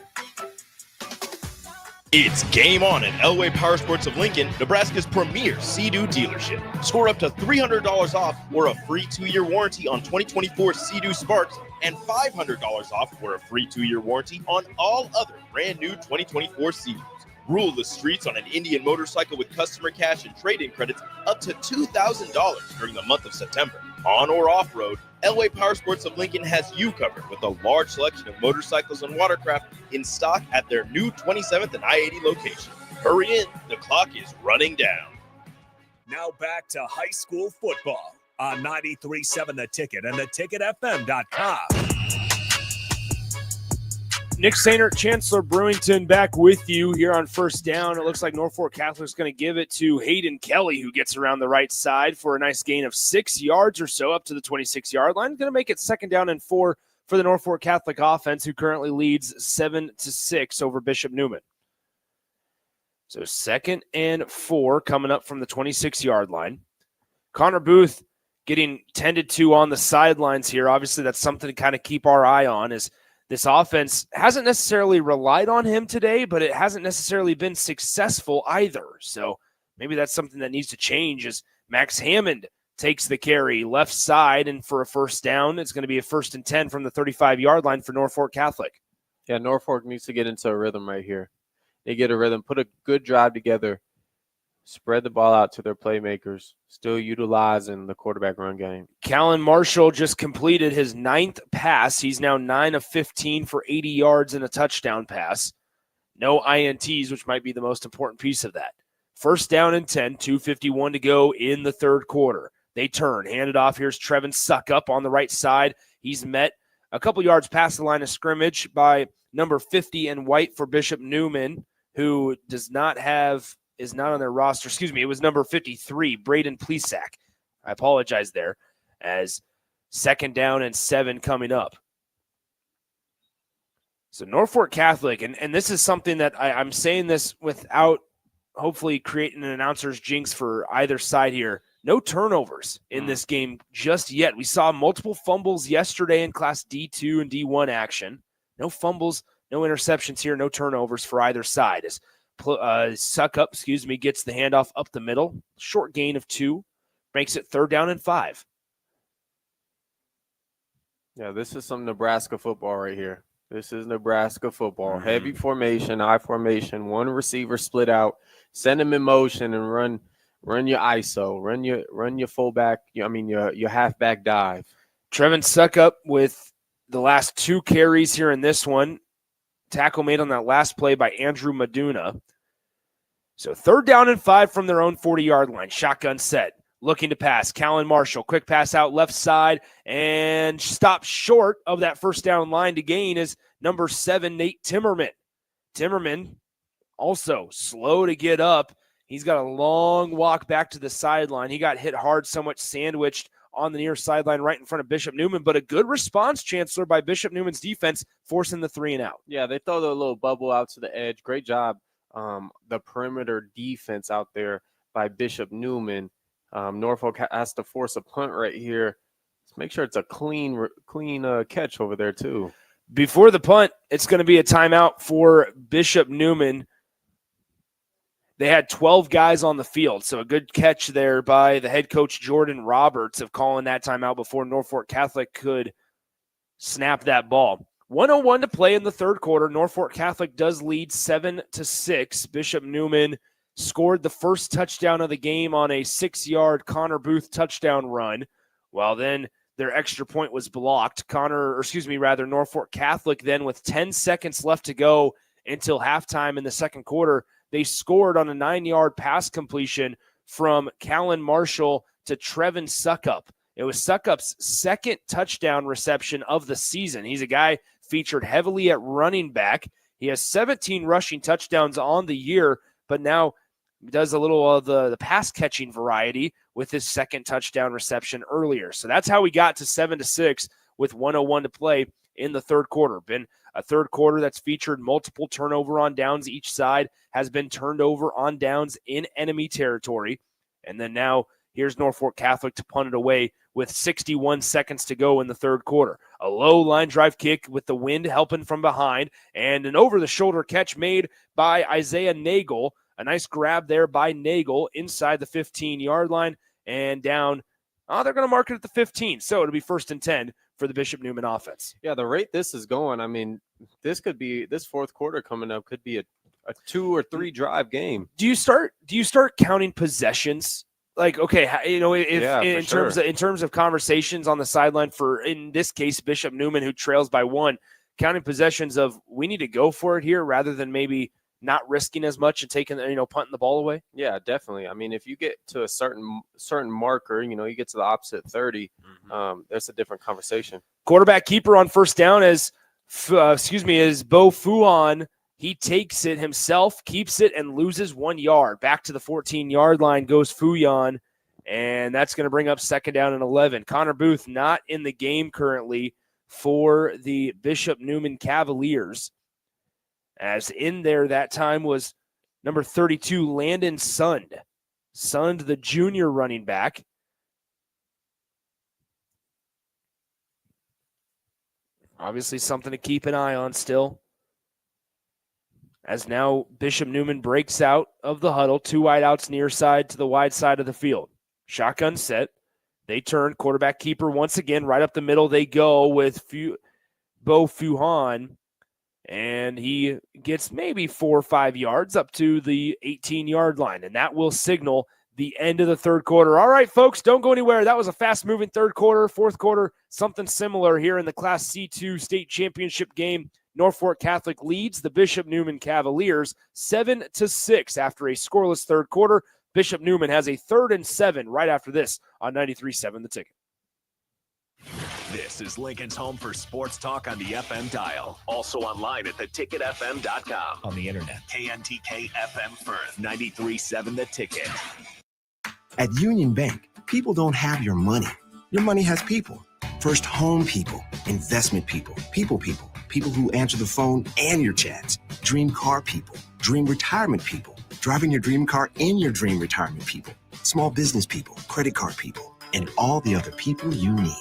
It's game on at Elway Power Sports of Lincoln, Nebraska's premier Sea-Doo dealership. Score up to $300 off or a free 2-year warranty on 2024 Sea-Doo Sparks and $500 off or a free 2-year warranty on all other brand new 2024 Sea-Doos. Rule the streets on an Indian motorcycle with customer cash and trade-in credits up to $2,000 during the month of September. On or off-road, Elway Power Sports of Lincoln has you covered with a large selection of motorcycles and watercraft in stock at their new 27th and I-80 location. Hurry in, the clock is running down. Now back to high school football on 93.7 The Ticket and theticketfm.com. Nick Sainert, Chancellor Brewington back with you here on first down. It looks like Norfolk Catholic is going to give it to Hayden Kelly, who gets around the right side for a nice gain of 6 yards or so up to the 26-yard line. Going to make it 2nd down and 4 for the Norfolk Catholic offense, who currently leads 7-6 over Bishop Neumann. So 2nd and 4 coming up from the 26-yard line. Connor Booth getting tended to on the sidelines here. Obviously, that's something to kind of keep our eye on, is this offense hasn't necessarily relied on him today, but it hasn't necessarily been successful either. So maybe that's something that needs to change, as Max Hammond takes the carry left side, and for a first down, it's going to be a 1st and 10 from the 35-yard line for Norfolk Catholic. Yeah, Norfolk needs to get into a rhythm right here. They get a rhythm, put a good drive together, spread the ball out to their playmakers, still utilizing the quarterback run game. Callan Marshall just completed his 9th pass. He's now 9 of 15 for 80 yards and a touchdown pass. No INTs, which might be the most important piece of that. 1st down and 10, 2:51 to go in the third quarter. They turn, hand it off. Here's Trevin Suckup on the right side. He's met a couple yards past the line of scrimmage by number 50 and white for Bishop Neumann, who is not on their roster. Excuse me, it was number 53, Braden Plesac. I apologize there, as 2nd down and 7 coming up. So Norfolk Catholic, and this is something that I'm saying this without hopefully creating an announcer's jinx for either side here. No turnovers in this game just yet. We saw multiple fumbles yesterday in Class D2 and D1 action. No fumbles, no interceptions here, no turnovers for either side. As Suckup, gets the handoff up the middle. Short gain of 2. Makes it 3rd down and 5. Yeah, this is some Nebraska football right here. This is Nebraska football. Heavy formation, I formation, one receiver split out, send him in motion and run your ISO, run your fullback, your halfback dive. Trevin Suckup with the last 2 carries here in this one. Tackle made on that last play by Andrew Maduna. So 3rd down and 5 from their own 40-yard line. Shotgun set. Looking to pass. Callan Marshall. Quick pass out left side and stopped short of that 1st down line to gain is number 7, Nate Timmerman. Timmerman also slow to get up. He's got a long walk back to the sideline. He got hit hard, somewhat sandwiched on the near sideline right in front of Bishop Neumann, but a good response, Chancellor, by Bishop Newman's defense, forcing the 3 and out. Yeah, they throw the little bubble out to the edge. Great job, the perimeter defense out there by Bishop Neumann. Norfolk has to force a punt right here. Let's make sure it's a clean catch over there, too. Before the punt, it's going to be a timeout for Bishop Neumann. They had 12 guys on the field, so a good catch there by the head coach Jordan Roberts of calling that timeout before Norfolk Catholic could snap that ball. 1:01 to play in the third quarter. Norfolk Catholic does lead 7-6. Bishop Neumann scored the first touchdown of the game on a 6-yard Connor Booth touchdown run. Well, then their extra point was blocked. Norfolk Catholic then, with 10 seconds left to go until halftime in the second quarter, they scored on a 9-yard pass completion from Callan Marshall to Trevin Suckup. It was Suckup's second touchdown reception of the season. He's a guy featured heavily at running back. He has 17 rushing touchdowns on the year, but now does a little of the pass catching variety with his second touchdown reception earlier. So that's how we got to 7-6 with 1:01 to play in the third quarter. Been a third quarter that's featured multiple turnover on downs. Each side has been turned over on downs in enemy territory. And then now here's Norfolk Catholic to punt it away with 61 seconds to go in the third quarter. A low line drive kick with the wind helping from behind, and an over-the-shoulder catch made by Isaiah Nagel. A nice grab there by Nagel inside the 15-yard line and down. They're going to mark it at the 15, so it'll be 1st and 10 for the Bishop Neumann offense. Yeah, the rate this is going, this fourth quarter coming up could be a 2 or 3 drive game. Do you start counting possessions? Like, okay, in terms of conversations on the sideline for, in this case, Bishop Neumann, who trails by 1, counting possessions of we need to go for it here rather than maybe not risking as much and taking, punting the ball away? Yeah, definitely. If you get to a certain marker, you get to the opposite 30, that's a different conversation. Quarterback keeper on first down is Bo Fuan. He takes it himself, keeps it, and loses 1 yard. Back to the 14-yard line goes Fuyan, and that's going to bring up 2nd down and 11. Connor Booth not in the game currently for the Bishop Neumann Cavaliers. As in there that time was number 32, Landon Sund. Sund, the junior running back. Obviously something to keep an eye on still. As now Bishop Neumann breaks out of the huddle, 2 wideouts near side to the wide side of the field. Shotgun set. They turn, quarterback keeper once again, right up the middle they go with Bo Fuhan. And he gets maybe 4 or 5 yards up to the 18-yard line. And that will signal the end of the third quarter. All right, folks, don't go anywhere. That was a fast-moving third quarter. Fourth quarter, something similar here in the Class C2 state championship game. Norfolk Catholic leads the Bishop Neumann Cavaliers 7-6 after a scoreless third quarter. Bishop Neumann has a 3rd and 7 right after this on 93.7 The Ticket. This is Lincoln's home for sports talk on the FM dial. Also online at theticketfm.com. On the internet, KNTK FM Firth, 93.7 The Ticket. At Union Bank, people don't have your money. Your money has people. First home people, investment people, people who answer the phone and your chats. Dream car people, dream retirement people, driving your dream car in your dream retirement people. Small business people, credit card people, and all the other people you need.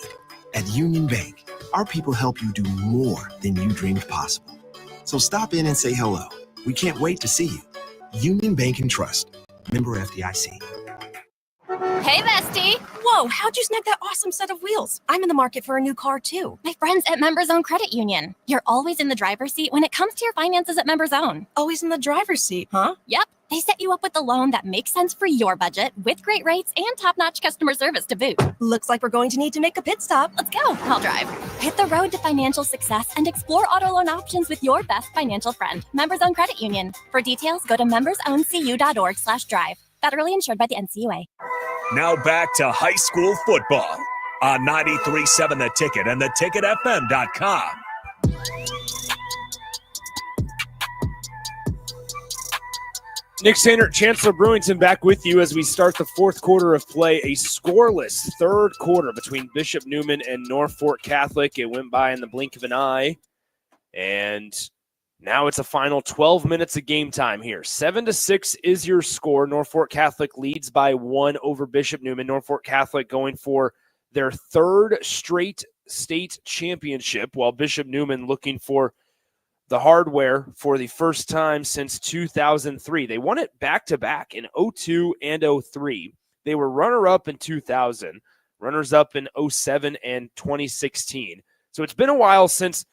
At Union Bank, our people help you do more than you dreamed possible. So stop in and say hello. We can't wait to see you. Union Bank and Trust. Member FDIC. Hey, bestie. Whoa, how'd you snag that awesome set of wheels? I'm in the market for a new car, too. My friends at Members Own Credit Union. You're always in the driver's seat when it comes to your finances at Members Own. Always in the driver's seat, huh? Yep. They set you up with a loan that makes sense for your budget with great rates and top-notch customer service to boot. Looks like we're going to need to make a pit stop. Let's go. I'll drive. Hit the road to financial success and explore auto loan options with your best financial friend, Members Own Credit Union. For details, go to membersowncu.org/drive. Federally insured by the NCAA. Now back to high school football on 93.7 The Ticket and theticketfm.com. Nick Sainer, Chancellor Brewington back with you as we start the fourth quarter of play. A scoreless third quarter between Bishop Neumann and Norfolk Catholic. It went by in the blink of an eye. And now it's a final 12 minutes of game time here. 7-6 is your score. Norfolk Catholic leads by 1 over Bishop Neumann. Norfolk Catholic going for their 3rd straight state championship, while Bishop Neumann looking for the hardware for the first time since 2003. They won it back-to-back in 02 and 03. They were runner-up in 2000, runners-up in 07 and 2016. So it's been a while since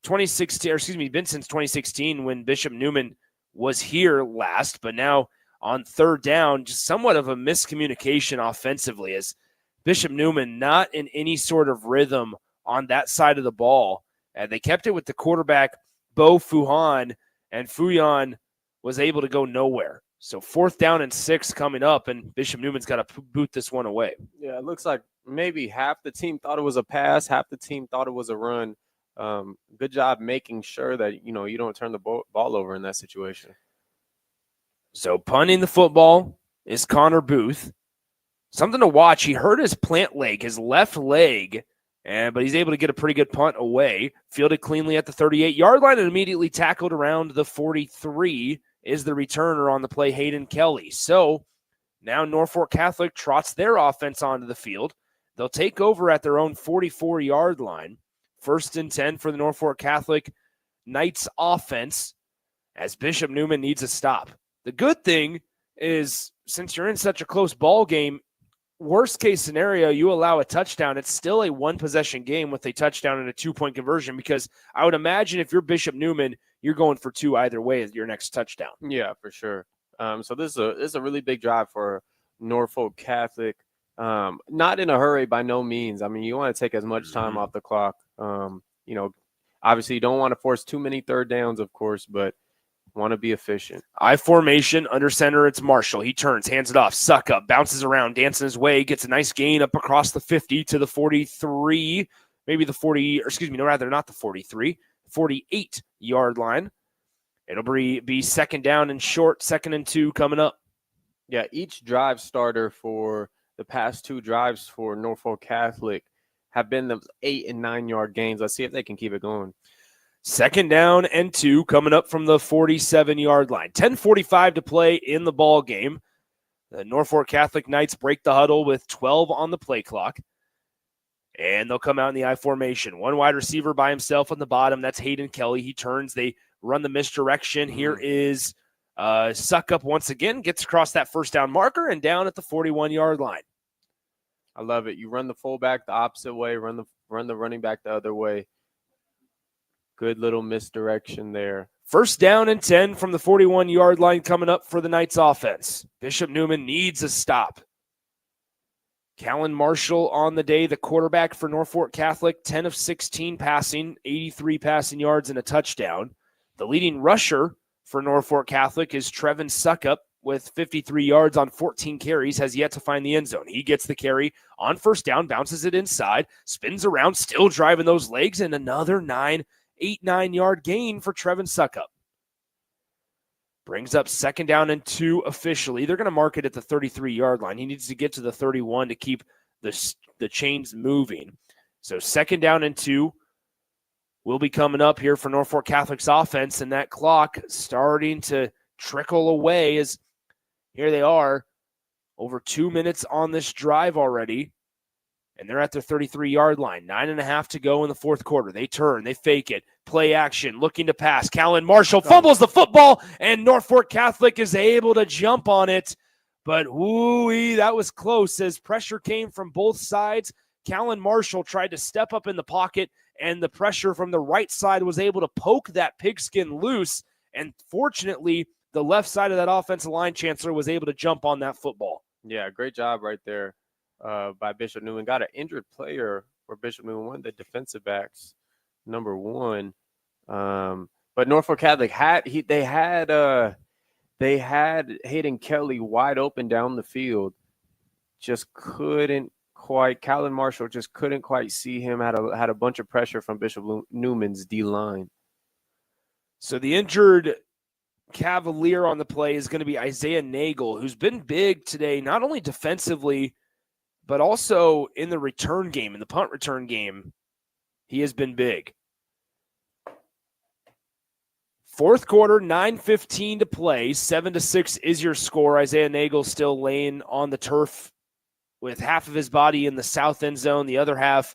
2016 when Bishop Neumann was here last, but now on third down, just somewhat of a miscommunication offensively as Bishop Neumann not in any sort of rhythm on that side of the ball. And they kept it with the quarterback, Bo Fuhan, and Fuyan was able to go nowhere. So 4th down and 6 coming up, and Bishop Neumann's got to boot this one away. Yeah, it looks like maybe half the team thought it was a pass, half the team thought it was a run. Good job making sure that, you don't turn the ball over in that situation. So punting the football is Connor Booth. Something to watch. He hurt his plant leg, his left leg, but he's able to get a pretty good punt away. Fielded cleanly at the 38-yard line and immediately tackled around the 43 is the returner on the play, Hayden Kelly. So now Norfolk Catholic trots their offense onto the field. They'll take over at their own 44-yard line. 1st and 10 for the Norfolk Catholic Knights offense as Bishop Neumann needs a stop. The good thing is, since you're in such a close ball game, worst case scenario, you allow a touchdown. It's still a 1-possession game with a touchdown and a 2-point conversion, because I would imagine if you're Bishop Neumann, you're going for 2 either way as your next touchdown. Yeah, for sure. So this is a really big drive for Norfolk Catholic. Not in a hurry by no means. I mean, you want to take as much time off the clock. Obviously you don't want to force too many third downs, of course, but want to be efficient. I formation, under center, it's Marshall. He turns, hands it off, suck up, bounces around, dancing his way, gets a nice gain up across the 50 to the 43, maybe the 40, or excuse me, no, rather not the 43, 48-yard line. It'll be 2nd down and short, 2nd and 2 coming up. Yeah, each drive starter for the past 2 drives for Norfolk Catholic have been the 8 and 9 yard gains. Let's see if they can keep it going. 2nd down and 2 coming up from the 47-yard line. 10:45 to play in the ball game. The Norfolk Catholic Knights break the huddle with 12 on the play clock. And they'll come out in the I formation. One wide receiver by himself on the bottom. That's Hayden Kelly. He turns. They run the misdirection. Here is Suckup once again. Gets across that first down marker and down at the 41-yard line. I love it. You run the fullback the opposite way, run the running back the other way. Good little misdirection there. 1st down and 10 from the 41-yard line coming up for the Knights offense. Bishop Neumann needs a stop. Callan Marshall on the day, the quarterback for Norfolk Catholic, 10 of 16 passing, 83 passing yards and a touchdown. The leading rusher for Norfolk Catholic is Trevin Suckup with 53 yards on 14 carries, has yet to find the end zone. He gets the carry on 1st down, bounces it inside, spins around, still driving those legs, and another 8-9-yard gain for Trevin Suckup. Brings up 2nd down and 2 officially. They're going to mark it at the 33-yard line. He needs to get to the 31 to keep the chains moving. So 2nd down and 2 will be coming up here for Norfolk Catholic's offense, and that clock starting to trickle away as here they are, over 2 minutes on this drive already, and they're at their 33-yard line. 9.5 to go in the 4th quarter. They turn, they fake it, play action, looking to pass. Callan Marshall fumbles the football, and Norfolk Catholic is able to jump on it. But woo-wee, that was close as pressure came from both sides. Callan Marshall tried to step up in the pocket, and the pressure from the right side was able to poke that pigskin loose. And fortunately, the left side of that offensive line, Chancellor, was able to jump on that football. Yeah, great job right there by Bishop Neumann. Got an injured player for Bishop Neumann, one of the defensive backs, number 1. But Norfolk Catholic had Hayden Kelly wide open down the field. Just couldn't quite. Callan Marshall just couldn't quite see him. Had a bunch of pressure from Bishop Newman's D line. So the injured Cavalier on the play is going to be Isaiah Nagel, who's been big today, not only defensively, but also in the return game, in the punt return game. He has been big. 4th quarter, 9:15 to play. 7-6 is your score. Isaiah Nagel still laying on the turf with half of his body in the south end zone, the other half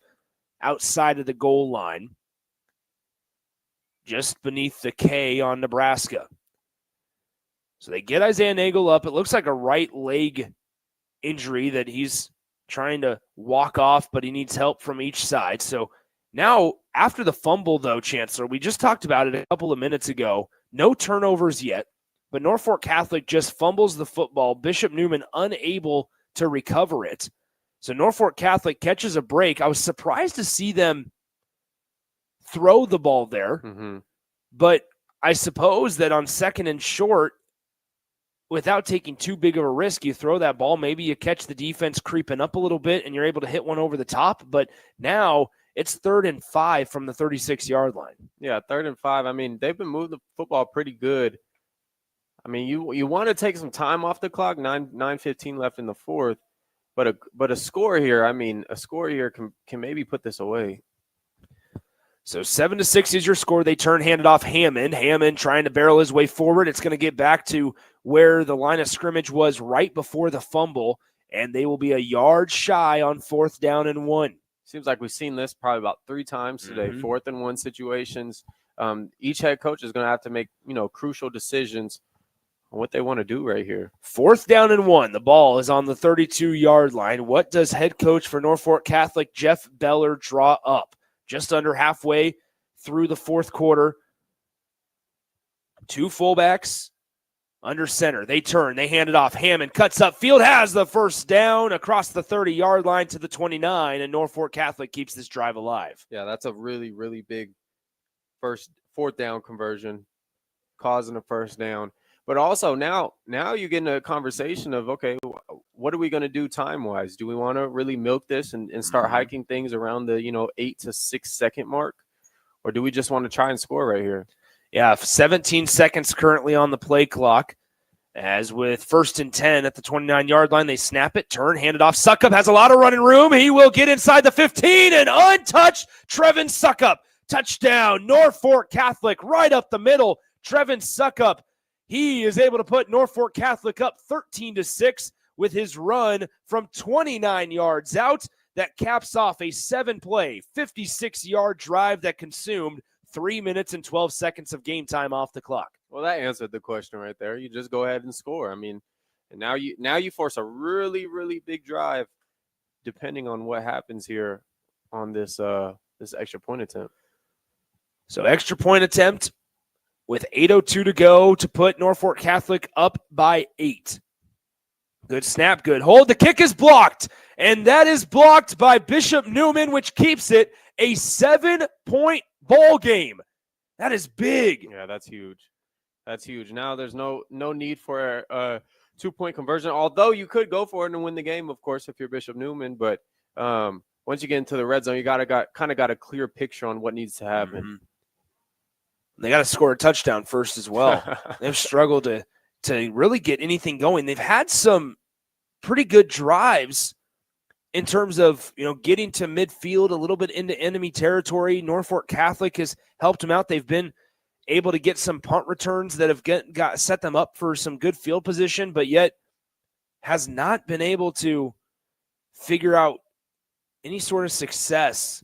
outside of the goal line, just beneath the K on Nebraska. So they get Isaiah Nagel up. It looks like a right leg injury that he's trying to walk off, but he needs help from each side. So now, after the fumble, though, Chancellor, we just talked about it a couple of minutes ago. No turnovers yet, but Norfolk Catholic just fumbles the football. Bishop Neumann unable to recover it. So Norfolk Catholic catches a break. I was surprised to see them throw the ball there, but I suppose that on 2nd and short, without taking too big of a risk, you throw that ball. Maybe you catch the defense creeping up a little bit and you're able to hit one over the top. But now it's 3rd and 5 from the 36-yard line. Yeah, 3rd and 5. I mean, they've been moving the football pretty good. I mean, you want to take some time off the clock. 9:15 left in the 4th. But a score here, I mean, a score here can maybe put this away. So 7-6 is your score. They turn, hand it off Hammond. Hammond trying to barrel his way forward. It's going to get back to where the line of scrimmage was right before the fumble, and they will be a yard shy on 4th down and 1. Seems like we've seen this probably about 3 times today. 4th and 1 situations. Each head coach is going to have to make, crucial decisions on what they want to do right here. 4th down and 1. The ball is on the 32-yard line. What does head coach for Norfolk Catholic, Jeff Beller, draw up? Just under halfway through the 4th quarter. 2 fullbacks under center. They turn. They hand it off. Hammond cuts up. Field has the first down across the 30-yard line to the 29, and Norfolk Catholic keeps this drive alive. Yeah, that's a really, really big 4th down conversion, causing a first down. But also now you get into a conversation of, okay, what are we going to do time-wise? Do we want to really milk this and start hiking things around the, 8 to 6 second mark? Or do we just want to try and score right here? Yeah, 17 seconds currently on the play clock. As with 1st and 10 at the 29-yard line, they snap it, turn, hand it off. Suckup has a lot of running room. He will get inside the 15 and untouched. Trevin Suckup, touchdown. Norfolk Catholic right up the middle. Trevin Suckup, he is able to put Norfolk Catholic up 13-6 with his run from 29 yards out. That caps off a 7-play, 56-yard drive that consumed 3 minutes and 12 seconds of game time off the clock. Well, that answered the question right there. You just go ahead and score. I mean, and now you force a really, really big drive, depending on what happens here on this extra point attempt. So extra point attempt with 8:02 to go to put Norfolk Catholic up by 8. Good snap, good hold. The kick is blocked, and that is blocked by Bishop Neumann, which keeps it a 7-point ball game. That is big. Yeah, that's huge. That's huge. Now there's no need for a 2-point conversion, although you could go for it and win the game, of course, if you're Bishop Neumann. But once you get into the red zone, you got a clear picture on what needs to happen. Mm-hmm. They got to score a touchdown first as well. They've struggled to really get anything going. They've had some pretty good drives in terms of, getting to midfield, a little bit into enemy territory. Norfolk Catholic has helped them out. They've been able to get some punt returns that have got set them up for some good field position, but yet has not been able to figure out any sort of success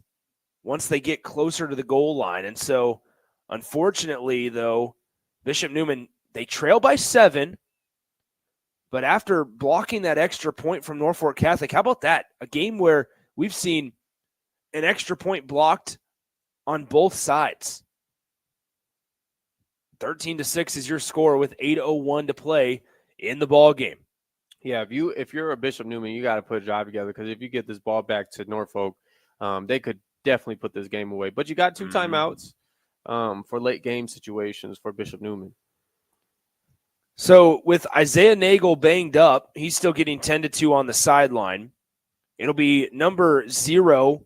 once they get closer to the goal line. And so, unfortunately, though, Bishop Neumann, they trail by 7, but after blocking that extra point from Norfolk Catholic, how about that? A game where we've seen an extra point blocked on both sides. 13-6 is your score with 8:01 to play in the ball game. Yeah, if you're a Bishop Neumann, you got to put a drive together, because if you get this ball back to Norfolk, they could definitely put this game away. But you got 2 timeouts for late game situations for Bishop Neumann. So with Isaiah Nagel banged up, he's still getting 10-2 on the sideline. It'll be number 0,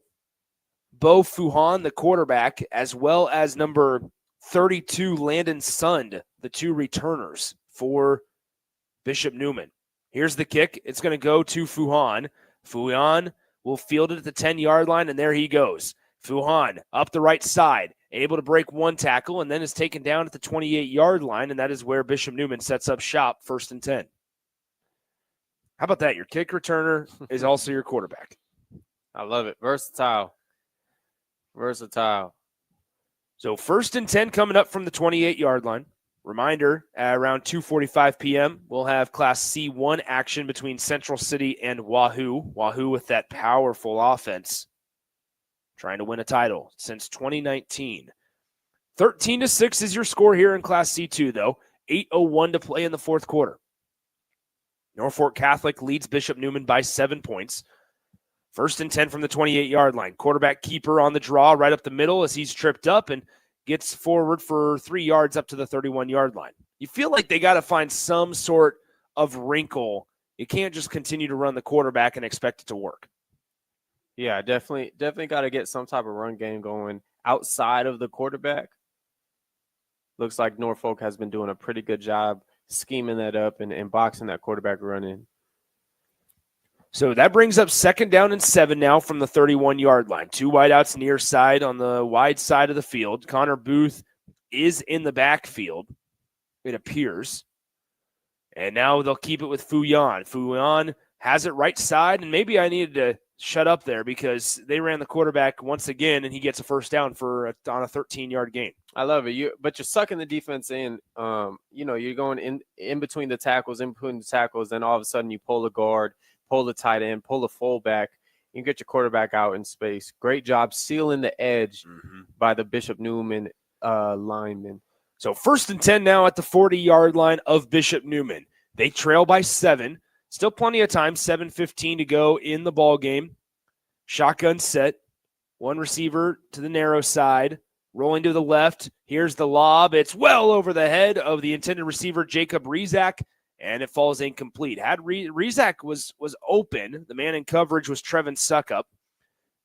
Bo Fuhan, the quarterback, as well as number 32, Landon Sund, the 2 returners for Bishop Neumann. Here's the kick. It's going to go to Fuhan. Fuhan will field it at the 10-yard line, and there he goes. Fuhan up the right side, able to break 1 tackle, and then is taken down at the 28-yard line, and that is where Bishop Neumann sets up shop, 1st and 10. How about that? Your kick returner is also your quarterback. I love it. Versatile. So 1st and 10 coming up from the 28-yard line. Reminder, at around 2:45 p.m., we'll have Class C1 action between Central City and Wahoo. Wahoo with that powerful offense, trying to win a title since 2019. 13-6 is your score here in Class C2, though. 8:01 to play in the 4th quarter. Norfolk Catholic leads Bishop Neumann by 7 points. 1st and 10 from the 28-yard line. Quarterback keeper on the draw right up the middle as he's tripped up and gets forward for 3 yards up to the 31-yard line. You feel like they got to find some sort of wrinkle. You can't just continue to run the quarterback and expect it to work. Yeah, definitely got to get some type of run game going outside of the quarterback. Looks like Norfolk has been doing a pretty good job scheming that up and boxing that quarterback run in. So that brings up 2nd down and 7 now from the 31-yard line. 2 wideouts near side on the wide side of the field. Connor Booth is in the backfield, it appears. And now they'll keep it with Fuyan. Fuyan has it right side, and maybe I needed to shut up there because they ran the quarterback once again, and he gets a 1st down on a 13-yard gain. I love it. But you're sucking the defense in. You're going in between the tackles, then all of a sudden you pull the guard, pull the tight end, pull the fullback. You get your quarterback out in space. Great job sealing the edge by the Bishop Neumann lineman. So 1st and 10 now at the 40-yard line of Bishop Neumann. They trail by 7. Still plenty of time, 7:15 to go in the ball game. Shotgun set. 1 receiver to the narrow side. Rolling to the left. Here's the lob. It's well over the head of the intended receiver, Jacob Rizak, and it falls incomplete. Had Rizak was open, the man in coverage was Trevin Suckup,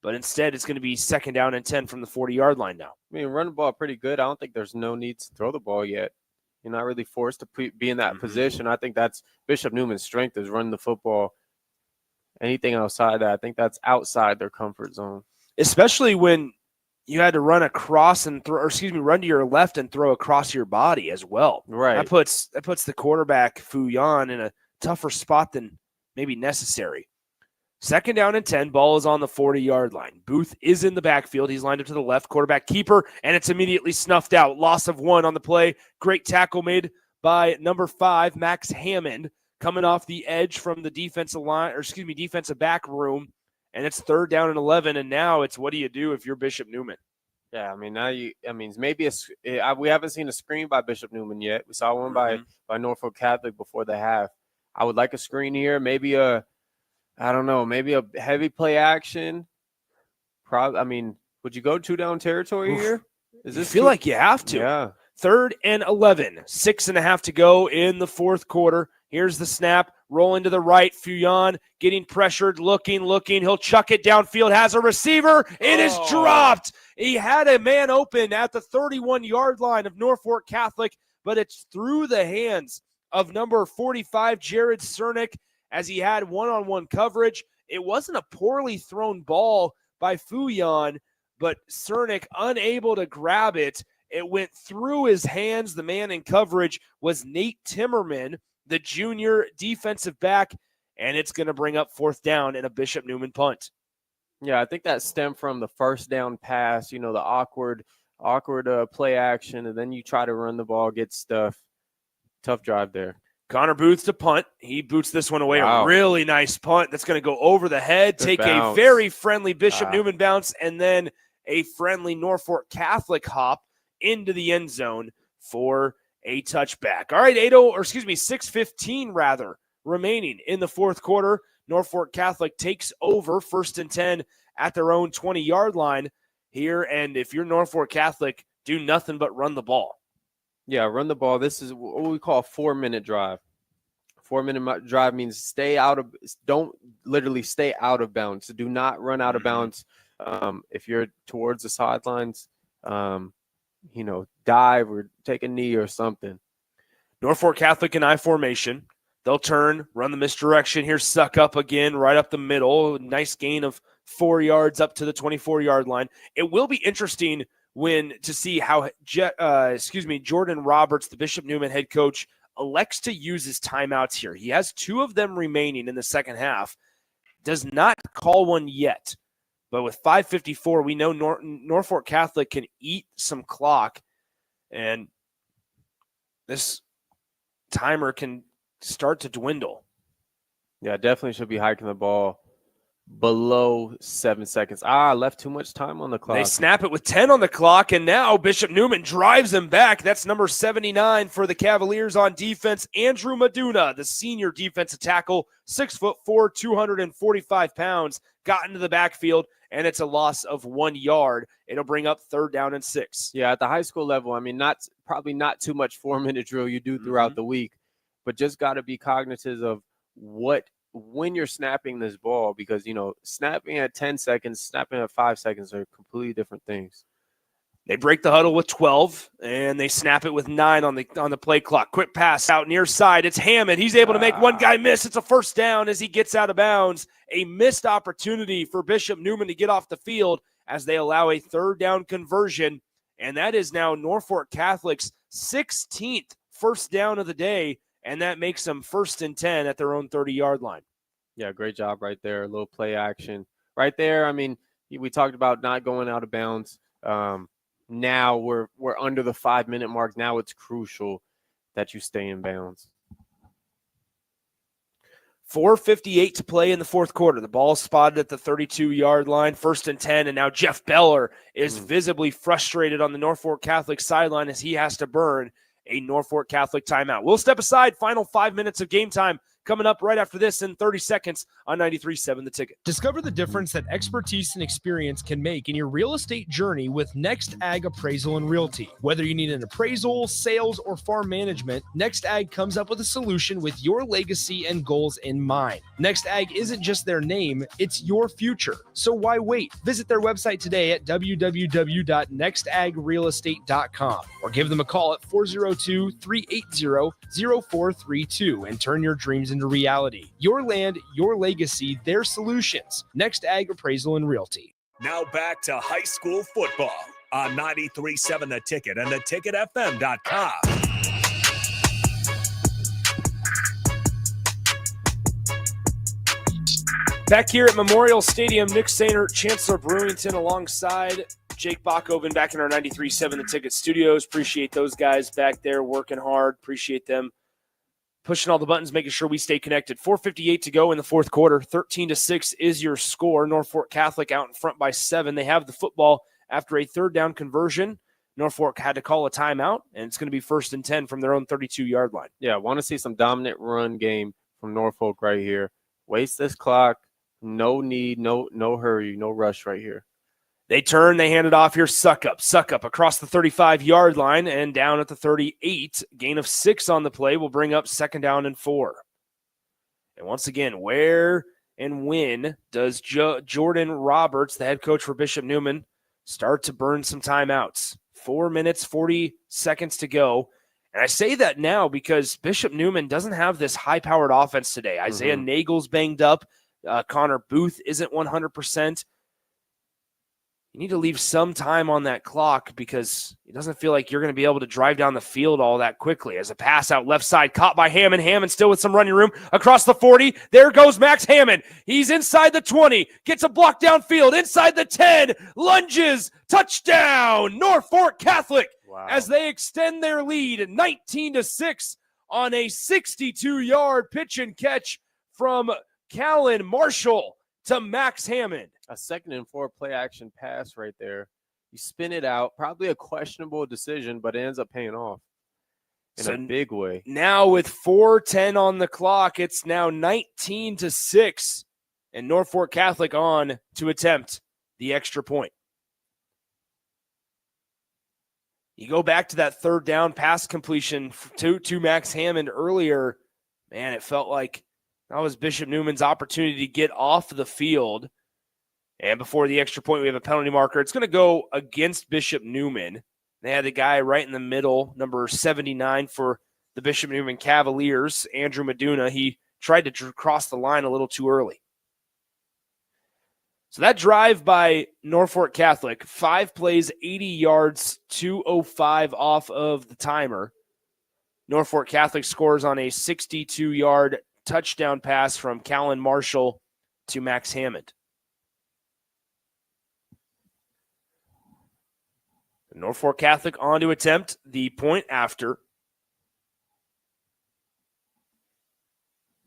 but instead it's going to be 2nd down and 10 from the 40-yard line now. I mean, run the ball pretty good. I don't think there's no need to throw the ball yet. You're not really forced to be in that position. I think that's Bishop Newman's strength is running the football. Anything outside that, I think that's outside their comfort zone. Especially when you had to run across and throw, or run to your left and throw across your body as well. Right. That puts the quarterback Fuyan in a tougher spot than maybe necessary. 2nd down and 10, ball is on the 40-yard line. Booth is in the backfield. He's lined up to the left, quarterback keeper, and it's immediately snuffed out. Loss of 1 on the play. Great tackle made by number 5, Max Hammond, coming off the edge from the defensive back room. And it's 3rd down and 11, and now it's what do you do if you're Bishop Newman? Yeah, I mean, maybe we haven't seen a screen by Bishop Newman yet. We saw one by Norfolk Catholic before the half. I would like a screen here, maybe a heavy play action. Would you go 2-down territory here? I feel like you have to. Yeah. 3rd and 11, 6.5 to go in the 4th quarter. Here's the snap, rolling to the right. Fuyan getting pressured, looking. He'll chuck it downfield, has a receiver. It is dropped. He had a man open at the 31-yard line of Norfolk Catholic, but it's through the hands of number 45, Jared Cernick, as he had one-on-one coverage. It wasn't a poorly thrown ball by Fuyan, but Cernick unable to grab it. It went through his hands. The man in coverage was Nate Timmerman, the junior defensive back, and it's going to bring up 4th down and a Bishop Newman punt. Yeah, I think that stemmed from the 1st down pass, the awkward play action, and then you try to run the ball, get stuff. Tough drive there. Connor Booth to punt. He boots this one away. Wow. A really nice punt that's going to go over the head, Good take bounce. a very friendly Bishop Newman bounce, and then a friendly Norfolk Catholic hop into the end zone for a touchback. All right, 6:15 remaining in the 4th quarter. Norfolk Catholic takes over 1st and 10 at their own 20-yard line here. And if you're Norfolk Catholic, do nothing but run the ball. Yeah, run the ball. This is what we call a 4-minute drive. 4-minute drive means don't literally stay out of bounds. Do not run out of bounds. If you're towards the sidelines, dive or take a knee or something. Norfolk Catholic in I formation. They'll turn, run the misdirection here, suck up again, right up the middle. Nice gain of 4 yards up to the 24-yard line. It will be interesting to see how Jordan Roberts, the Bishop Newman head coach, elects to use his timeouts here. He has 2 of them remaining in the second half. Does not call one yet. But with 5:54, we know Norfolk Catholic can eat some clock, and this timer can start to dwindle. Yeah, definitely should be hiking the ball below 7 seconds. Left too much time on the clock. They snap it with 10 on the clock, and now Bishop Newman drives them back. That's number 79 for the Cavaliers on defense. Andrew Maduna, the senior defensive tackle, 6'4", 245 pounds, got into the backfield, and it's a loss of 1 yard. It'll bring up 3rd down and 6. Yeah, at the high school level, probably not too much 4-minute drill you do throughout the week, but just got to be cognizant of when you're snapping this ball, because snapping at 10 seconds, snapping at 5 seconds are completely different things. They break the huddle with 12, and they snap it with 9 on the play clock. Quick pass out near side. It's Hammond. He's able to make one guy miss. It's a 1st down as he gets out of bounds. A missed opportunity for Bishop Newman to get off the field as they allow a 3rd down conversion, and that is now Norfolk Catholic's 16th 1st down of the day, and that makes them 1st and 10 at their own 30-yard line. Yeah, great job right there. A little play action right there. We talked about not going out of bounds. Now we're under the 5-minute mark. Now it's crucial that you stay in bounds. 4:58 to play in the 4th quarter. The ball spotted at the 32-yard line, 1st and 10, and now Jeff Beller is visibly frustrated on the Norfolk Catholic sideline as he has to burn a Norfolk Catholic timeout. We'll step aside. Final 5 minutes of game time coming up right after this in 30 seconds on 93.7 The Ticket. Discover the difference that expertise and experience can make in your real estate journey with Next Ag Appraisal and Realty. Whether you need an appraisal, sales, or farm management, Next Ag comes up with a solution with your legacy and goals in mind. Next Ag isn't just their name, it's your future. So why wait? Visit their website today at www.nextagrealestate.com or give them a call at 402-380-0432 and turn your dreams into reality. Your land, your legacy, their solutions. Next Ag Appraisal and Realty. Now back to high school football on 93.7 The Ticket and theticketfm.com. Back here at Memorial Stadium, Nick Sainer, Chancellor Brewington alongside Jake Bachhoven back in our 93.7 The Ticket studios. Appreciate those guys back there working hard. Appreciate them pushing all the buttons, making sure we stay connected. 4:58 to go in the fourth quarter. 13-6 is your score. Norfolk Catholic out in front by 7. They have the football after a third down conversion. Norfolk had to call a timeout, and it's going to be 1st and 10 from their own 32-yard line. Yeah, I want to see some dominant run game from Norfolk right here. Waste this clock. No need, no hurry, no rush right here. They turn, they hand it off here. Suck up across the 35-yard line and down at the 38. Gain of 6 on the play will bring up 2nd down and 4. And once again, where and when does Jordan Roberts, the head coach for Bishop Neumann, start to burn some timeouts? 4 minutes, 40 seconds to go. And I say that now because Bishop Neumann doesn't have this high-powered offense today. Isaiah Nagel's banged up. Connor Booth isn't 100%. You need to leave some time on that clock because it doesn't feel like you're going to be able to drive down the field all that quickly. As a pass out left side, caught by Hammond. Hammond still with some running room across the 40. There goes Max Hammond. He's inside the 20, gets a block downfield, inside the 10, lunges, touchdown, Norfolk Catholic. Wow. As they extend their lead 19-6 on a 62-yard pitch and catch from Callan Marshall to Max Hammond. A 2nd and 4 play action pass right there. You spin it out, probably a questionable decision, but it ends up paying off in a big way. Now with 4:10 on the clock, it's now 19-6, and Norfolk Catholic on to attempt the extra point. You go back to that 3rd down pass completion to Max Hammond earlier. Man, it felt like that was Bishop Neumann's opportunity to get off the field. And before the extra point, we have a penalty marker. It's going to go against Bishop Neumann. They had the guy right in the middle, number 79 for the Bishop Neumann Cavaliers, Andrew Meduna. He tried to cross the line a little too early. So that drive by Norfolk Catholic, 5 plays, 80 yards, 2:05 off of the timer. Norfolk Catholic scores on a 62-yard touchdown pass from Callan Marshall to Max Hammond. Norfolk Catholic on to attempt the point after.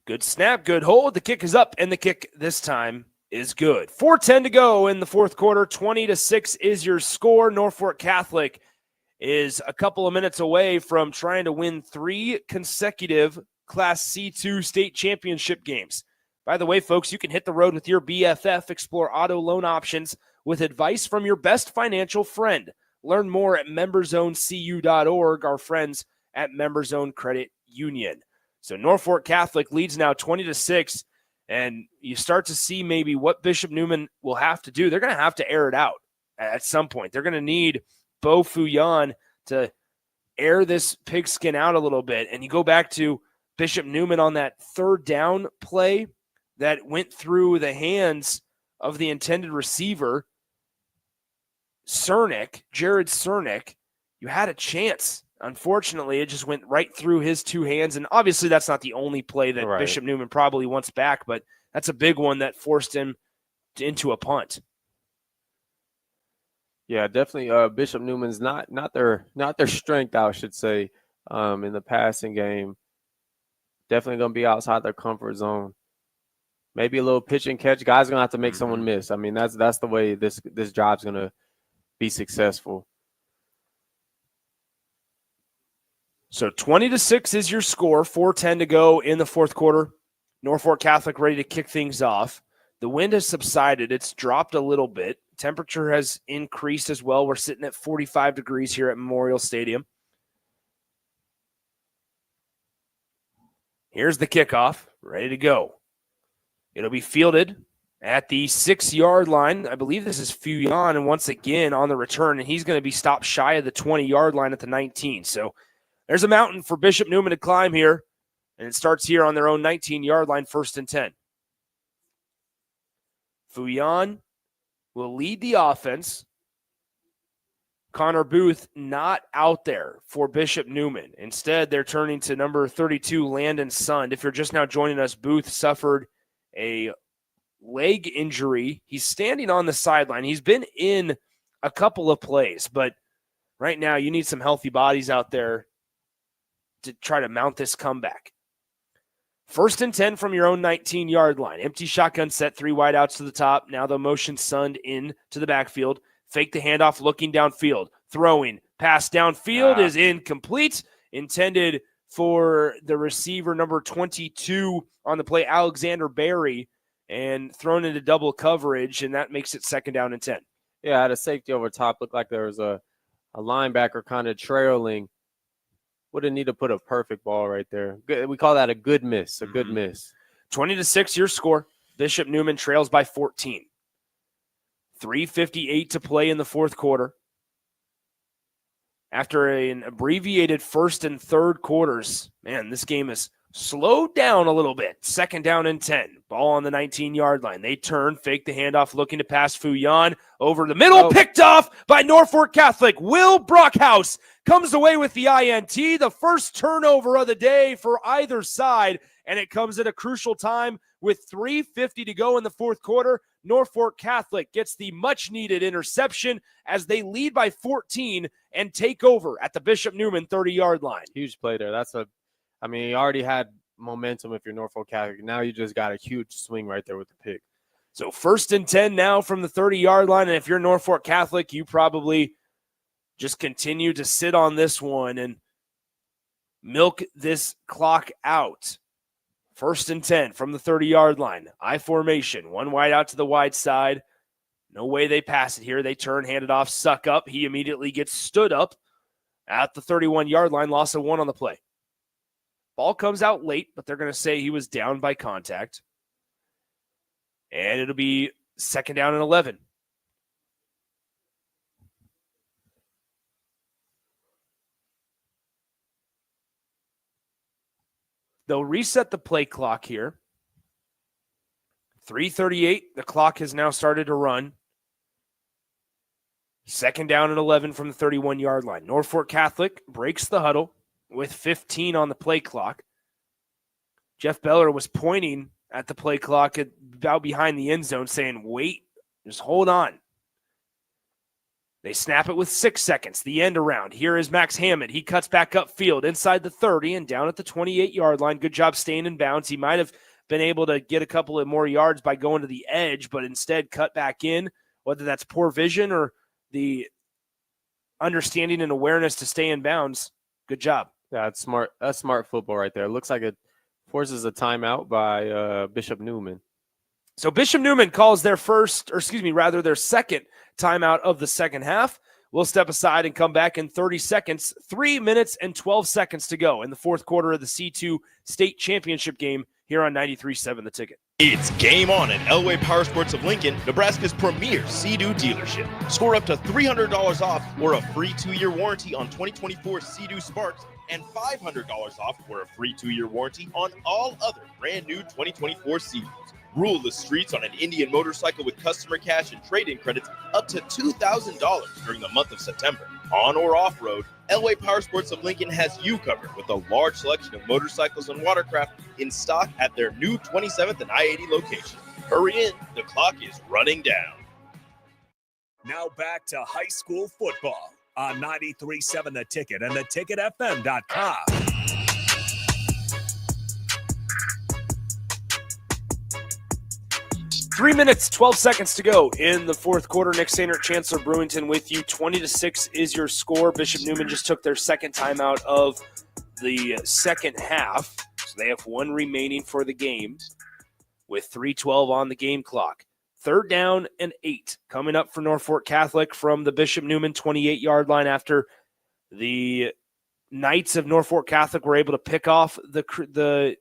Good snap, good hold. The kick is up, and the kick this time is good. 4:10 to go in the fourth quarter. 20-6 is your score. Norfolk Catholic is a couple of minutes away from trying to win 3 consecutive Class C2 state championship games. By the way, folks, you can hit the road with your BFF. Explore auto loan options with advice from your best financial friend. Learn more at memberzoncu.org, our friends at Memberzone Credit Union. So Norfolk Catholic leads now 20-6, and you start to see maybe what Bishop Neumann will have to do. They're going to have to air it out at some point. They're going to need Bo Fuyan to air this pigskin out a little bit. And you go back to Bishop Neumann on that 3rd down play that went through the hands of the intended receiver, Jared Cernick. You had a chance. Unfortunately, it just went right through his 2 hands. And obviously that's not the only play that Bishop Neumann probably wants back, but that's a big one that forced him into a punt. Yeah, definitely. Bishop Neumann's not their strength, I should say, in the passing game. Definitely going to be outside their comfort zone. Maybe a little pitch and catch. Guys going to have to make someone miss. I mean, that's the way this job's going to be successful. So 20-6 is your score. 4:10 to go in the fourth quarter. Norfolk Catholic ready to kick things off. The wind has subsided. It's dropped a little bit. Temperature has increased as well. We're sitting at 45 degrees here at Memorial Stadium. Here's the kickoff, ready to go. It'll be fielded at the 6-yard line. I believe this is Fuyan, and once again on the return, and he's going to be stopped shy of the 20-yard line at the 19. So there's a mountain for Bishop Neumann to climb here, and it starts here on their own 19-yard line, 1st and 10. Fuyan will lead the offense. Connor Booth not out there for Bishop Neumann. Instead, they're turning to number 32, Landon Sund. If you're just now joining us, Booth suffered a leg injury. He's standing on the sideline. He's been in a couple of plays, but right now you need some healthy bodies out there to try to mount this comeback. 1st and 10 from your own 19-yard line. Empty shotgun set, 3 wideouts to the top. Now the motion Sund in to the backfield. Fake the handoff, looking downfield. Throwing. Pass downfield is incomplete. Intended for the receiver, number 22 on the play, Alexander Berry, and thrown into double coverage, and that makes it 2nd down and 10. Yeah, I had a safety over top. Looked like there was a linebacker kind of trailing. Would have needed to put a perfect ball right there. We call that a good miss, a good miss. 20-6 your score. Bishop Neumann trails by 14. 3:58 to play in the 4th quarter. After an abbreviated 1st and 3rd quarters, man, this game is slowed down a little bit. 2nd down and 10. Ball on the 19-yard line. They turn, fake the handoff, looking to pass Fuyan over the middle. Picked off by Norfolk Catholic. Will Brockhouse comes away with the INT, the first turnover of the day for either side, and it comes at a crucial time with 3:50 to go in the 4th quarter. Norfolk Catholic gets the much-needed interception as they lead by 14 and take over at the Bishop Neumann 30-yard line. Huge play there. You already had momentum if you're Norfolk Catholic. Now you just got a huge swing right there with the pick. So 1st and 10 now from the 30-yard line, and if you're Norfolk Catholic, you probably just continue to sit on this one and milk this clock out. 1st and 10 from the 30-yard line. I formation. 1 wide out to the wide side. No way they pass it here. They turn, hand it off, suck up. He immediately gets stood up at the 31-yard line. Loss of 1 on the play. Ball comes out late, but they're going to say he was down by contact. And it'll be 2nd down and 11. They'll reset the play clock here. 3:38. The clock has now started to run. 2nd down and 11 from the 31-yard line. Norfolk Catholic breaks the huddle with 15 on the play clock. Jeff Beller was pointing at the play clock about behind the end zone saying, wait, just hold on. They snap it with 6 seconds, the end around. Here is Max Hammond. He cuts back upfield inside the 30 and down at the 28-yard line. Good job staying in bounds. He might have been able to get a couple of more yards by going to the edge, but instead cut back in, whether that's poor vision or the understanding and awareness to stay in bounds. Good job. Yeah, that's smart. That's smart football right there. It looks like it forces a timeout by Bishop Neumann. So Bishop Neumann calls their their second timeout of the second half. We'll step aside and come back in 30 seconds. 3 minutes and 12 seconds to go in the 4th quarter of the C2 state championship game here on 93.7 The Ticket. It's game on at Elway Power Sports of Lincoln, Nebraska's premier Sea-Doo dealership. Score up to $300 off or a free 2-year warranty on 2024 Sea-Doo Sparks and $500 off or a free 2-year warranty on all other brand new 2024 Sea-Doos. Rule the streets on an Indian motorcycle with customer cash and trade-in credits up to $2,000 during the month of September. On or off-road, Elway Power Sports of Lincoln has you covered with a large selection of motorcycles and watercraft in stock at their new 27th and I-80 location. Hurry in, the clock is running down. Now back to high school football on 93.7 The Ticket and theticketfm.com. 3 minutes, 12 seconds to go in the 4th quarter. Nick Sainer, Chancellor Brewington with you. 20-6 is your score. Bishop Neumann just took their second timeout of the second half. So they have one remaining for the game with 3:12 on the game clock. 3rd down and 8 coming up for Norfolk Catholic from the Bishop Neumann 28-yard line after the Knights of Norfolk Catholic were able to pick off the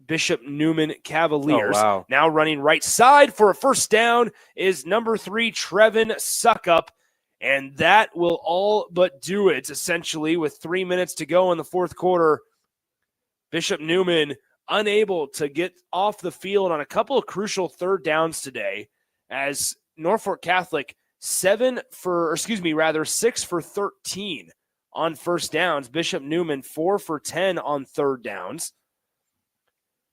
Bishop Neumann Cavaliers. Oh, wow. Now running right side for a first down is number 3, Trevin Suckup. And that will all but do it, essentially, with 3 minutes to go in the fourth quarter. Bishop Neumann unable to get off the field on a couple of crucial 3rd downs today, as Norfolk Catholic 6 for 13 on first downs. Bishop Neumann 4 for 10 on 3rd downs.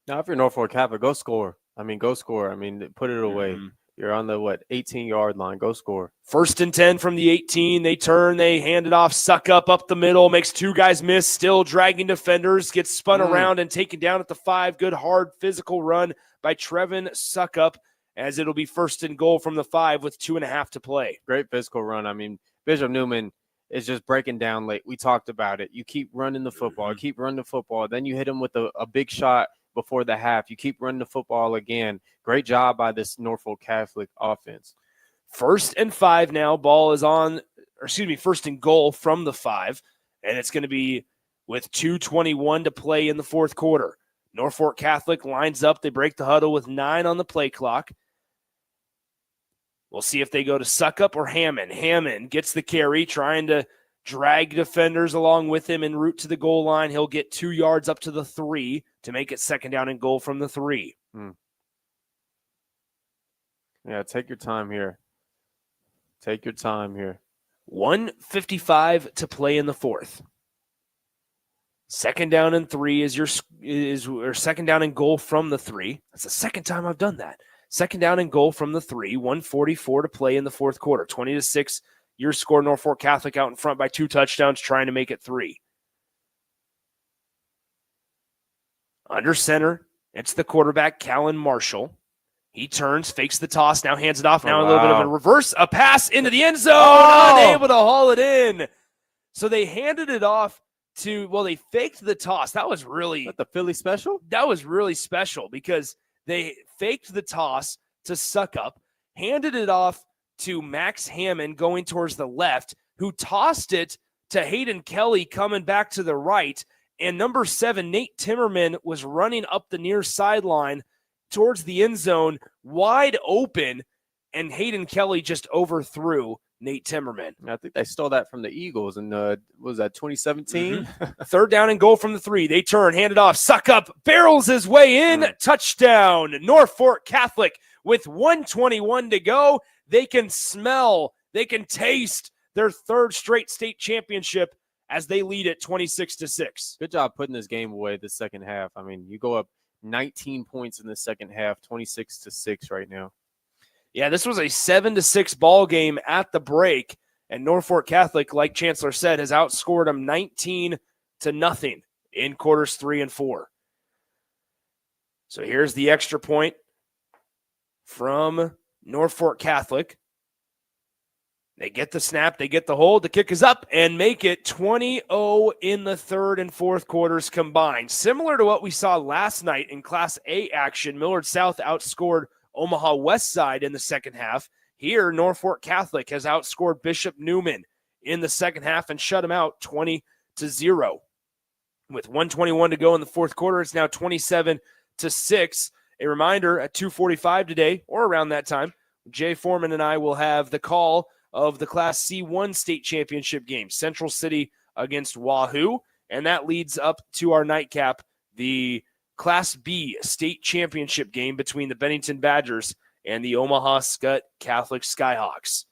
Now, if you're Norfolk Catholic, go score. Go score. Put it away. Mm-hmm. You're on the 18-yard line. Go score. 1st and 10 from the 18. They turn. They hand it off. Suckup up the middle. Makes 2 guys miss. Still dragging defenders. Gets spun around and taken down at the 5. Good, hard, physical run by Trevin Suckup, as it'll be 1st and goal from the 5 with 2.5 to play. Great physical run. Bishop Neumann is just breaking down late. We talked about it. You keep running the football. Keep running the football. Then you hit him with a big shot before the half. You keep running the football again. Great job by this Norfolk Catholic offense. 1st and 5 now. Ball is on, 1st and goal from the 5. And it's going to be with 2:21 to play in the fourth quarter. Norfolk Catholic lines up. They break the huddle with 9 on the play clock. We'll see if they go to Suckup or Hammond. Hammond gets the carry, trying to drag defenders along with him en route to the goal line. He'll get 2 yards up to the 3 to make it 2nd down and goal from the 3. Yeah, take your time here. 1:55 to play in the fourth. 2nd down and 3 is 2nd down and goal from the 3. That's the second time I've done that. 2nd down and goal from the 3. 1:44 to play in the fourth quarter. 20-6. Your score. Norfolk Catholic out in front by 2 touchdowns, trying to make it 3. Under center, it's the quarterback, Callan Marshall. He turns, fakes the toss, now hands it off. Now a little bit of a reverse, a pass into the end zone, unable to haul it in. So they handed it off they faked the toss. That was really... Is that the Philly special? That was really special because they faked the toss to Suckup, handed it off to Max Hammond going towards the left, who tossed it to Hayden Kelly coming back to the right. And number 7, Nate Timmerman, was running up the near sideline towards the end zone, wide open, and Hayden Kelly just overthrew Nate Timmerman. I think they stole that from the Eagles in, was that 2017? 3rd down and goal from the 3. They turn, hand it off. Suckup barrels his way in. Touchdown, Norfolk Catholic. With 1:21 to go, they can smell, they can taste their 3rd straight state championship as they lead it 26-6. Good job putting this game away the second half. You go up 19 points in the second half, 26-6 right now. Yeah, this was a 7-6 ball game at the break, and Norfolk Catholic, like Chancellor said, has outscored them 19-0 in quarters 3 and 4. So here's the extra point from Norfolk Catholic. They get the snap, they get the hold, the kick is up, and make it 20-0 in the 3rd and 4th quarters combined. Similar to what we saw last night in Class A action, Millard South outscored Omaha West Side in the second half. Here, Norfolk Catholic has outscored Bishop Neumann in the second half and shut them out 20-0. With 1:21 to go in the fourth quarter, it's now 27-6. A reminder, at 2:45 today, or around that time, Jay Foreman and I will have the call of the Class C1 state championship game, Central City against Wahoo, and that leads up to our nightcap, the Class B state championship game between the Bennington Badgers and the Omaha Skutt Catholic Skyhawks.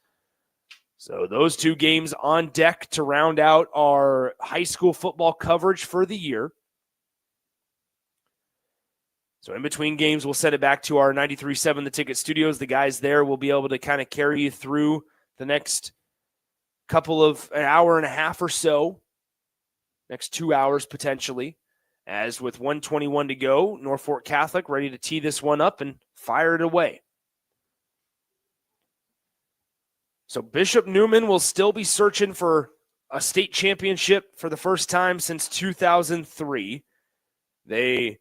So those 2 games on deck to round out our high school football coverage for the year. So in between games, we'll send it back to our 93.7 The Ticket studios. The guys there will be able to kind of carry you through the next couple of an hour and a half or so, next 2 hours potentially. As with 1:21 to go, Norfolk Catholic ready to tee this one up and fire it away. So Bishop Neumann will still be searching for a state championship for the first time since 2003. They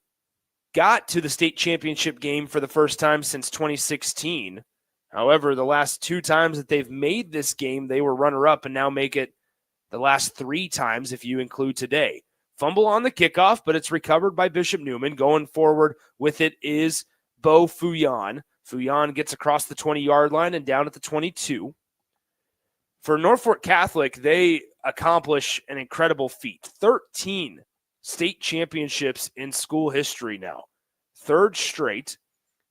got to the state championship game for the first time since 2016. However, the last 2 times that they've made this game, they were runner-up and now make it the last 3 times if you include today. Fumble on the kickoff, but it's recovered by Bishop Neumann. Going forward with it is Bo Fuyan. Fuyan gets across the 20-yard line and down at the 22. For Norfolk Catholic, they accomplish an incredible feat. 13 state championships in school history now. 3rd straight.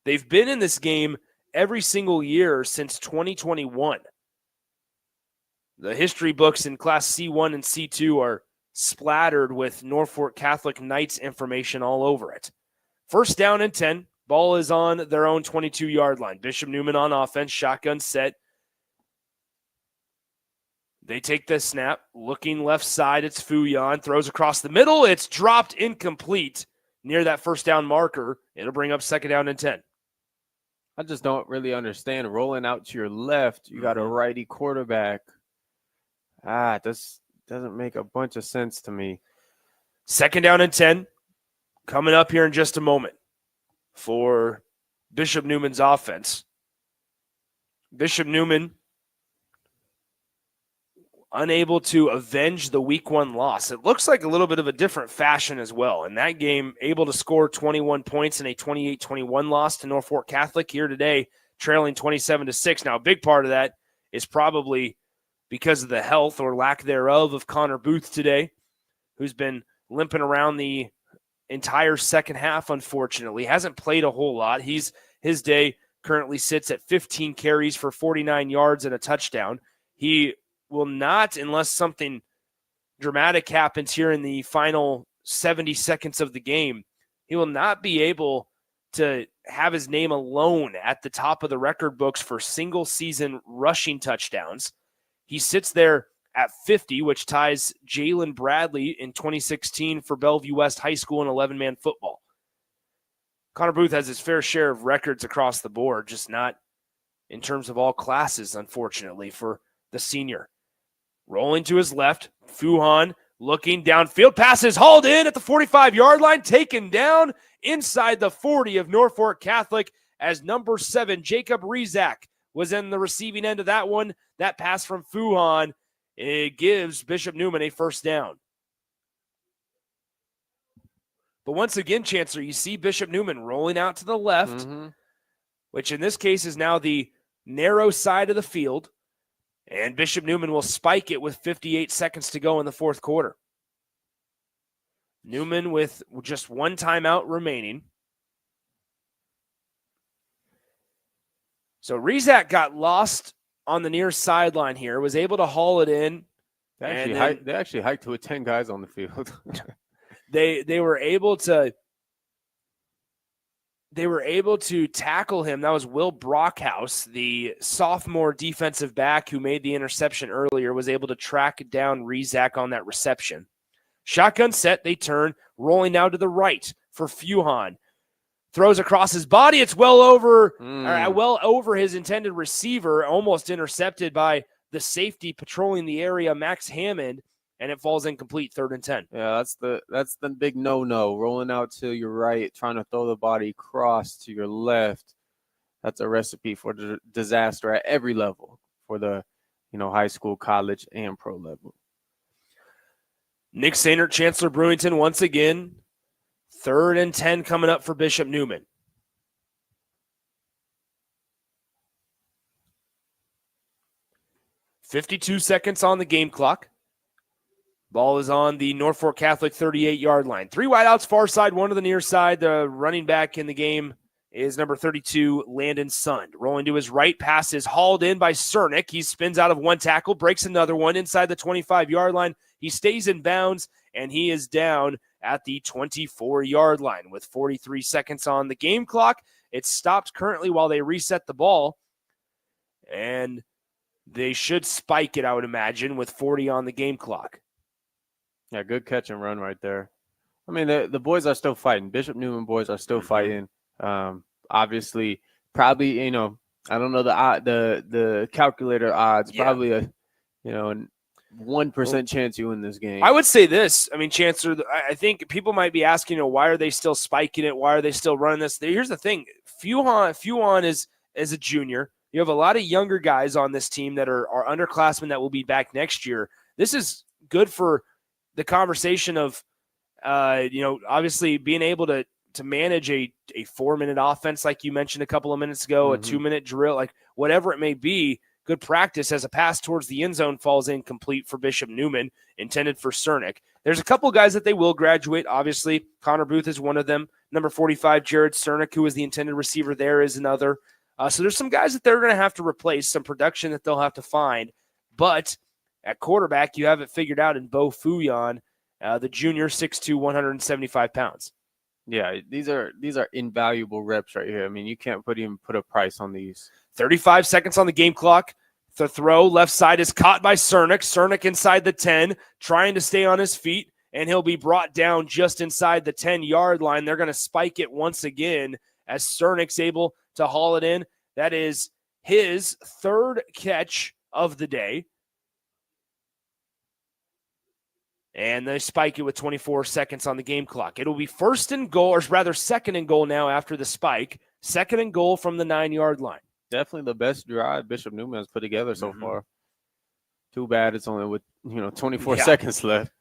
They've been in this game every single year since 2021. The history books in Class C1 and C2 are splattered with Norfolk Catholic Knights information all over it. 1st down and 10. Ball is on their own 22-yard line. Bishop Neumann on offense, shotgun set. They take the snap, looking left side. It's Fuyan, throws across the middle. It's dropped incomplete near that 1st down marker. It'll bring up 2nd down and 10. I just don't really understand rolling out to your left. You got a righty quarterback. This doesn't make a bunch of sense to me. 2nd down and 10 coming up here in just a moment for Bishop Neumann's offense. Bishop Neumann unable to avenge the week 1 loss. It looks like a little bit of a different fashion as well. In that game, able to score 21 points in a 28-21 loss to Norfolk Catholic. Here today, trailing 27-6. Now, a big part of that is probably because of the health or lack thereof of Connor Booth today, who's been limping around the entire second half, unfortunately. Hasn't played a whole lot. His day currently sits at 15 carries for 49 yards and a touchdown. He will not, unless something dramatic happens here in the final 70 seconds of the game, he will not be able to have his name alone at the top of the record books for single season rushing touchdowns. He sits there at 50, which ties Jalen Bradley in 2016 for Bellevue West High School in 11-man football. Connor Booth has his fair share of records across the board, just not in terms of all classes, unfortunately, for the senior. Rolling to his left, Fuhan looking downfield. Pass is hauled in at the 45-yard line, taken down inside the 40 of Norfolk Catholic as number 7, Jacob Rizak, was in the receiving end of that one. That pass from Fuhan, it gives Bishop Neumann a 1st down. But once again, Chancellor, you see Bishop Neumann rolling out to the left, which in this case is now the narrow side of the field. And Bishop Neumann will spike it with 58 seconds to go in the 4th quarter. Neumann with just 1 timeout remaining. So Rizak got lost on the near sideline here, was able to haul it in. They actually hiked to 10 guys on the field. They were able to tackle him. That was Will Brockhouse, the sophomore defensive back who made the interception earlier, was able to track down Rizak on that reception. Shotgun set, they turn, rolling now to the right for Fuhan. Throws across his body. It's well over his intended receiver, almost intercepted by the safety patrolling the area, Max Hammond, and it falls incomplete, 3rd and 10. Yeah, that's the big no-no. Rolling out to your right, trying to throw the body cross to your left. That's a recipe for disaster at every level for the high school, college, and pro level. Nick Sainert, Chancellor Brewington, once again. 3rd and 10 coming up for Bishop Neumann. .52 seconds on the game clock. Ball is on the Norfolk Catholic 38-yard line. 3 wideouts, far side, 1 to the near side. The running back in the game is number 32, Landon Sund. Rolling to his right, pass is hauled in by Cernick. He spins out of 1 tackle, breaks another one inside the 25-yard line. He stays in bounds, and he is down at the 24-yard line with 43 seconds on the game clock. It's stopped currently while they reset the ball, and they should spike it, I would imagine, with 40 on the game clock. Yeah, good catch and run right there. I mean, the boys are still fighting. Bishop Neumann boys are still fighting. Obviously, probably, I don't know the calculator odds. Yeah. Probably 1% chance you win this game. I would say this. I mean, Chancellor, I think people might be asking, why are they still spiking it? Why are they still running this? Here's the thing. Fuon is a junior. You have a lot of younger guys on this team that are underclassmen that will be back next year. This is good for the conversation of, obviously being able to manage a 4-minute offense like you mentioned a couple of minutes ago, a 2-minute drill, like whatever it may be. Good practice as a pass towards the end zone falls incomplete for Bishop Neumann, intended for Cernick. There's a couple guys that they will graduate. Obviously, Connor Booth is one of them. Number 45, Jared Cernick, who is the intended receiver there, is another. So there's some guys that they're going to have to replace, some production that they'll have to find. But at quarterback, you have it figured out in Bo Fuyon, the junior, 6'2", 175 pounds. Yeah, these are invaluable reps right here. I mean, you can't even put a price on these. 35 seconds on the game clock. The throw, left side, is caught by Cernick. Cernick inside the 10, trying to stay on his feet, and he'll be brought down just inside the 10-yard line. They're going to spike it once again as Cernick's able to haul it in. That is his third catch of the day. And they spike it with 24 seconds on the game clock. It'll be first and goal, or rather second and goal now after the spike. Second and goal from the 9-yard line. Definitely the best drive Bishop Neumann has put together so far. Too bad it's only with 24 seconds left.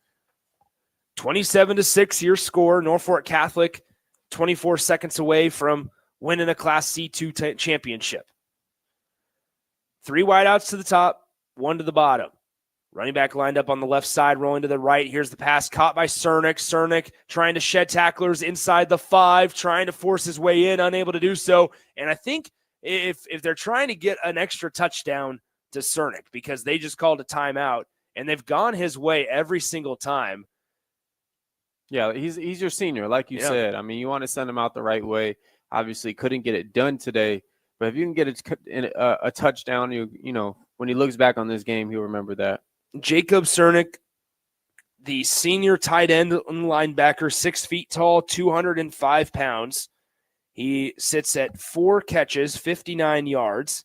27-6 your score. Norfolk Catholic 24 seconds away from winning a Class C2 championship. 3 wideouts to the top, 1 to the bottom. Running back lined up on the left side, rolling to the right. Here's the pass caught by Cernick. Cernick trying to shed tacklers inside the 5, trying to force his way in, unable to do so. And I think if they're trying to get an extra touchdown to Cernick, because they just called a timeout, and they've gone his way every single time. Yeah, he's your senior, like you said. I mean, you want to send him out the right way. Obviously, couldn't get it done today. But if you can get a touchdown, when he looks back on this game, he'll remember that. Jacob Cernick, the senior tight end linebacker, 6 feet tall, 205 pounds. He sits at 4 catches, 59 yards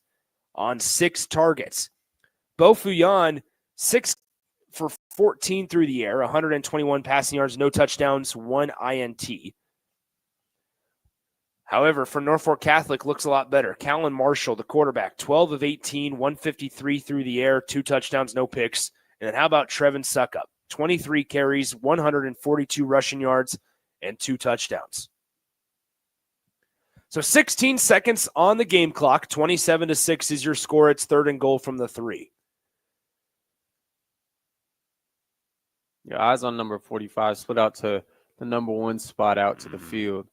on 6 targets. Bo Fuyon, 6 for 14 through the air, 121 passing yards, no touchdowns, 1 INT. However, for Norfolk Catholic, looks a lot better. Callan Marshall, the quarterback, 12 of 18, 153 through the air, 2 touchdowns, no picks. And then how about Trevin Suckup? 23 carries, 142 rushing yards, and 2 touchdowns. So 16 seconds on the game clock. 27-6 is your score. It's third and goal from the 3. Your eyes on number 45, split out to the number 1 spot out to the field.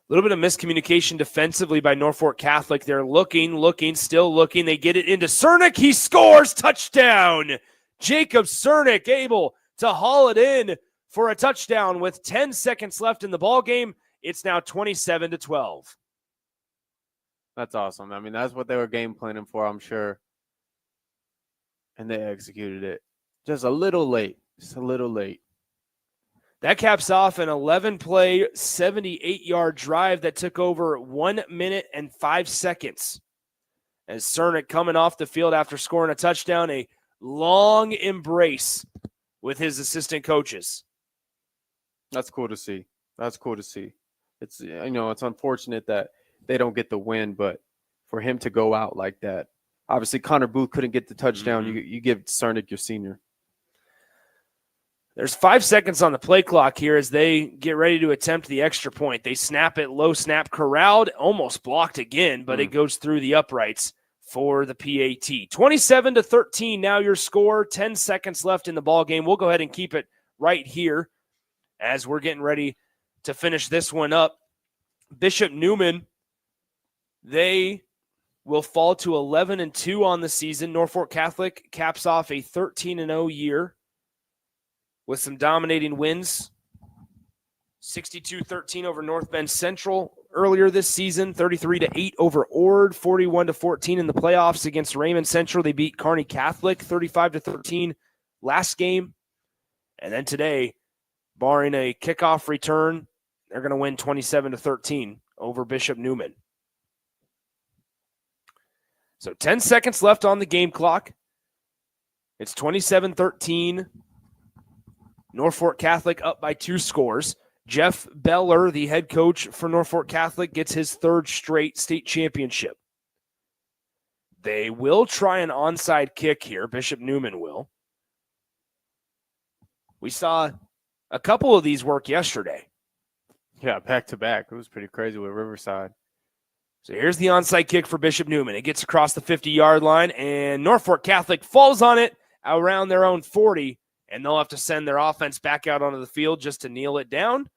A little bit of miscommunication defensively by Norfolk Catholic. They're looking, still looking. They get it into Cernick. He scores. Touchdown. Jacob Cernick able to haul it in for a touchdown with 10 seconds left in the ball game. It's now 27-12. That's awesome. I mean, that's what they were game planning for, I'm sure. And they executed it. Just a little late. That caps off an 11-play, 78-yard drive that took over 1 minute and 5 seconds. As Cernick coming off the field after scoring a touchdown, a long embrace with his assistant coaches. That's cool to see. It's it's unfortunate that they don't get the win, but for him to go out like that, obviously Connor Booth couldn't get the touchdown. You give Cernick your senior. There's 5 seconds on the play clock here as they get ready to attempt the extra point. They snap it, low snap, corralled, almost blocked again, but it goes through the uprights for the PAT. 27-13 now your score. 10 seconds left in the ball game. We'll go ahead and keep it right here as we're getting ready to finish this one up. Bishop Neumann, they will fall to 11-2 on the season. Norfolk Catholic caps off a 13-0 year with some dominating wins. 62-13 over North Bend Central earlier this season, 33-8 over Ord, 41-14 in the playoffs against Raymond Central. They beat Kearney Catholic 35-13 last game. And then today, barring a kickoff return, they're going to win 27-13 over Bishop Neumann. So 10 seconds left on the game clock. It's 27-13. Norfolk Catholic up by 2 scores. Jeff Beller, the head coach for Norfolk Catholic, gets his 3rd straight state championship. They will try an onside kick here. Bishop Neumann will. We saw a couple of these work yesterday. Yeah, back to back. It was pretty crazy with Riverside. So here's the onside kick for Bishop Neumann. It gets across the 50-yard line, and Norfolk Catholic falls on it around their own 40, and they'll have to send their offense back out onto the field just to kneel it down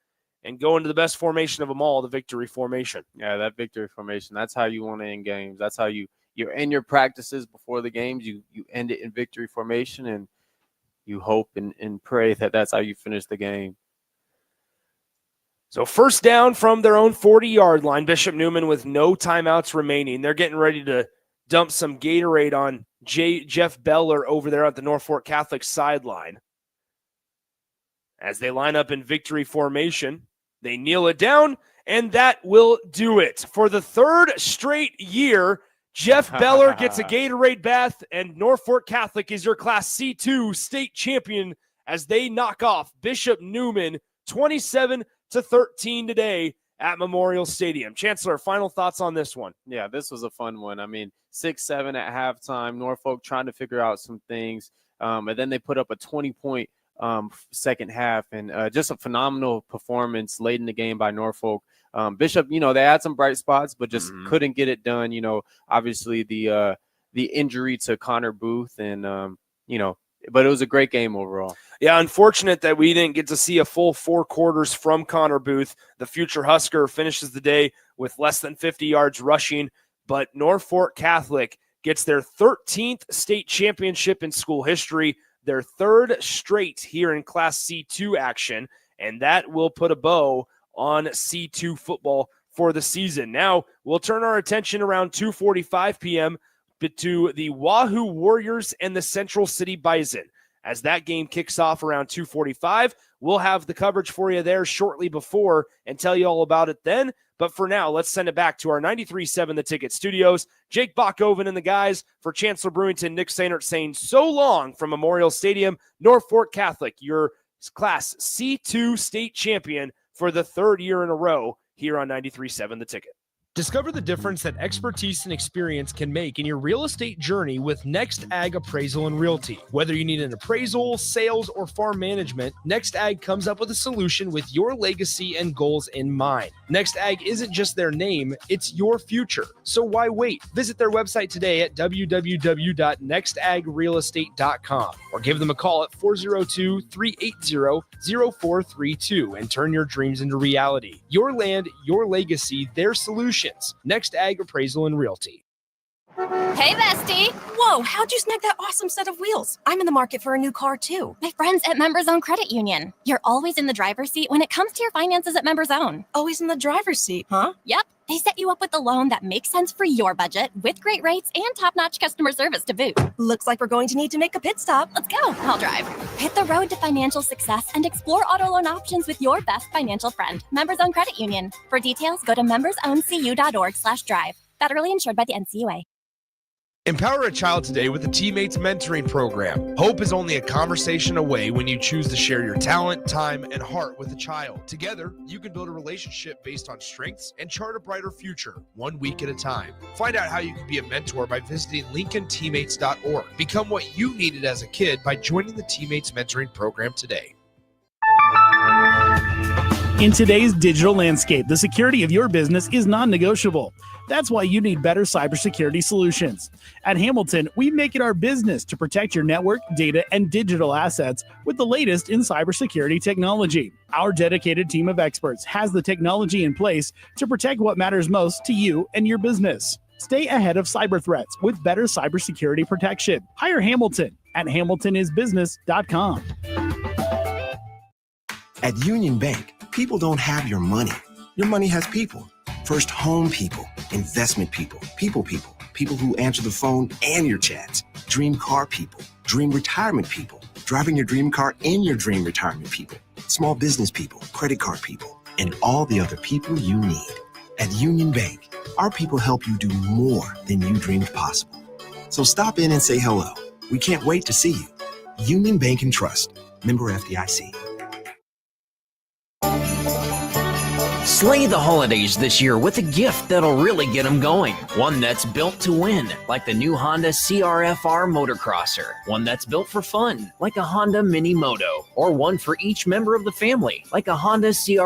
and go into the best formation of them all, the victory formation. Yeah, that victory formation, that's how you want to end games. That's how you end your practices before the games. You end it in victory formation, and you hope and pray that that's how you finish the game. So first down from their own 40-yard line, Bishop Neumann with no timeouts remaining. They're getting ready to dump some Gatorade on Jeff Beller over there at the Norfolk Catholic sideline. As they line up in victory formation, they kneel it down, and that will do it. For the 3rd straight year, Jeff Beller gets a Gatorade bath, and Norfolk Catholic is your Class C2 state champion as they knock off Bishop Neumann 27-13 today at Memorial Stadium. Chancellor, final thoughts on this one? Yeah, this was a fun one. I mean, 6-7 at halftime. Norfolk trying to figure out some things, and then they put up a 20-point second half, and just a phenomenal performance late in the game by Norfolk. Bishop, they had some bright spots, but just couldn't get it done. Obviously the injury to Connor Booth, and but it was a great game overall. Yeah, unfortunate that we didn't get to see a full 4 quarters from Connor Booth. The future Husker finishes the day with less than 50 yards rushing, but Norfolk Catholic gets their 13th state championship in school history, their 3rd straight here in Class C2 action, and that will put a bow on C2 football for the season. Now, we'll turn our attention around 2:45 p.m. to the Wahoo Warriors and the Central City Bison. As that game kicks off around 2:45, we'll have the coverage for you there shortly before and tell you all about it then. But for now, let's send it back to our 93.7 The Ticket studios. Jake Bachhoven and the guys for Chancellor Brewington, Nick Sainert saying so long from Memorial Stadium. Norfolk Catholic, your Class C2 state champion for the 3rd year in a row here on 93.7 The Ticket. Discover the difference that expertise and experience can make in your real estate journey with Next Ag Appraisal and Realty. Whether you need an appraisal, sales, or farm management, Next Ag comes up with a solution with your legacy and goals in mind. Next Ag isn't just their name, it's your future. So why wait? Visit their website today at www.nextagrealestate.com or give them a call at 402-380-0432 and turn your dreams into reality. Your land, your legacy, their solution. Next Ag Appraisal and Realty. Hey, bestie. Whoa, how'd you snag that awesome set of wheels? I'm in the market for a new car, too. My friends at Members Own Credit Union. You're always in the driver's seat when it comes to your finances at Members Own. Always in the driver's seat, huh? Yep. They set you up with a loan that makes sense for your budget with great rates and top-notch customer service to boot. Looks like we're going to need to make a pit stop. Let's go. I'll drive. Hit the road to financial success and explore auto loan options with your best financial friend, Members Own Credit Union. For details, go to membersowncu.org/drive. Federally insured by the NCAA. Empower a child today with the Teammates Mentoring Program. Hope is only a conversation away when you choose to share your talent, time, and heart with a child. Together, you can build a relationship based on strengths and chart a brighter future, 1 week at a time. Find out how you can be a mentor by visiting LincolnTeammates.org. Become what you needed as a kid by joining the Teammates Mentoring Program today. In today's digital landscape, the security of your business is non-negotiable. That's why you need better cybersecurity solutions. At Hamilton, we make it our business to protect your network, data, and digital assets with the latest in cybersecurity technology. Our dedicated team of experts has the technology in place to protect what matters most to you and your business. Stay ahead of cyber threats with better cybersecurity protection. Hire Hamilton at hamiltonisbusiness.com. At Union Bank, people don't have your money. Your money has people. First home people, investment people, people who answer the phone and your chats, dream car people, dream retirement people, driving your dream car in your dream retirement people, small business people, credit card people, and all the other people you need. At Union Bank, our people help you do more than you dreamed possible. So stop in and say hello. We can't wait to see you. Union Bank and Trust. Member FDIC. Slay the holidays this year with a gift that'll really get them going. One that's built to win, like the new Honda CR-FR Motocrosser. One that's built for fun, like a Honda Mini Moto. Or one for each member of the family, like a Honda CR